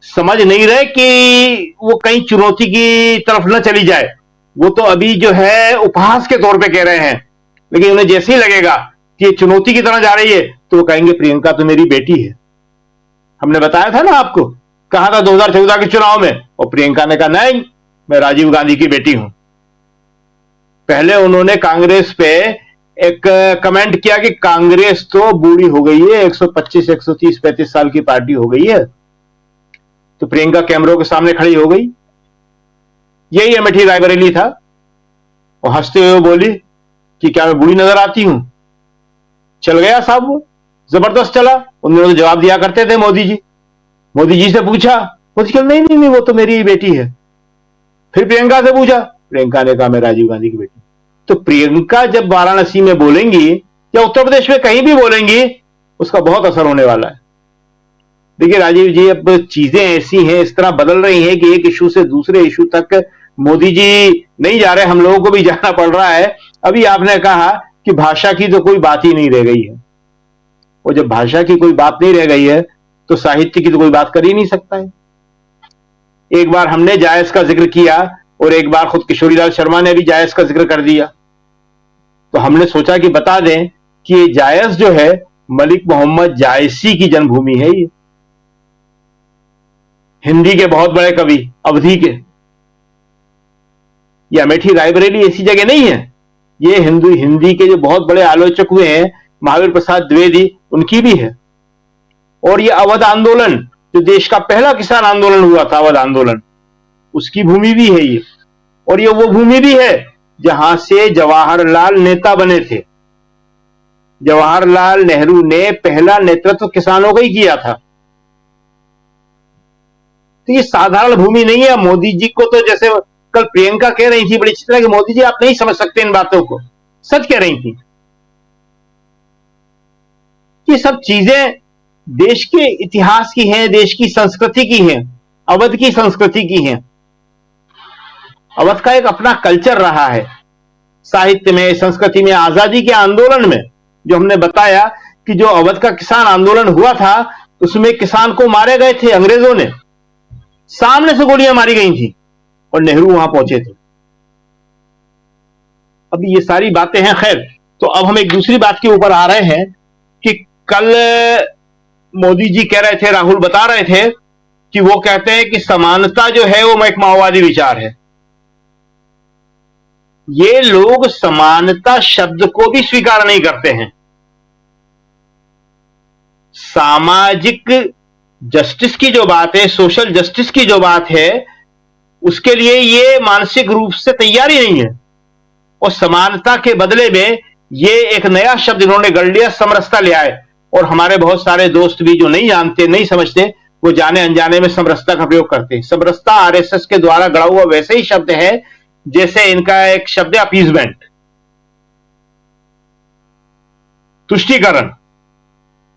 समझ नहीं रहे कि वो कहीं चुनौती की तरफ न चली जाए। वो तो अभी जो है उपहास के तौर पे कह रहे हैं, लेकिन उन्हें जैसे ही लगेगा कि ये चुनौती की तरह जा रही है तो वो कहेंगे प्रियंका तो मेरी बेटी है। हमने बताया था ना आपको, कहा था 2014 के चुनाव में, और प्रियंका ने कहा नहीं मैं राजीव गांधी की बेटी हूं। पहले उन्होंने कांग्रेस पे एक कमेंट किया कि कांग्रेस तो बूढ़ी हो गई है, 125 130 35 साल की पार्टी हो गई है। तो प्रियंका कैमरों के सामने खड़ी हो गई, यही अमेठी रायबरेली था, और हंसते हुए बोली कि क्या मैं बूढ़ी नजर आती हूं। चल गया साहब, वो जबरदस्त चला। उन्होंने तो जवाब दिया करते थे मोदी जी से पूछा, मोदी कहा नहीं नहीं नहीं वो तो मेरी ही बेटी है। फिर प्रियंका से पूछा, प्रियंका ने कहा मैं राजीव गांधी की बेटी। तो प्रियंका जब वाराणसी में बोलेंगी या उत्तर प्रदेश में कहीं भी बोलेंगी, उसका बहुत असर होने वाला है। देखिए राजीव जी, अब चीजें ऐसी हैं, इस तरह बदल रही हैं कि एक इशू से दूसरे इशू तक मोदी जी नहीं जा रहे, हम लोगों को भी जाना पड़ रहा है। अभी आपने कहा कि भाषा की तो कोई बात ही नहीं रह गई है, और जब भाषा की कोई बात नहीं रह गई है तो साहित्य की तो कोई बात कर ही नहीं सकता है। एक बार हमने जायज का जिक्र किया और एक बार खुद किशोरीलाल शर्मा ने भी जायज का जिक्र कर दिया। तो हमने सोचा कि बता दें कि ये जायज जो है मलिक मोहम्मद जायसी की जन्मभूमि है। ये हिंदी के बहुत बड़े कवि अवधी के, ये अमेठी रायबरेली ऐसी जगह नहीं है। ये हिंदी के जो बहुत बड़े आलोचक हुए हैं, महावीर प्रसाद द्विवेदी, उनकी भी है। और ये अवध आंदोलन, जो देश का पहला किसान आंदोलन हुआ था, अवध आंदोलन, उसकी भूमि भी है ये। और ये वो भूमि भी है जहां से जवाहरलाल नेता बने थे। जवाहरलाल नेहरू ने पहला नेतृत्व किसानों का ही किया था। तो ये साधारण भूमि नहीं है। मोदी जी को तो, जैसे कल प्रियंका कह रही थी बड़ी अच्छी तरह कि मोदी जी आप नहीं समझ सकते इन बातों को, सच कह रही थी। ये सब चीजें देश के इतिहास की हैं, देश की संस्कृति की हैं, अवध की संस्कृति की हैं। अवध का एक अपना कल्चर रहा है, साहित्य में, संस्कृति में, आजादी के आंदोलन में। जो हमने बताया कि जो अवध का किसान आंदोलन हुआ था, उसमें किसान को मारे गए थे अंग्रेजों ने, सामने से गोलियां मारी गई थी, और नेहरू वहां पहुंचे थे। अब ये सारी बातें हैं। खैर, तो अब हम एक दूसरी बात के ऊपर आ रहे हैं कि कल मोदी जी कह रहे थे, राहुल बता रहे थे कि वो कहते हैं कि समानता जो है वो एक माओवादी विचार है। ये लोग समानता शब्द को भी स्वीकार नहीं करते हैं। सामाजिक जस्टिस की जो बात है, सोशल जस्टिस की जो बात है, उसके लिए ये मानसिक रूप से तैयार ही नहीं है। और समानता के बदले में ये एक नया शब्द इन्होंने गढ़ लिया, समरसता ले आए। और हमारे बहुत सारे दोस्त भी जो नहीं जानते, नहीं समझते, वो जाने अनजाने में समरसता का प्रयोग करते हैं। समरसता आरएसएस के द्वारा गढ़ा हुआ वैसे ही शब्द है जैसे इनका एक शब्द है अपीजमेंट, तुष्टीकरण।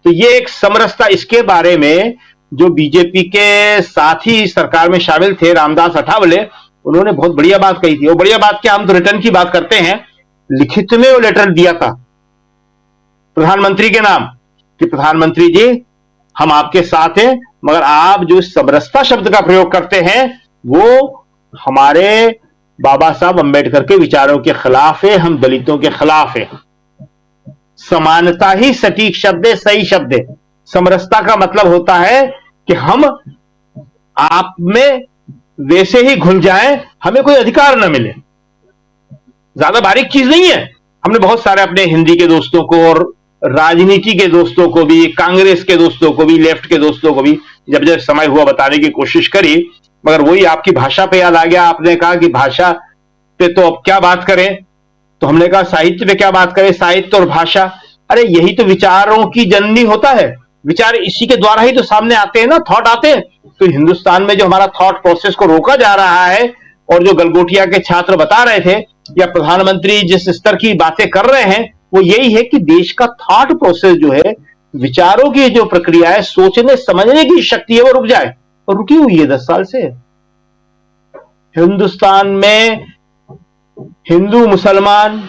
तो ये एक समरसता, इसके बारे में जो बीजेपी के साथ ही सरकार में शामिल थे, रामदास अठावले, उन्होंने बहुत बढ़िया बात कही थी। और बढ़िया बात क्या, हम तो रिटर्न की बात करते हैं, लिखित में वो लेटर दिया था प्रधानमंत्री के नाम कि प्रधानमंत्री जी हम आपके साथ हैं, मगर आप जो समरसता शब्द का प्रयोग करते हैं वो हमारे बाबा साहब अंबेडकर के विचारों के खिलाफ है, हम दलितों के खिलाफ है। समानता ही सटीक शब्द है, सही शब्द है। समरसता का मतलब होता है कि हम आप में वैसे ही घुल जाएं, हमें कोई अधिकार न मिले। ज्यादा बारीक चीज नहीं है, हमने बहुत सारे अपने हिंदी के दोस्तों को और राजनीति के दोस्तों को भी, कांग्रेस के दोस्तों को भी, लेफ्ट के दोस्तों को भी जब जब समय हुआ बताने की कोशिश करी, मगर वही आपकी भाषा पे याद आ गया। आपने कहा कि भाषा पे तो अब क्या बात करें, तो हमने कहा साहित्य पे क्या बात करें, साहित्य और भाषा। अरे यही तो विचारों की जननी होता है, विचार इसी के द्वारा ही तो सामने आते हैं ना, थॉट आते हैं। तो हिंदुस्तान में जो हमारा थॉट प्रोसेस को रोका जा रहा है और जो गलगोटिया के छात्र बता रहे थे या प्रधानमंत्री जिस स्तर की बातें कर रहे हैं, वो यही है कि देश का थॉट प्रोसेस जो है, विचारों की जो प्रक्रिया है, सोचने समझने की शक्ति है, वो रुक जाए, और रुकी हुई है 10 साल से। हिंदुस्तान में हिंदू मुसलमान,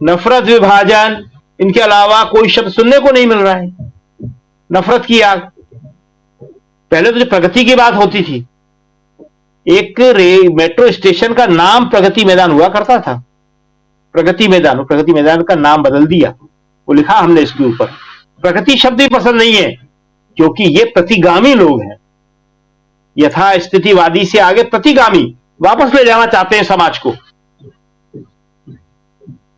नफरत, विभाजन, इनके अलावा कोई शब्द सुनने को नहीं मिल रहा है। नफरत की आग। पहले तो जो प्रगति की बात होती थी, एक मेट्रो स्टेशन का नाम प्रगति मैदान हुआ करता था, प्रगति मैदान का नाम बदल दिया, वो लिखा हमने इसके ऊपर। प्रगति शब्द भी पसंद नहीं है, क्योंकि ये प्रतिगामी लोग हैं, यथा स्थितिवादी से आगे प्रतिगामी, वापस ले जाना चाहते हैं समाज को।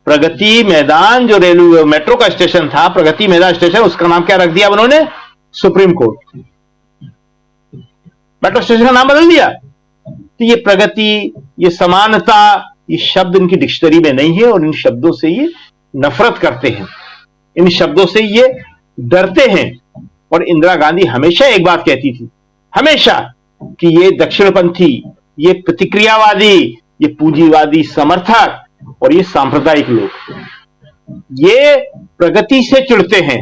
प्रगति मैदान जो रेलवे मेट्रो का स्टेशन था, प्रगति मैदान स्टेशन, उसका नाम क्या रख दिया उन्होंने? Supreme court. मेट्रो स्टेशन का नाम बदल दिया। तो ये प्रगति, ये समानता, ये शब्द इनकी डिक्शनरी में नहीं है, और इन शब्दों से ये नफरत करते हैं, इन शब्दों से ये डरते हैं। और इंदिरा गांधी हमेशा एक बात कहती थी, हमेशा, कि ये दक्षिणपंथी, ये प्रतिक्रियावादी, ये पूंजीवादी समर्थक और ये सांप्रदायिक लोग, ये प्रगति से चिढ़ते हैं,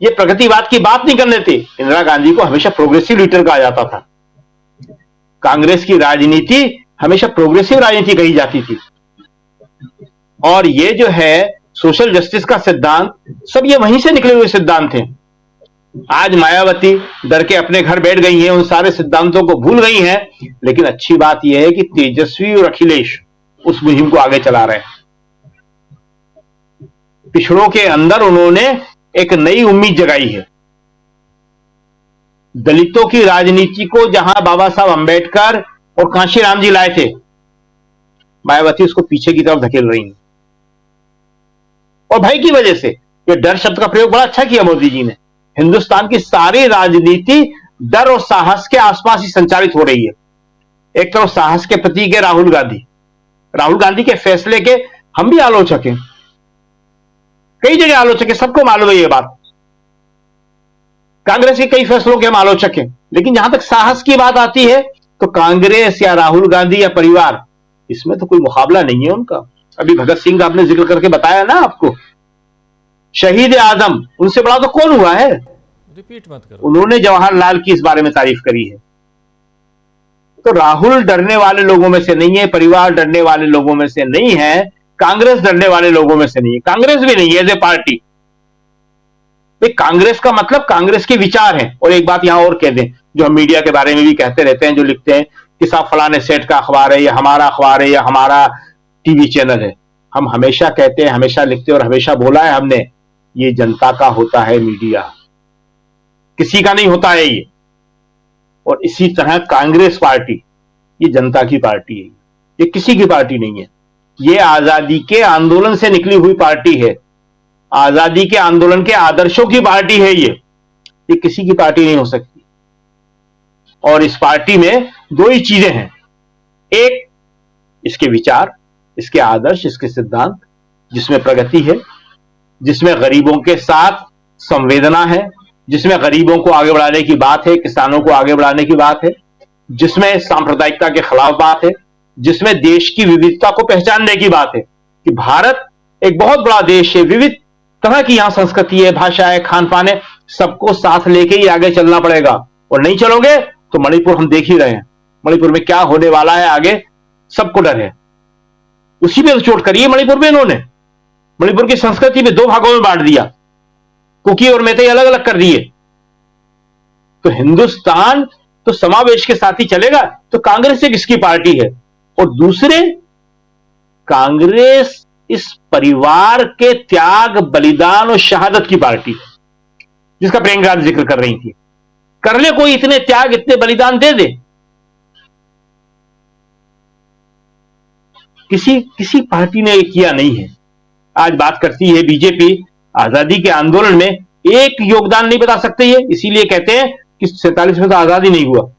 ये प्रगतिवाद की बात नहीं करने देते। इंदिरा गांधी को हमेशा प्रोग्रेसिव लीडर कहा जाता था। कांग्रेस की राजनीति हमेशा प्रोग्रेसिव राजनीति कही जाती थी, और ये जो है सोशल जस्टिस का सिद्धांत, सब ये वहीं से निकले हुए सिद्धांत थे। आज मायावती डर के अपने घर बैठ गई हैं, उन सारे सिद्धांतों को भूल गई हैं, लेकिन अच्छी बात यह है कि तेजस्वी और अखिलेश उस मुहिम को आगे चला रहे हैं। पिछड़ों के अंदर उन्होंने एक नई उम्मीद जगाई है। दलितों की राजनीति को जहां बाबा साहब अंबेडकर और कांशीराम जी लाए थे, मायावती उसको पीछे की तरफ धकेल रही है, और भय की वजह से। ये डर शब्द का प्रयोग बड़ा अच्छा किया मोदी जी ने। हिंदुस्तान की सारी राजनीति डर और साहस के आसपास ही संचालित हो रही है। एक तरफ साहस के प्रतीक है राहुल गांधी के फैसले के हम भी आलोचक हैं, कई जगह आलोचक है, सबको मालूम है ये बात। कांग्रेस के कई फैसलों के हम आलोचक हैं, लेकिन जहां तक साहस की बात आती है तो कांग्रेस या राहुल गांधी या परिवार, इसमें तो कोई मुकाबला नहीं है उनका। अभी भगत सिंह का आपने जिक्र करके बताया ना आपको, शहीद आजम, उनसे बड़ा तो कौन हुआ है? रिपीट मत करो। उन्होंने जवाहरलाल की इस बारे में तारीफ करी है। तो राहुल डरने वाले लोगों में से नहीं है, परिवार डरने वाले लोगों में से नहीं है, कांग्रेस डरने वाले लोगों में से नहीं है, कांग्रेस भी नहीं है एज ए पार्टी। कांग्रेस का मतलब कांग्रेस के विचार हैं। और एक बात यहां और कह दें, जो हम मीडिया के बारे में भी कहते रहते हैं, जो लिखते हैं कि साहब फलाने सेट का अखबार है, या हमारा अखबार है, या हमारा टीवी चैनल है। हम हमेशा कहते हैं, हमेशा लिखते हैं और हमेशा बोला है हमने, ये जनता का होता है मीडिया, किसी का नहीं होता है ये। और इसी तरह कांग्रेस पार्टी, ये जनता की पार्टी है, ये किसी की पार्टी नहीं है। ये आजादी के आंदोलन से निकली हुई पार्टी है, आजादी के आंदोलन के आदर्शों की पार्टी है ये किसी की पार्टी नहीं हो सकती। और इस पार्टी में दो ही चीजें हैं, एक इसके विचार, इसके आदर्श, इसके सिद्धांत, जिसमें प्रगति है, जिसमें गरीबों के साथ संवेदना है, जिसमें गरीबों को आगे बढ़ाने की बात है, किसानों को आगे बढ़ाने की बात है, जिसमें सांप्रदायिकता के खिलाफ बात है, जिसमें देश की विविधता को पहचानने की बात है कि भारत एक बहुत बड़ा देश है, विविध तरह की यहां संस्कृति है, भाषा है, खान पान है, सबको साथ लेके ही आगे चलना पड़ेगा। और नहीं चलोगे तो मणिपुर हम देख ही रहे हैं, मणिपुर में क्या होने वाला है आगे, सबको डर है। उसी पे चोट करी है मणिपुर में इन्होंने, मणिपुर की संस्कृति में दो भागों में बांट दिया, कुकी और मैते अलग अलग कर दिए। तो हिंदुस्तान तो समावेश के साथ ही चलेगा। तो कांग्रेस एक इसकी पार्टी है, और दूसरे कांग्रेस इस परिवार के त्याग, बलिदान और शहादत की पार्टी है, जिसका प्रियंका जिक्र कर रही थी। कर ले कोई इतने त्याग, इतने बलिदान दे दे। किसी पार्टी ने ये किया नहीं है। आज बात करती है बीजेपी आजादी के आंदोलन में, एक योगदान नहीं बता सकते ये, इसीलिए कहते हैं कि 47 में तो आजादी नहीं हुआ।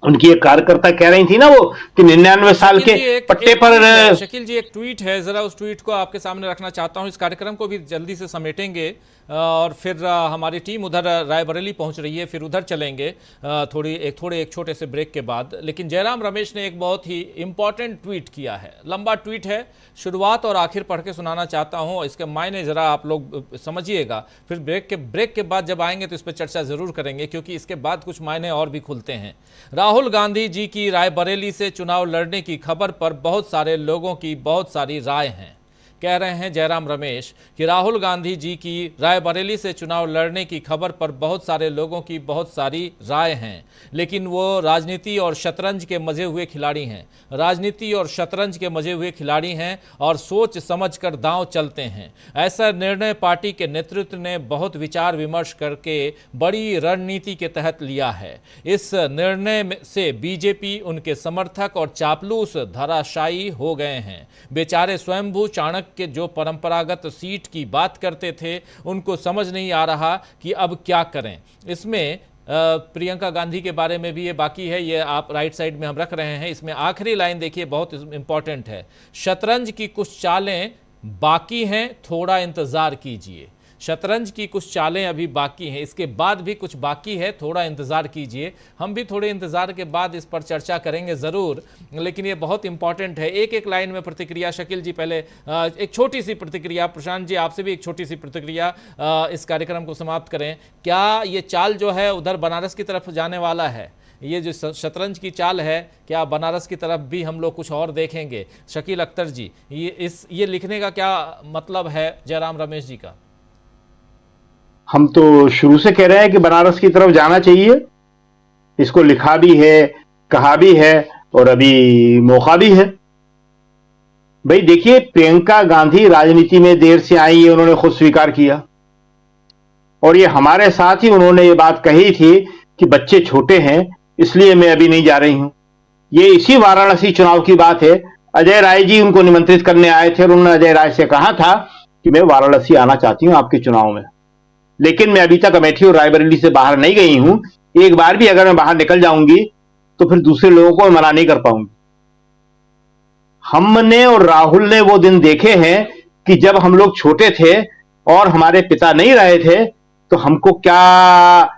उनकी एक कार्यकर्ता कह रही थी ना वो कि 99 साल के पट्टे पर। शकील जी एक ट्वीट है, जरा उस ट्वीट को आपके सामने रखना चाहता हूं। इस कार्यक्रम को भी जल्दी से समेटेंगे और फिर हमारी टीम उधर रायबरेली पहुंच रही है, फिर उधर चलेंगे एक छोटे से ब्रेक के बाद। लेकिन जयराम रमेश ने एक बहुत ही इंपॉर्टेंट ट्वीट किया है, लंबा ट्वीट है, शुरुआत और आखिर पढ़ के सुनाना चाहता हूं, इसके मायने जरा आप लोग समझिएगा। फिर ब्रेक के बाद जब आएंगे तो इस पर चर्चा जरूर करेंगे, क्योंकि इसके बाद कुछ मायने और भी खुलते हैं। राहुल गांधी जी की रायबरेली से चुनाव लड़ने की खबर पर बहुत सारे लोगों की बहुत सारी राय हैं। कह रहे हैं जयराम रमेश कि राहुल गांधी जी की रायबरेली से चुनाव लड़ने की खबर पर बहुत सारे लोगों की बहुत सारी राय हैं, लेकिन वो राजनीति और शतरंज के मजे हुए खिलाड़ी हैं। राजनीति और शतरंज के मजे हुए खिलाड़ी हैं और सोच समझकर दांव चलते हैं। ऐसा निर्णय पार्टी के नेतृत्व ने बहुत विचार विमर्श करके बड़ी रणनीति के तहत लिया है। इस निर्णय से बीजेपी, उनके समर्थक और चापलूस धराशायी हो गए हैं। बेचारे स्वयंभू चाणक्य के जो परंपरागत सीट की बात करते थे, उनको समझ नहीं आ रहा कि अब क्या करें। इसमें प्रियंका गांधी के बारे में भी ये बाकी है, ये आप राइट साइड में हम रख रहे हैं। इसमें आखिरी लाइन देखिए, बहुत इंपॉर्टेंट है। शतरंज की कुछ चालें बाकी हैं, थोड़ा इंतजार कीजिए। शतरंज की कुछ चालें अभी बाकी हैं, इसके बाद भी कुछ बाकी है, थोड़ा इंतजार कीजिए। हम भी थोड़े इंतजार के बाद इस पर चर्चा करेंगे ज़रूर, लेकिन ये बहुत इंपॉर्टेंट है। एक लाइन में प्रतिक्रिया शकील जी, पहले एक छोटी सी प्रतिक्रिया, प्रशांत जी आपसे भी एक छोटी सी प्रतिक्रिया, इस कार्यक्रम को समाप्त करें। क्या ये चाल जो है उधर बनारस की तरफ जाने वाला है? ये जो शतरंज की चाल है, क्या बनारस की तरफ भी हम लोग कुछ और देखेंगे? शकील अख्तर जी, ये लिखने का क्या मतलब है जयराम रमेश जी का? हम तो शुरू से कह रहे हैं कि बनारस की तरफ जाना चाहिए। इसको लिखा भी है, कहा भी है और अभी मौका भी है। भाई देखिए, प्रियंका गांधी राजनीति में देर से आई, ये उन्होंने खुद स्वीकार किया और ये हमारे साथ ही उन्होंने ये बात कही थी कि बच्चे छोटे हैं इसलिए मैं अभी नहीं जा रही हूं। ये इसी वाराणसी चुनाव की बात है। अजय राय जी उनको निमंत्रित करने आए थे और उन्होंने अजय राय से कहा था कि मैं वाराणसी आना चाहती हूं आपके चुनाव में, लेकिन मैं अभी तक अमेठी और रायबरेली से बाहर नहीं गई हूं। एक बार भी अगर मैं बाहर निकल जाऊंगी तो फिर दूसरे लोगों को मना नहीं कर पाऊंगी। हमने और राहुल ने वो दिन देखे हैं कि जब हम लोग छोटे थे और हमारे पिता नहीं रहे थे तो हमको क्या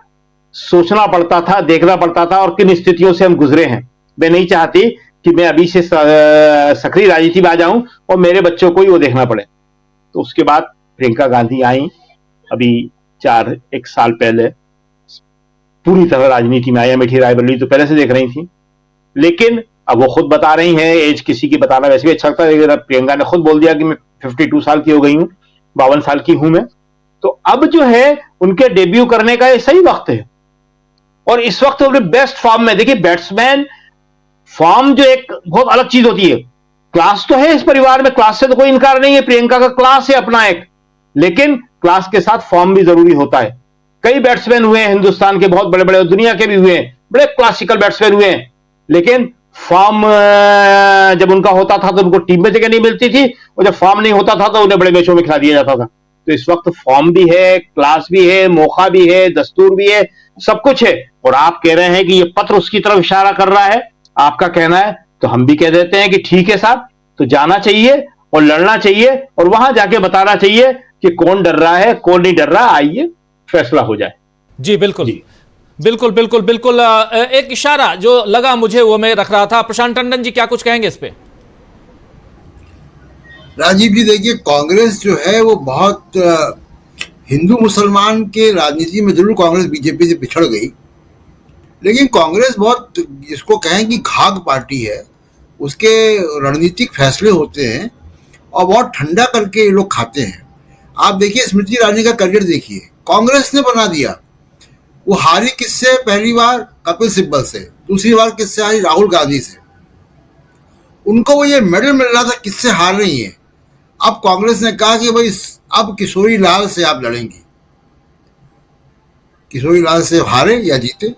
सोचना पड़ता था, देखना पड़ता था और किन स्थितियों से हम गुजरे हैं। मैं नहीं चाहती कि मैं अभी से सक्रिय राजनीति में आ जाऊं और मेरे बच्चों को ही वो देखना पड़े। तो उसके बाद प्रियंका गांधी आई, अभी 1 साल पहले पूरी तरह राजनीति में आई। अमेठी रायबरेली तो पहले से देख रही थी, लेकिन अब वो खुद बता रही हैं, एज किसी की बताना वैसे भी अच्छा लगता है। प्रियंका ने खुद बोल दिया कि मैं 52 साल की हो गई हूं, 52 साल की हूं मैं। तो अब जो है उनके डेब्यू करने का ये सही वक्त है और इस वक्त उनके बेस्ट फॉर्म में। देखिए, बैट्समैन फॉर्म जो एक बहुत अलग चीज होती है। क्लास तो है इस परिवार में, क्लास से तो कोई इनकार नहीं है, प्रियंका का क्लास है अपना एक, लेकिन क्लास के साथ फॉर्म भी जरूरी होता है। कई बैट्समैन हुए हैं हिंदुस्तान के, बहुत बड़े बड़े, दुनिया के भी हुए हैं, बड़े क्लासिकल बैट्समैन हुए हैं, लेकिन फॉर्म जब उनका होता था तो उनको टीम में जगह नहीं मिलती थी और जब फॉर्म नहीं होता था तो उन्हें बड़े मैचों में खिला दिया जाता था। तो इस वक्त फॉर्म भी है, क्लास भी है, मौका भी है, दस्तूर भी है, सब कुछ है। और आप कह रहे हैं कि ये पत्र उसकी तरफ इशारा कर रहा है, आपका कहना है, तो हम भी कह देते हैं कि ठीक है साहब, तो जाना चाहिए और लड़ना चाहिए और वहां जाके बताना चाहिए कि कौन डर रहा है, कौन नहीं डर रहा। आइए फैसला हो जाए। जी बिल्कुल जी। बिल्कुल बिल्कुल बिल्कुल। एक इशारा जो लगा मुझे वो मैं रख रहा था। प्रशांत टंडन जी क्या कुछ कहेंगे इस पे? राजीव जी देखिए, कांग्रेस जो है वो बहुत हिंदू मुसलमान के राजनीति में जरूर कांग्रेस बीजेपी से पिछड़ गई, लेकिन कांग्रेस बहुत, जिसको कहें कि घाघ पार्टी है, उसके रणनीतिक फैसले होते हैं और बहुत ठंडा करके ये लोग खाते हैं। आप देखिए स्मृति ईरानी का करियर देखिए, कांग्रेस ने बना दिया। वो हारी किससे? पहली बार कपिल सिब्बल से, दूसरी बार किससे हारी? राहुल गांधी से। उनको वो ये मेडल मिल रहा था, किससे हार रही है। अब कांग्रेस ने कहा कि भाई अब किशोरी लाल से आप लड़ेंगी, किशोरी लाल से हारे या जीते।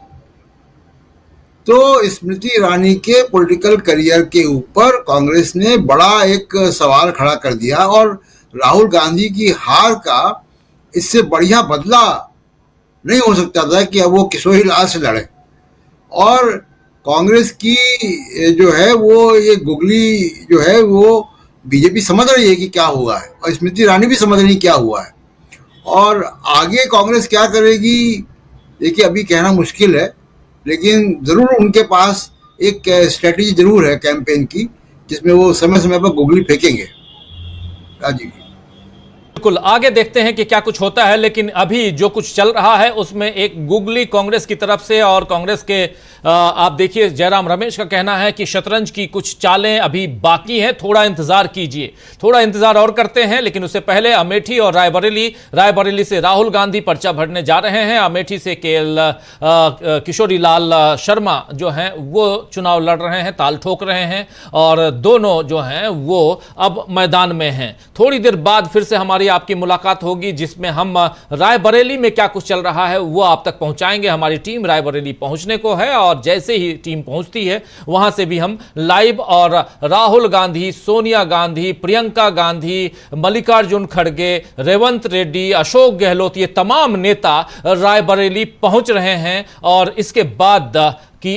तो स्मृति ईरानी के पॉलिटिकल करियर के ऊपर कांग्रेस ने बड़ा एक सवाल खड़ा कर दिया और राहुल गांधी की हार का इससे बढ़िया बदला नहीं हो सकता था कि अब वो किशोरी लाल से लड़े। और कांग्रेस की जो है वो ये गुगली जो है वो बीजेपी समझ रही है कि क्या हुआ है और स्मृति ईरानी भी समझ रही क्या हुआ है और आगे कांग्रेस क्या करेगी देखिए अभी कहना मुश्किल है, लेकिन जरूर उनके पास एक स्ट्रेटेजी जरूर है कैंपेन की जिसमें वो समय समय पर गुगली फेंकेंगे। राजीव बिल्कुल आगे देखते हैं कि क्या कुछ होता है, लेकिन अभी जो कुछ चल रहा है उसमें एक गुगली कांग्रेस की तरफ से और कांग्रेस के आप देखिए जयराम रमेश का कहना है कि शतरंज की कुछ चालें अभी बाकी हैं, थोड़ा इंतजार कीजिए, थोड़ा इंतजार और करते हैं। लेकिन उससे पहले अमेठी और रायबरेली से राहुल गांधी पर्चा भरने जा रहे हैं। अमेठी से किशोरी लाल शर्मा जो हैं वो चुनाव लड़ रहे हैं, ताल ठोक रहे हैं और दोनों जो हैं वो अब मैदान में हैं। थोड़ी देर बाद फिर से हमारी आपकी मुलाकात होगी जिसमें हम रायबरेली में क्या कुछ चल रहा है वो आप तक पहुंचाएंगे। हमारी टीम रायबरेली पहुंचने को है और जैसे ही टीम पहुंचती है वहां से भी हम लाइव और राहुल गांधी, सोनिया गांधी, प्रियंका गांधी, मल्लिकार्जुन खड़गे, रेवंत रेड्डी, अशोक गहलोत, ये तमाम नेता रायबरेली पहुंच रहे हैं और इसके बाद की